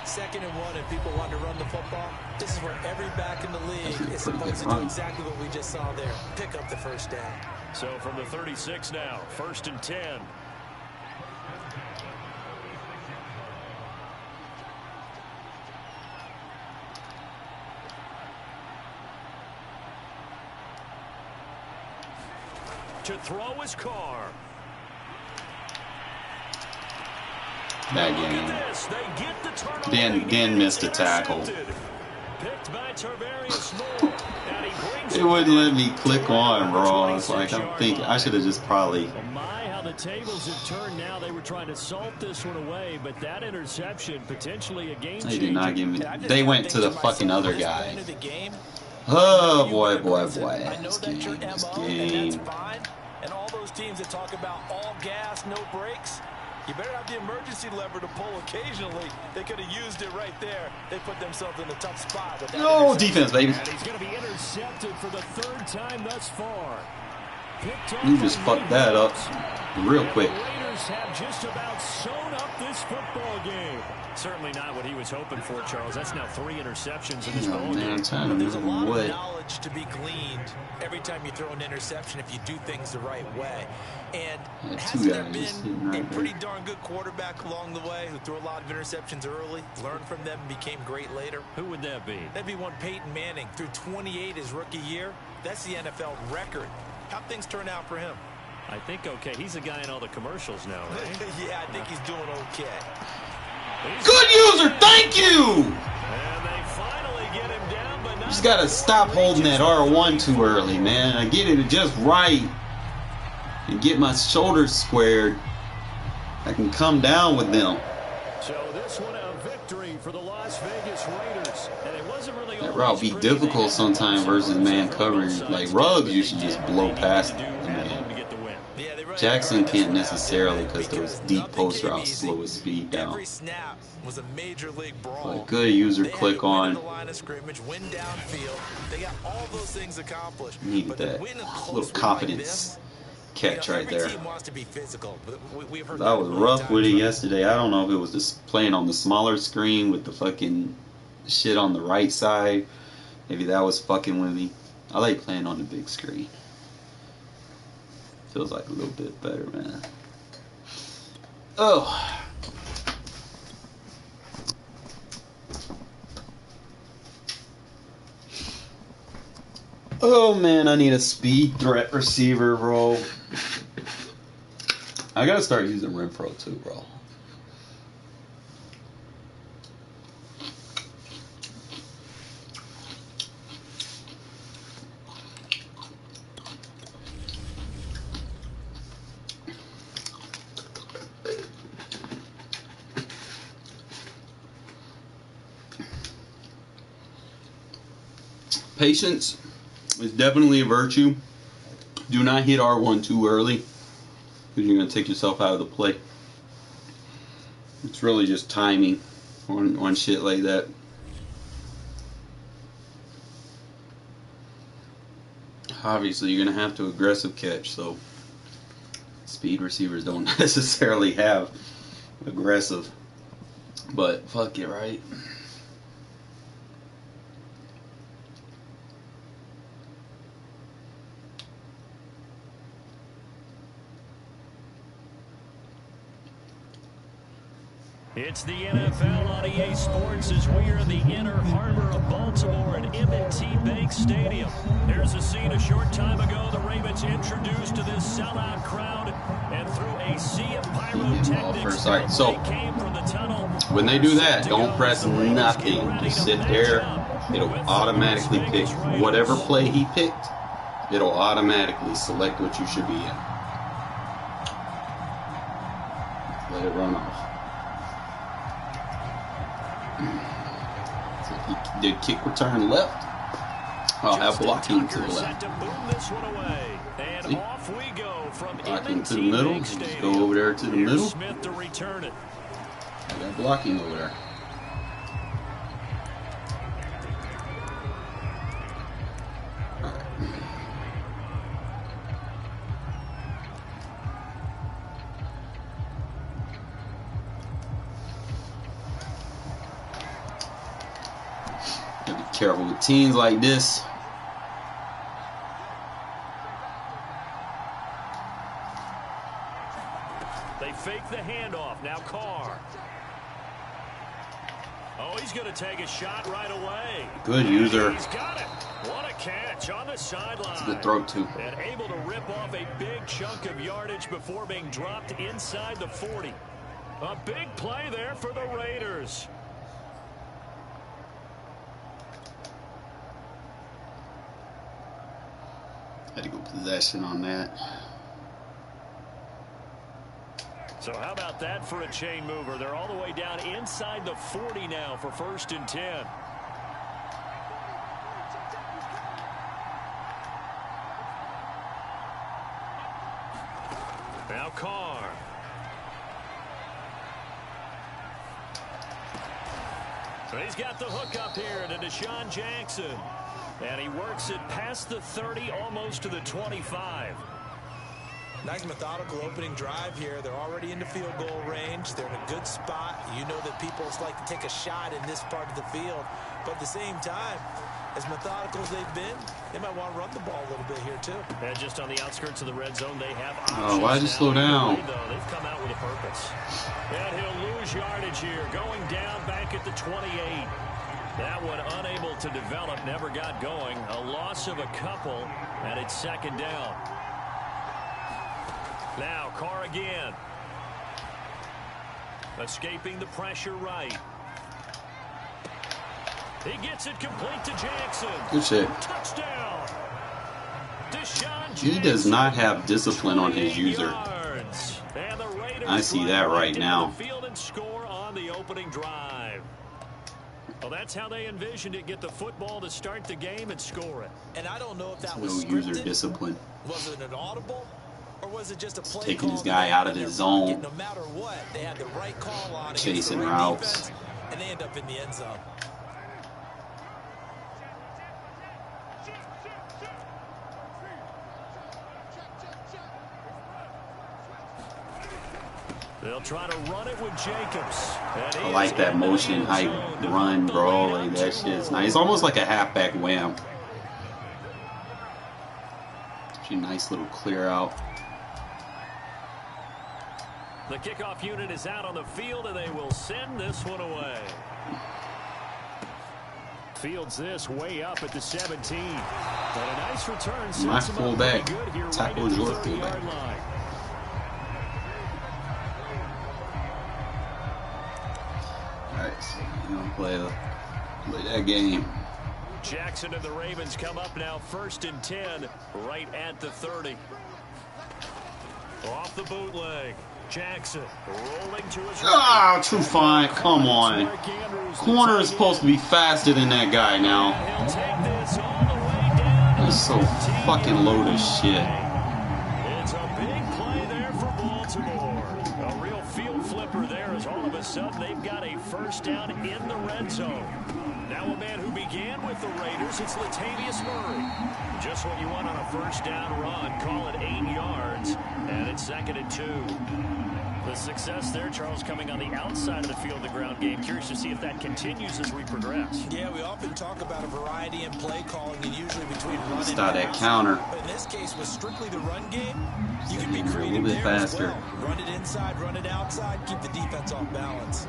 2nd and 1, and people want to run the football. This is where every back in the league is supposed to do exactly what we just saw there. Pick up the first down. So from the 36 now, 1st and 10. To throw his car. That game. Dan missed a tackle. It wouldn't let me click on, bro. It's like I'm thinking I should have just probably. Oh my, how the tables have turned now. They were trying to salt this one away, but that interception potentially a game changer. They did not give me. They went to the fucking other guy. Oh boy. This game. And all those teams that talk about all gas, no brakes, you better have the emergency lever to pull occasionally. They could have used it right there. They put themselves in a tough spot. With that no defense, baby. And he's going to be intercepted for the 3rd time thus far. You just fucked that up real quick. The Raiders have just about sewn up this football game. Certainly not what he was hoping for, Charles. That's now 3 interceptions in this ball game. There's a lot of knowledge to be gleaned every time you throw an interception if you do things the right way. And hasn't there been a pretty darn good quarterback along the way who threw a lot of interceptions early, learned from them, and became great later? Who would that be? That'd be one Peyton Manning. Threw 28 his rookie year. That's the NFL record. How'd things turn out for him? I think okay. He's a guy in all the commercials now, right? Yeah, I think he's doing okay. Good user, thank you! And they finally get him down, but not. Just gotta stop holding that R1 too early, man. I get it just right and get my shoulders squared. I can come down with them. So this one a victory for the Las Vegas Raiders. And it wasn't really that route be difficult sometimes versus man coverage. Like Ruggs, you should just blow past the man. Jackson can't necessarily because those deep post routes slow his speed down. Every snap was a major league brawl. But good user click on. They got all those things accomplished. Needed that little confidence catch right there. I was rough with it yesterday. I don't know if it was just playing on the smaller screen with the fucking shit on the right side. Maybe that was fucking with me. I like playing on the big screen. Feels like a little bit better, man. Oh. Oh man, I need a speed threat receiver, bro. I gotta start using Renfro too, bro. Patience is definitely a virtue. Do not hit R1 too early because you're going to take yourself out of the play. It's really just timing on shit like that. Obviously, you're going to have to aggressive catch, so speed receivers don't necessarily have aggressive. But fuck it, right? It's the NFL on EA Sports as we are in the inner harbor of Baltimore at M&T Bank Stadium. Here's a scene a short time ago. The Ravens introduced to this sellout crowd, and through a sea of pyrotechnics, Right, so they came from the tunnel. when they do that, don't press nothing. Just sit there. It'll automatically pick whatever play he picked. It'll automatically select what you should be in. Let it run off. So he did kick return left. I'll have blocking to the left. See? Off we go from blocking to the middle. Just go over there to the middle. Smith to return it. I got blocking over there. Gotta be careful with teams like this. They fake the handoff. Now Carr. Oh, he's going to take a shot right away. Good user. He's got it. What a catch on the sideline. It's a good throw, too. And able to rip off a big chunk of yardage before being dropped inside the 40. A big play there for the Raiders. Had to go possession on that. So how about that for a chain mover? They're all the way down inside the 40 now for 1st and 10. Now Carr. So he's got the hook up here to Deshaun Jackson. And he works it past the 30, almost to the 25. Nice methodical opening drive here. They're already into field goal range. They're in a good spot. You know that people like to take a shot in this part of the field. But at the same time, as methodical as they've been, they might want to run the ball a little bit here too. And just on the outskirts of the red zone, they have options. Oh, why'd you slow down? They've come out with a purpose. And he'll lose yardage here, going down back at the 28. That one unable to develop, never got going. A loss of a couple, and it's 2nd down. Now Carr again. Escaping the pressure right. He gets it complete to Jackson. Good shit. Touchdown. Deshaun He does not have discipline on his user. yards. And the Raiders I see that right now. Field and score on the opening drive. Well, that's how they envisioned it. Get the football to start the game and score it. And I don't know if that No was user scripted. discipline. Was it an audible? Or was it just a play Taking call this guy out of his zone. No matter what, they had the right call on it. Chasing routes. And they end up in the end zone. They'll try to run it with Jacobs. I like that motion hype run, bro. Like, that shit's nice. It's almost like a halfback wham. Actually, nice little clear out. The kickoff unit is out on the field, and they will send this one away. Fields this way up at the 17. But a nice return. My fullback tackles your fullback. Alright, so we're going to play that game. Jackson and the Ravens come up now 1st and 10 right at the 30. Off the bootleg. Jackson rolling to his Ah, too fine. Come on. Corner is supposed to be faster than that guy now. He'll take this all the way down. He's so fucking low to shit. It's a big play there for Baltimore. A real field flipper there as all of a sudden they've got a 1st down in the red zone. Now a man who began with the Raiders, it's Latavius Murray. Just what you want on a 1st down run. Call it 8 yards, and it's 2nd and 2. The success there, Charles, coming on the outside of the field, the ground game. Curious to see if that continues as we progress. Yeah, we often talk about a variety in play calling, and usually between run and Start that pass. counter. But in this case, with strictly the run game, you can be A little creative bit there faster. as well. Run it inside, run it outside, keep the defense off balance.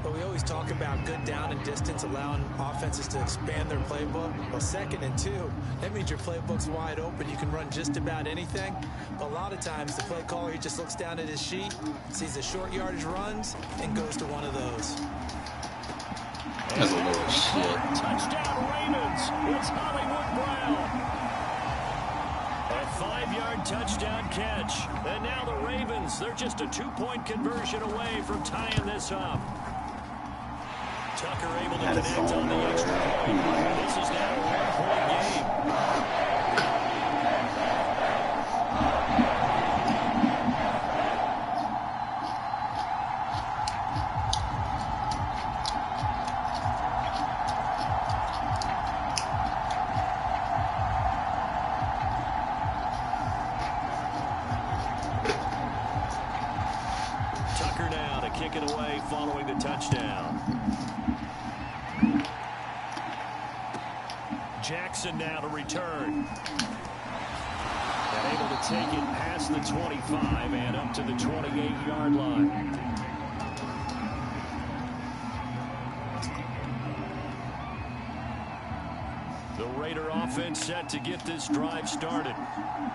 But we always talk about good down and distance, allowing offenses to expand their playbook. Well, 2nd and 2, that means your playbook's wide open. You can run just about anything. But a lot of times, the play caller, he just looks down at his sheet, sees the short yardage runs, and goes to one of those. That's a little shit. Touchdown Ravens. It's Hollywood Brown. A 5-yard touchdown catch. And now the Ravens, they're just a 2-point conversion away from tying this up. Tucker able to connect on the extra point. This is now a 1-point game. Tucker now to kick it away following the touchdown. Jackson now to return. And able to take it past the 25 and up to the 28-yard line. The Raider offense set to get this drive started.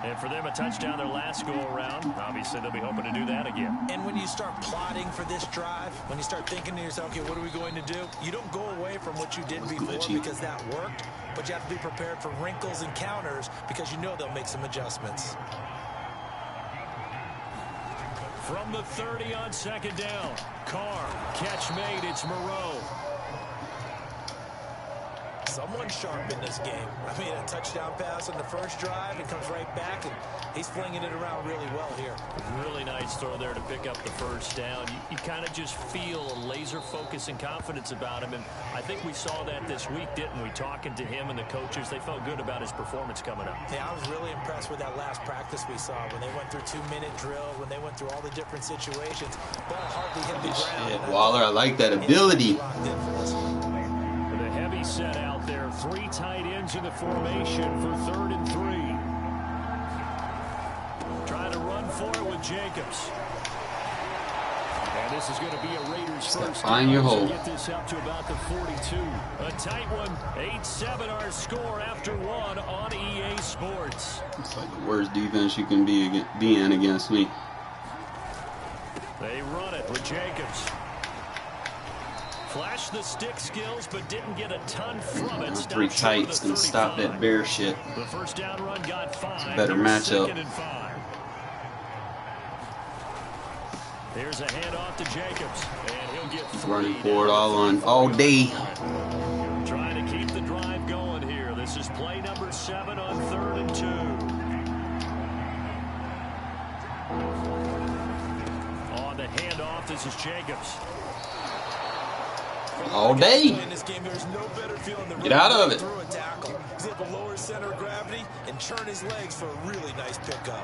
And for them, a touchdown their last go-around. Obviously, they'll be hoping to do that again. And when you start plotting for this drive, when you start thinking to yourself, okay, what are we going to do? You don't go away from what you did before because that worked. But you have to be prepared for wrinkles and counters because you know they'll make some adjustments. From the 30 on 2nd down. Carr, catch made. It's Moreau. Someone sharp in this game. I mean, a touchdown pass on the first drive, it comes right back, and he's flinging it around really well here. Really nice throw there to pick up the first down. You kind of just feel a laser focus and confidence about him, and I think we saw that this week, didn't we? Talking to him and the coaches, they felt good about his performance coming up. Yeah, I was really impressed with that last practice we saw when they went through 2-minute drill, when they went through all the different situations. Ball hardly hit the ground. Shit, Waller, I like that ability. The heavy set out there. 3 tight ends in the formation for 3rd and 3. Trying to run for it with Jacobs. And this is going to be a Raiders first. Find your hole. Get this up to about the 42. A tight one. 8-7 our score after 1 on EA Sports. It's like the worst defense you can be in against me. They run it with Jacobs. Flashed the stick skills, but didn't get a ton from it. 3 tights can stop that bear shit. The first down run got 5. Better matchup. 2nd and 5. Here's a handoff to Jacobs, and he'll get 3. Running for it all day. Trying to keep the drive going here. This is play number 7 on 3rd and 2. On the handoff, this is Jacobs. All day. Get out of it. He's able to lower his center of gravity and turn his legs for a really nice pickup.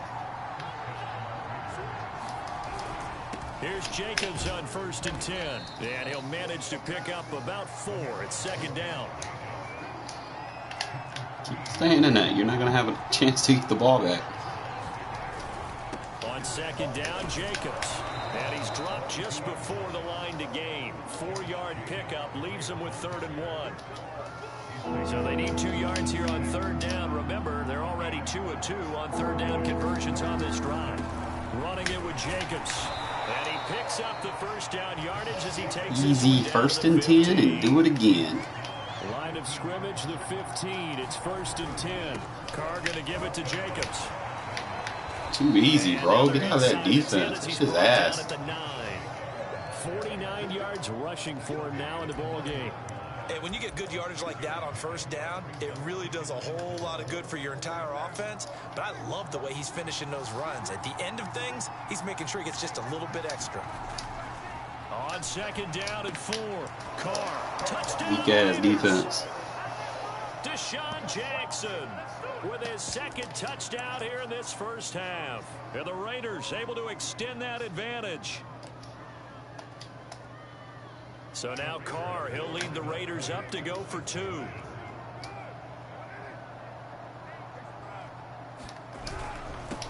Here's Jacobs on 1st and 10. And he'll manage to pick up about 4 at 2nd down. Keep staying in that. You're not going to have a chance to get the ball back. On 2nd down, Jacobs. And he's dropped just before the line to gain. 4-yard pickup leaves him with 3rd and 1. So they need 2 yards here on 3rd down. Remember, they're already 2 of 2 on 3rd down conversions on this drive. Running it with Jacobs. And he picks up the first down yardage as he takes easy 1st and 10 and do it again. Line of scrimmage, the 15. It's 1st and 10. Carr going to give it to Jacobs. Too easy, bro. Get out of that defense. It's his ass. 49 yards rushing for him now in the ball game. And when you get good yardage like that on 1st down, it really does a whole lot of good for your entire offense. But I love the way he's finishing those runs. At the end of things, he's making sure he gets just a little bit extra. On 2nd down and 4. Carr, touchdown. Weak ass defense. Deshaun Jackson with his 2nd touchdown here in this first half. And the Raiders able to extend that advantage. So now Carr, he'll lead the Raiders up to go for 2.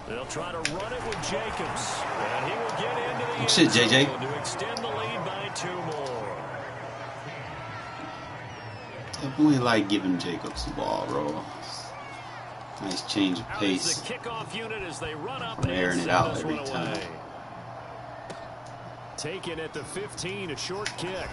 They'll try to run it with Jacobs. And he will get into the Good shit, JJ. to extend the lead by 2 more. Definitely like giving Jacobs the ball, bro. Nice change of pace. The kickoff unit as they run up Airing it out every time. Taken at the 15, a short kick.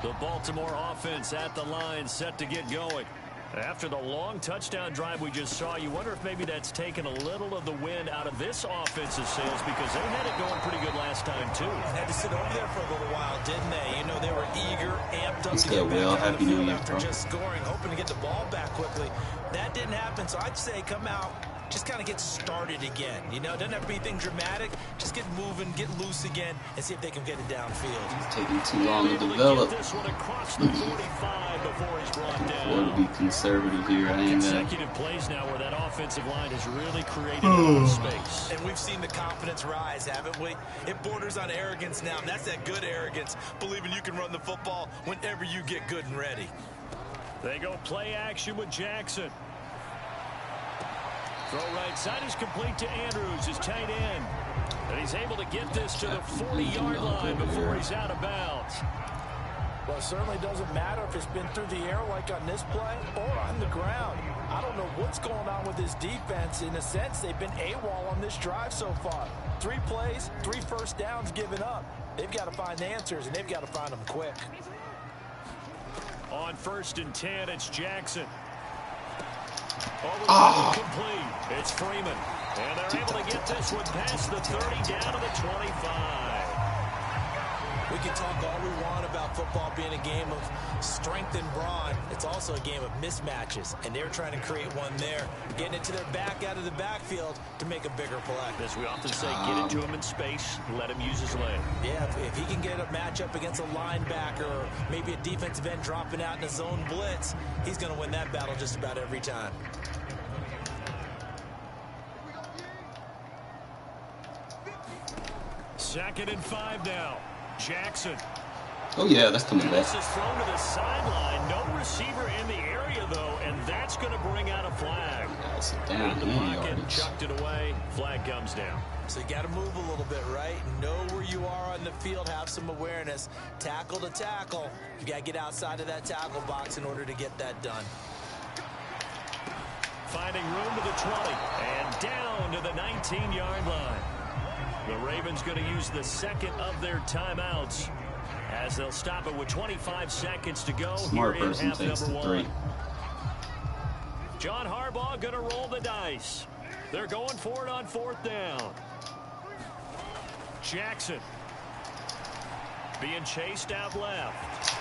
The Baltimore offense at the line, set to get going. After the long touchdown drive we just saw, you wonder if maybe that's taken a little of the wind out of this offensive sails, because they had it going pretty good last time, too. Had to sit over there for a little while, didn't they? You know, they were eager, amped up to get get back on the Happy New field Year, after bro. just scoring, hoping to get the ball back quickly. That didn't happen, so I'd say come out, just kind of get started again. You know, it doesn't have to be anything dramatic. Just get moving, get loose again, and see if they can get it downfield. It's taking too long to develop. This one across the 45 before he's brought down. Or to be conservative here, I ain't gonna. Consecutive plays now where that offensive line has really created a lot of space. And we've seen the confidence rise, haven't we? It borders on arrogance now, and that's that good arrogance, believing you can run the football whenever you get good and ready. They go play action with Jackson. Throw right side is complete to Andrews, his tight end. And he's able to get this to the 40-yard line before he's out of bounds. Well, it certainly doesn't matter if it's been through the air like on this play or on the ground. I don't know what's going on with this defense. In a sense, they've been AWOL on this drive so far. 3 plays, 3 first downs given up. They've got to find the answers, and they've got to find them quick. On 1st and 10, it's Jackson. Complete. It's Freeman. And they're able to get this one past the 30 down to the 25. We can talk all we want about football being a game of strength and brawn. It's also a game of mismatches, and they're trying to create one there, getting it to their back out of the backfield to make a bigger play. As we often say, get it to him in space, let him use his leg. Yeah, if he can get a matchup against a linebacker or maybe a defensive end dropping out in a zone blitz, he's going to win that battle just about every time. Second and 5 now. Jackson. Oh yeah, that's coming back. This is thrown to the sideline. No receiver in the area, though, and that's going to bring out a flag. That's it down. The pocket, chucked it away. Flag comes down. So you got to move a little bit, right? Know where you are on the field. Have some awareness. Tackle to tackle. You got to get outside of that tackle box in order to get that done. Finding room to the 20 and down to the 19-yard line. The Ravens going to use the second of their timeouts as they'll stop it with 25 seconds to go. Smart here in person half takes number the 3. 1. John Harbaugh going to roll the dice. They're going for it on 4th down. Jackson being chased out left.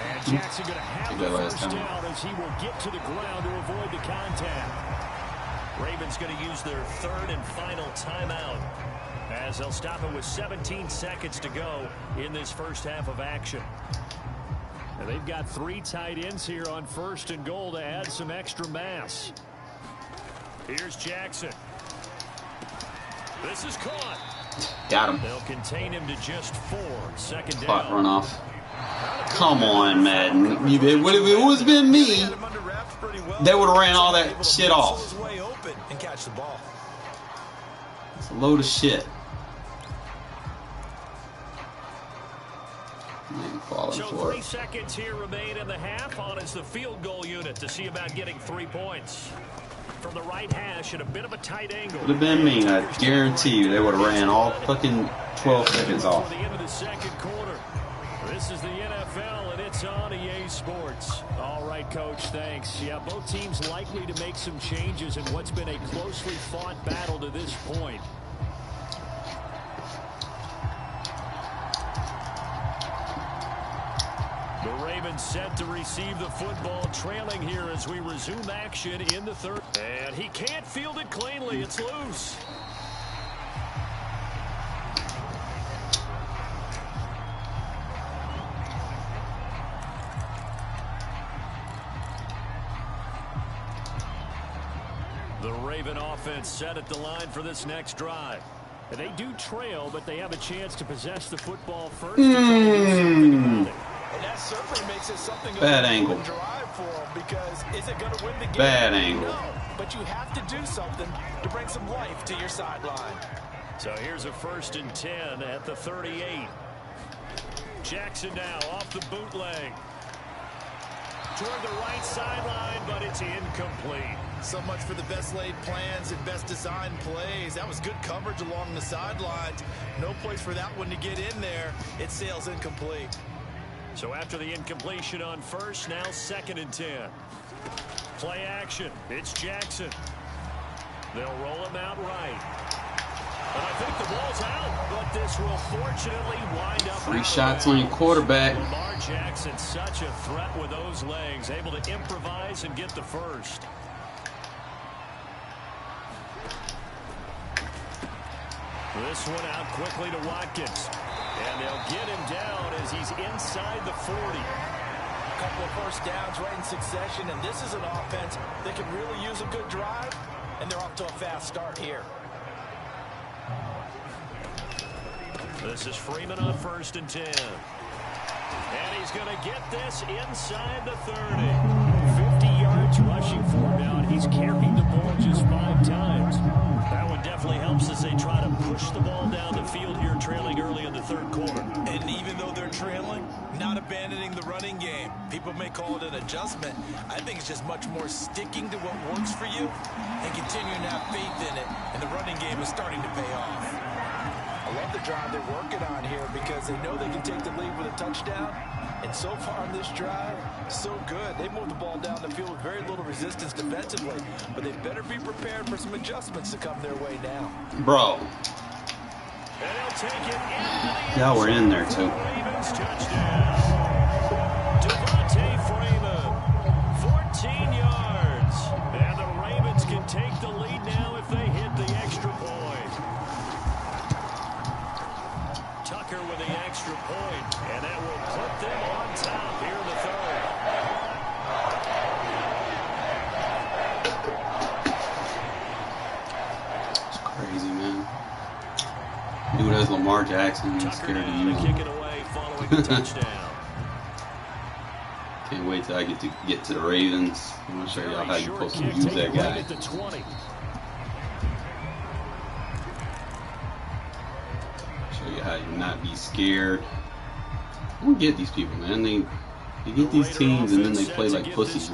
And Jackson going to have the first down as he will get to the ground to avoid the contact. Ravens going to use their 3rd and final timeout as they'll stop it with 17 seconds to go in this first half of action. And they've got 3 tight ends here on 1st and goal to add some extra mass. Here's Jackson. This is caught. Got him. They'll contain him to just 4. Second down. Clock run off. Come on, Madden. If it was been me, they would have ran all that shit off. It's a load of shit. So 3 seconds here remain in the half. On is the field goal unit to see about getting 3 points. From the right hash at a bit of a tight angle. Would have been me. I guarantee you they would have ran all fucking 12 seconds off. For the end of the second quarter. This is the NFL, and it's on EA Sports. All right, Coach, thanks. Yeah, both teams likely to make some changes in what's been a closely fought battle to this point. The Ravens set to receive the football, trailing here as we resume action in the 3rd. And he can't field it cleanly. It's loose. The Raven offense set at the line for this next drive. They do trail, but they have a chance to possess the football first. And that certainly makes it something bad angle. Drive for them, because is it going to win the game? Bad angle. No, but you have to do something to bring some life to your sideline. So here's a 1st and 10 at the 38. Jackson now off the bootleg. Toward the right sideline, but it's incomplete. So much for the best laid plans and best designed plays. That was good coverage along the sidelines. No place for that one to get in there. It sails incomplete. So after the incompletion on 1st, now 2nd and 10. Play action. It's Jackson. They'll roll him out right. And I think the ball's out, but this will fortunately wind up. 3 shots on your quarterback. Lamar Jackson, such a threat with those legs, able to improvise and get the first. This one out quickly to Watkins. And they'll get him down as he's inside the 40. A couple of first downs right in succession, and this is an offense that can really use a good drive, and they're off to a fast start here. This is Freeman on 1st and 10. And he's going to get this inside the 30. 50 yards rushing for him now, and he's carried the ball just 5 times. That one definitely helps as they try to push the ball down the field here, trailing early in the 3rd quarter. And even though they're trailing, not abandoning the running game. People may call it an adjustment. I think it's just much more sticking to what works for you and continuing to have faith in it. And the running game is starting to pay off. I love the drive they're working on here because they know they can take the lead with a touchdown. And so far on this drive, so good. They moved the ball down the field with very little resistance defensively. But they better be prepared for some adjustments to come their way now. Bro. Y'all were in there too. Devontae Freeman, 14 yards. And the Ravens can take the lead now if they hit the extra point. Tucker with the extra point, and that will put them on top here in the 3rd. It's crazy, man. Dude, as Lamar Jackson, he's scared to use him. Kick it away following the touchdown. Can't wait till I get to the Ravens. I'm gonna show y'all how you're supposed to use that guy. Show you how you not be scared. I don't get these people, man. They get these teams and then they play like pussies.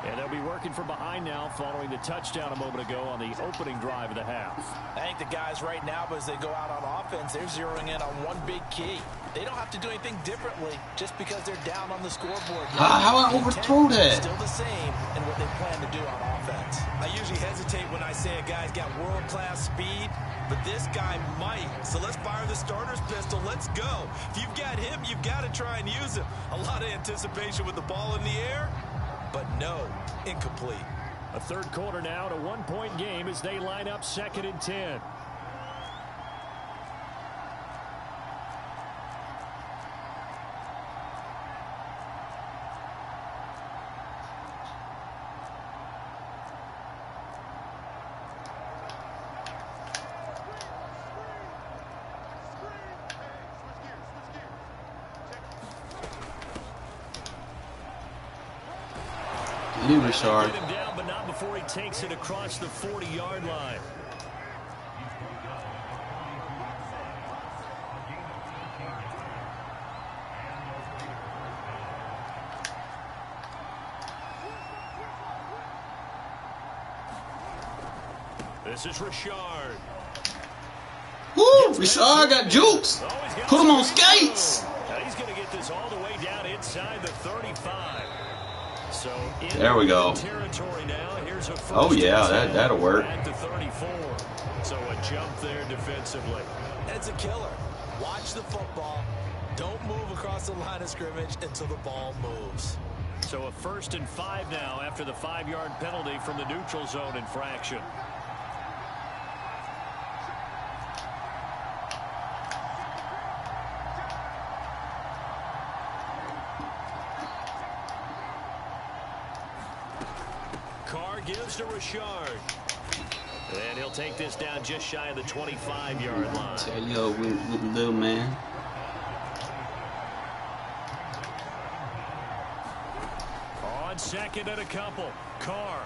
And they'll be working from behind now following the touchdown a moment ago on the opening drive of the half. I think the guys right now, as they go out on offense, they're zeroing in on one big key. They don't have to do anything differently just because they're down on the scoreboard. How I overthrow that? Still the same in what they plan to do on offense. I usually hesitate when I say a guy's got world-class speed, but this guy might. So let's fire the starter's pistol. Let's go. If you've got him, you've got to try and use him. A lot of anticipation with the ball in the air. But no, incomplete. A 3rd quarter now, to 1-point game as they line up 2nd and 10. Richard. Get him down, but not before he takes it across the 40-yard line. This is Richard. Woo! Richard got jukes. Put him on skates. Now he's going to get this all the way down inside the 35. So there we go. Oh yeah, that'll work. At the 34. So a jump there defensively. It's a killer. Watch the football. Don't move across the line of scrimmage until the ball moves. So a 1st and 5 now after the 5-yard penalty from the neutral zone infraction. Carr gives to Richard. And he'll take this down just shy of the 25-yard line. Tell you with the little man. On second and a couple. Carr.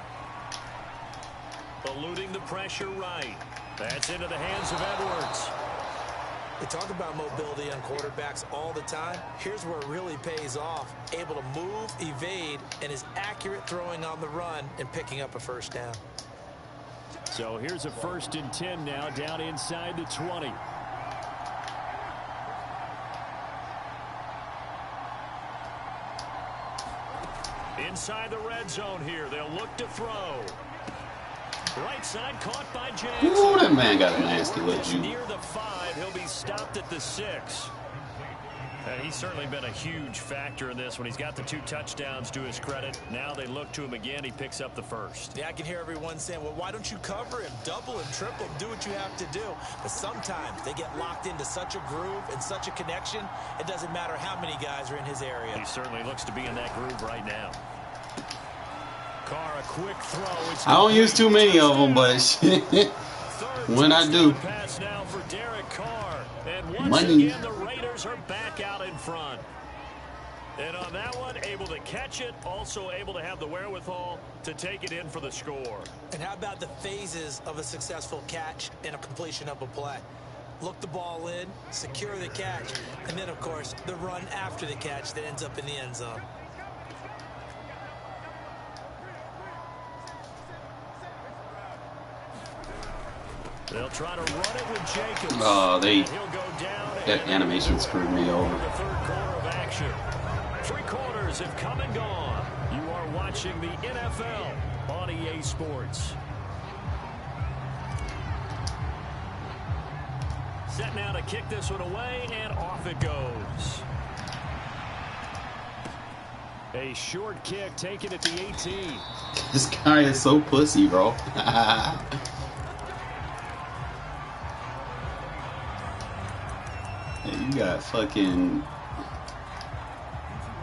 Eluding the pressure right. That's into the hands of Edwards. They talk about mobility on quarterbacks all the time. Here's where it really pays off. Able to move, evade, and is accurate throwing on the run and picking up a first down. So here's a 1st and 10 now, down inside the 20. Inside the red zone here. They'll look to throw. Right side caught by Jackson. Ooh, that man got a nasty little juke. Near the 5, he'll be stopped at the 6. He's certainly been a huge factor in this when he's got the 2 touchdowns to his credit. Now they look to him again. He picks up the 1st. Yeah, I can hear everyone saying, well, why don't you cover him? Double him, triple him, do what you have to do. But sometimes they get locked into such a groove and such a connection, it doesn't matter how many guys are in his area. He certainly looks to be in that groove right now. Carr, a quick throw. I don't use too many of them, but when I do, Pass now for Derek Carr. And once money. again, the Raiders are back out in front. And on that one, able to catch it, also able to have the wherewithal to take it in for the score. And how about the phases of a successful catch and a completion of a play? Look the ball in, secure the catch, and then, of course, the run after the catch that ends up in the end zone. They'll try to run it with Jacobs. Oh, He'll go down that animation screwed me over. The 3rd quarter of action. 3 quarters have come and gone. You are watching the NFL on EA Sports. Set now to kick this one away, and off it goes. A short kick taken at the 18. This guy is so pussy, bro. You got fucking...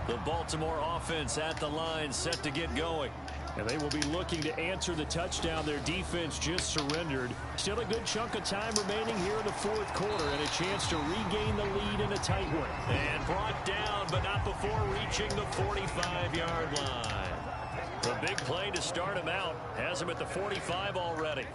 The Baltimore offense at the line, set to get going. And they will be looking to answer the touchdown their defense just surrendered. Still a good chunk of time remaining here in the 4th quarter, and a chance to regain the lead in a tight one. And brought down, but not before reaching the 45-yard line. A big play to start him out. Has him at the 45 already.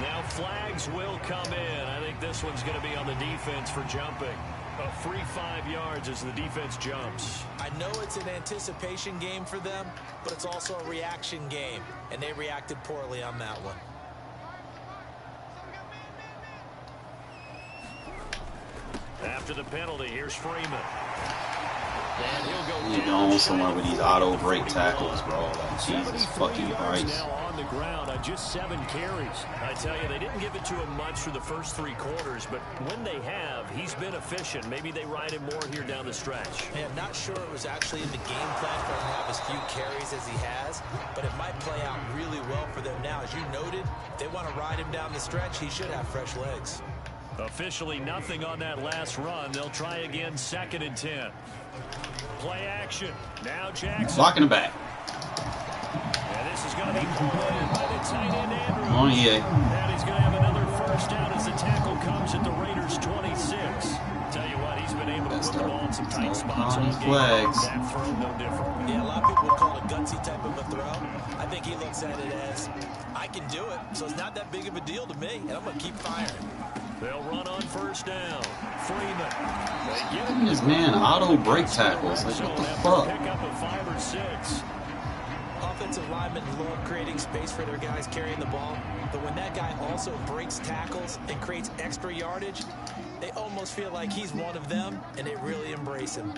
Now flags will come in. I think this one's going to be on the defense for jumping. A free 5 yards as the defense jumps. I know it's an anticipation game for them, but it's also a reaction game, and they reacted poorly on that one. After the penalty, here's Freeman. And he'll You go know, somewhere with these auto break tackles, bro. Like, Jesus fucking Christ. Now on the ground on just 7 carries. I tell you, they didn't give it to him much through the first 3 quarters, but when they have, he's been efficient. Maybe they ride him more here down the stretch. Man, I'm not sure it was actually in the game plan for him to have as few carries as he has, but it might play out really well for them now. As you noted, if they want to ride him down the stretch, he should have fresh legs. Officially nothing on that last run. They'll try again, 2nd and 10. Play action. Now Jackson. Blocking the back. And this is going to be pulled in by the tight end Andrews. Oh, yeah. And he's going to have another first down as the tackle comes at the Raiders 26. Tell you what, he's been able to put the ball in some tight spots all game. Flags. That throw no different. Yeah, a lot of people would call it a gutsy type of a throw. I think he looks at it as, I can do it, so it's not that big of a deal to me, and I'm going to keep firing. They'll run on first down. Freeman. This man auto break tackles. Like, what the fuck? Pick up a 5 or 6. Offensive linemen love creating space for their guys carrying the ball, but when that guy also breaks tackles and creates extra yardage, they almost feel like he's one of them, and they really embrace him.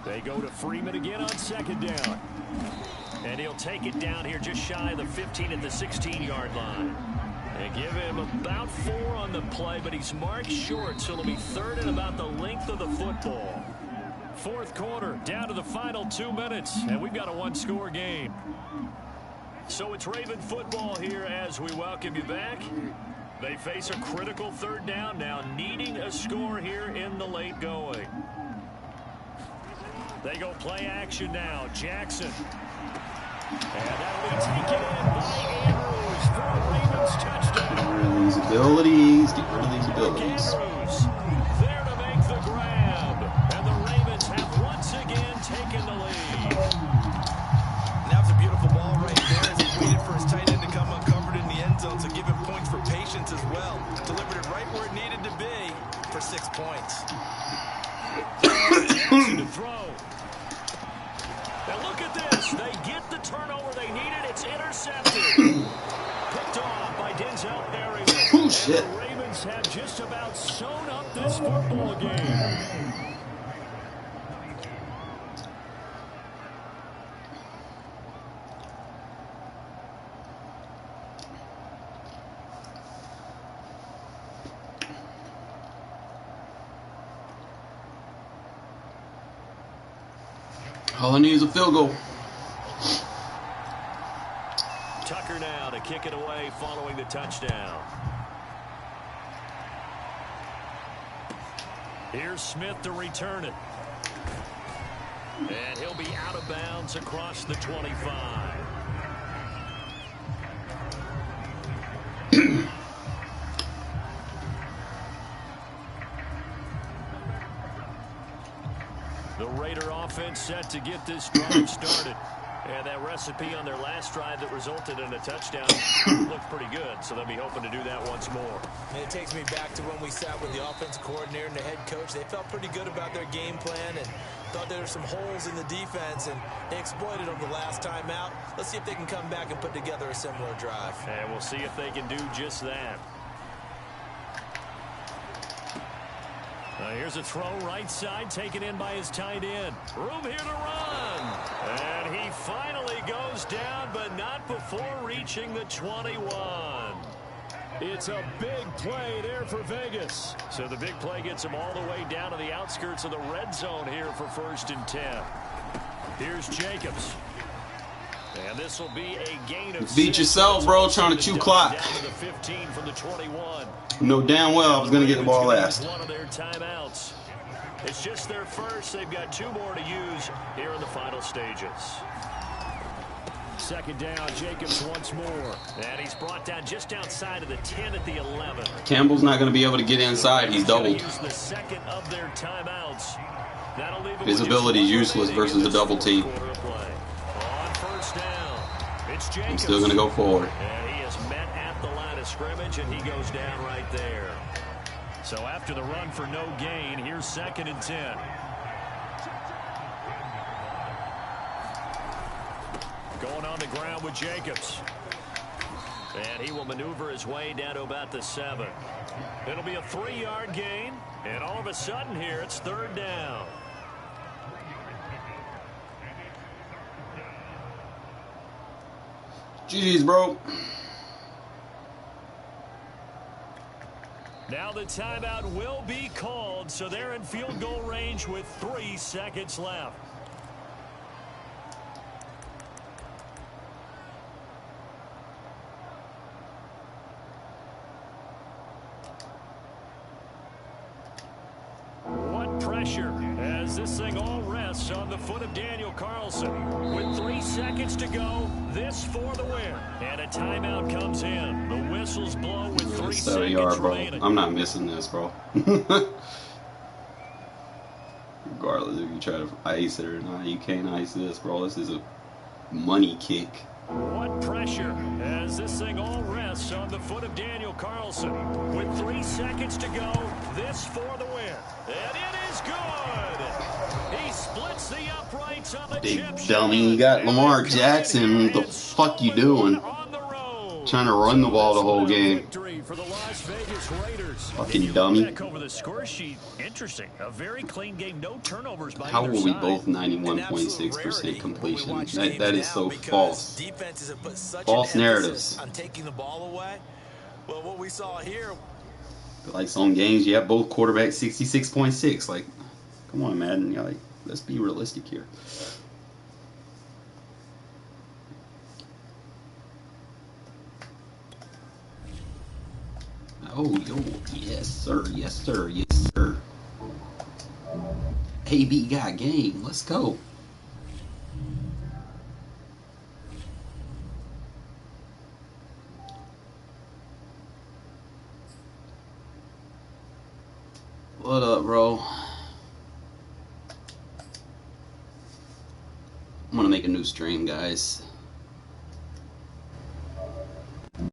They go to Freeman again on 2nd down. And he'll take it down here just shy of the 15 at the 16-yard line. They give him about 4 on the play, but he's marked short, so it'll be 3rd and about the length of the football. 4th quarter, down to the final 2 minutes, and we've got a 1-score game. So it's Raven football here as we welcome you back. They face a critical third down now, needing a score here in the late going. They go play action now. Jackson. And that'll be taken in by Andrews for a Ravens touchdown. Get rid of these abilities. Get rid of these abilities. Andrews there to make the grab. And the Ravens have once again taken the lead. That was a beautiful ball right there as he waited for his tight end to come uncovered in the end zone, so give him points for patience as well. Delivered it right where it needed to be for 6 points. To throw. Now look at this. They get the turnover they needed. It's intercepted. Picked off by Denzel Perryman. Oh, shit. And the Ravens have just about sewn up this football game. All I need is a field goal. Tucker now to kick it away following the touchdown. Here's Smith to return it. And he'll be out of bounds across the 25. The Raider offense set to get this drive started. And that recipe on their last drive that resulted in a touchdown looked pretty good, so they'll be hoping to do that once more. And it takes me back to when we sat with the offensive coordinator and the head coach. They felt pretty good about their game plan and thought there were some holes in the defense, and they exploited them the last time out. Let's see if they can come back and put together a similar drive. And we'll see if they can do just that. Here's a throw right side, taken in by his tight end. Room here to run. And he finally goes down, but not before reaching the 21. It's a big play there for Vegas. So the big play gets him all the way down to the outskirts of the red zone here for 1st and 10. Here's Jacobs. And this will be a gain of 6. Beat yourself, bro, trying to chew clock. Down to the 15 from the 21. Know damn well I was going to get the ball last. One of their timeouts. It's just their first. They've got 2 more to use here in the final stages. 2nd down, Jacobs once more. And he's brought down just outside of the 10 at the 11. Campbell's not going to be able to get inside. He's doubled. Use the 2nd of their timeouts. That'll leave His ability is useless versus the double team. On 1st down, it's Jacobs. I'm still going to go forward. And he is met at the line of scrimmage, and he goes down right there. So after the run for no gain, here's 2nd and 10. Going on the ground with Jacobs. And he will maneuver his way down to about the 7. It'll be a 3-yard gain. And all of a sudden here, it's 3rd down. GG's, bro. Now the timeout will be called, so they're in field goal range with 3 seconds left. What pressure as this thing all rests on the foot of Daniel Carlson. With 3 seconds to go, this for the win. And a timeout comes in. The whistles blow with 3 seconds remaining. I'm not missing this, bro. Regardless if you try to ice it or not, you can't ice this, bro. This is a money kick. What pressure as this thing all rests on the foot of Daniel Carlson. With 3 seconds to go, this for the win. And it is good. He splits the uprights on the Big dummy. You got Lamar Jackson. What the fuck you doing? Trying to run the ball the whole game. For the Las Vegas Raiders. Fucking dummy. Back over the score sheet. Interesting. A very clean game. No turnovers by How either were we side. both 91.6% completion? That is so false. Defenses have put such False an narratives. emphasis on taking the ball away. Well, what we saw here. Like some games, you have both quarterbacks 66.6. Like, come on, Madden. Like, let's be realistic here. Oh, yo, yes, sir, yes, sir, yes, sir. AB got game. Let's go. What up, bro? I'm gonna make a new stream, guys.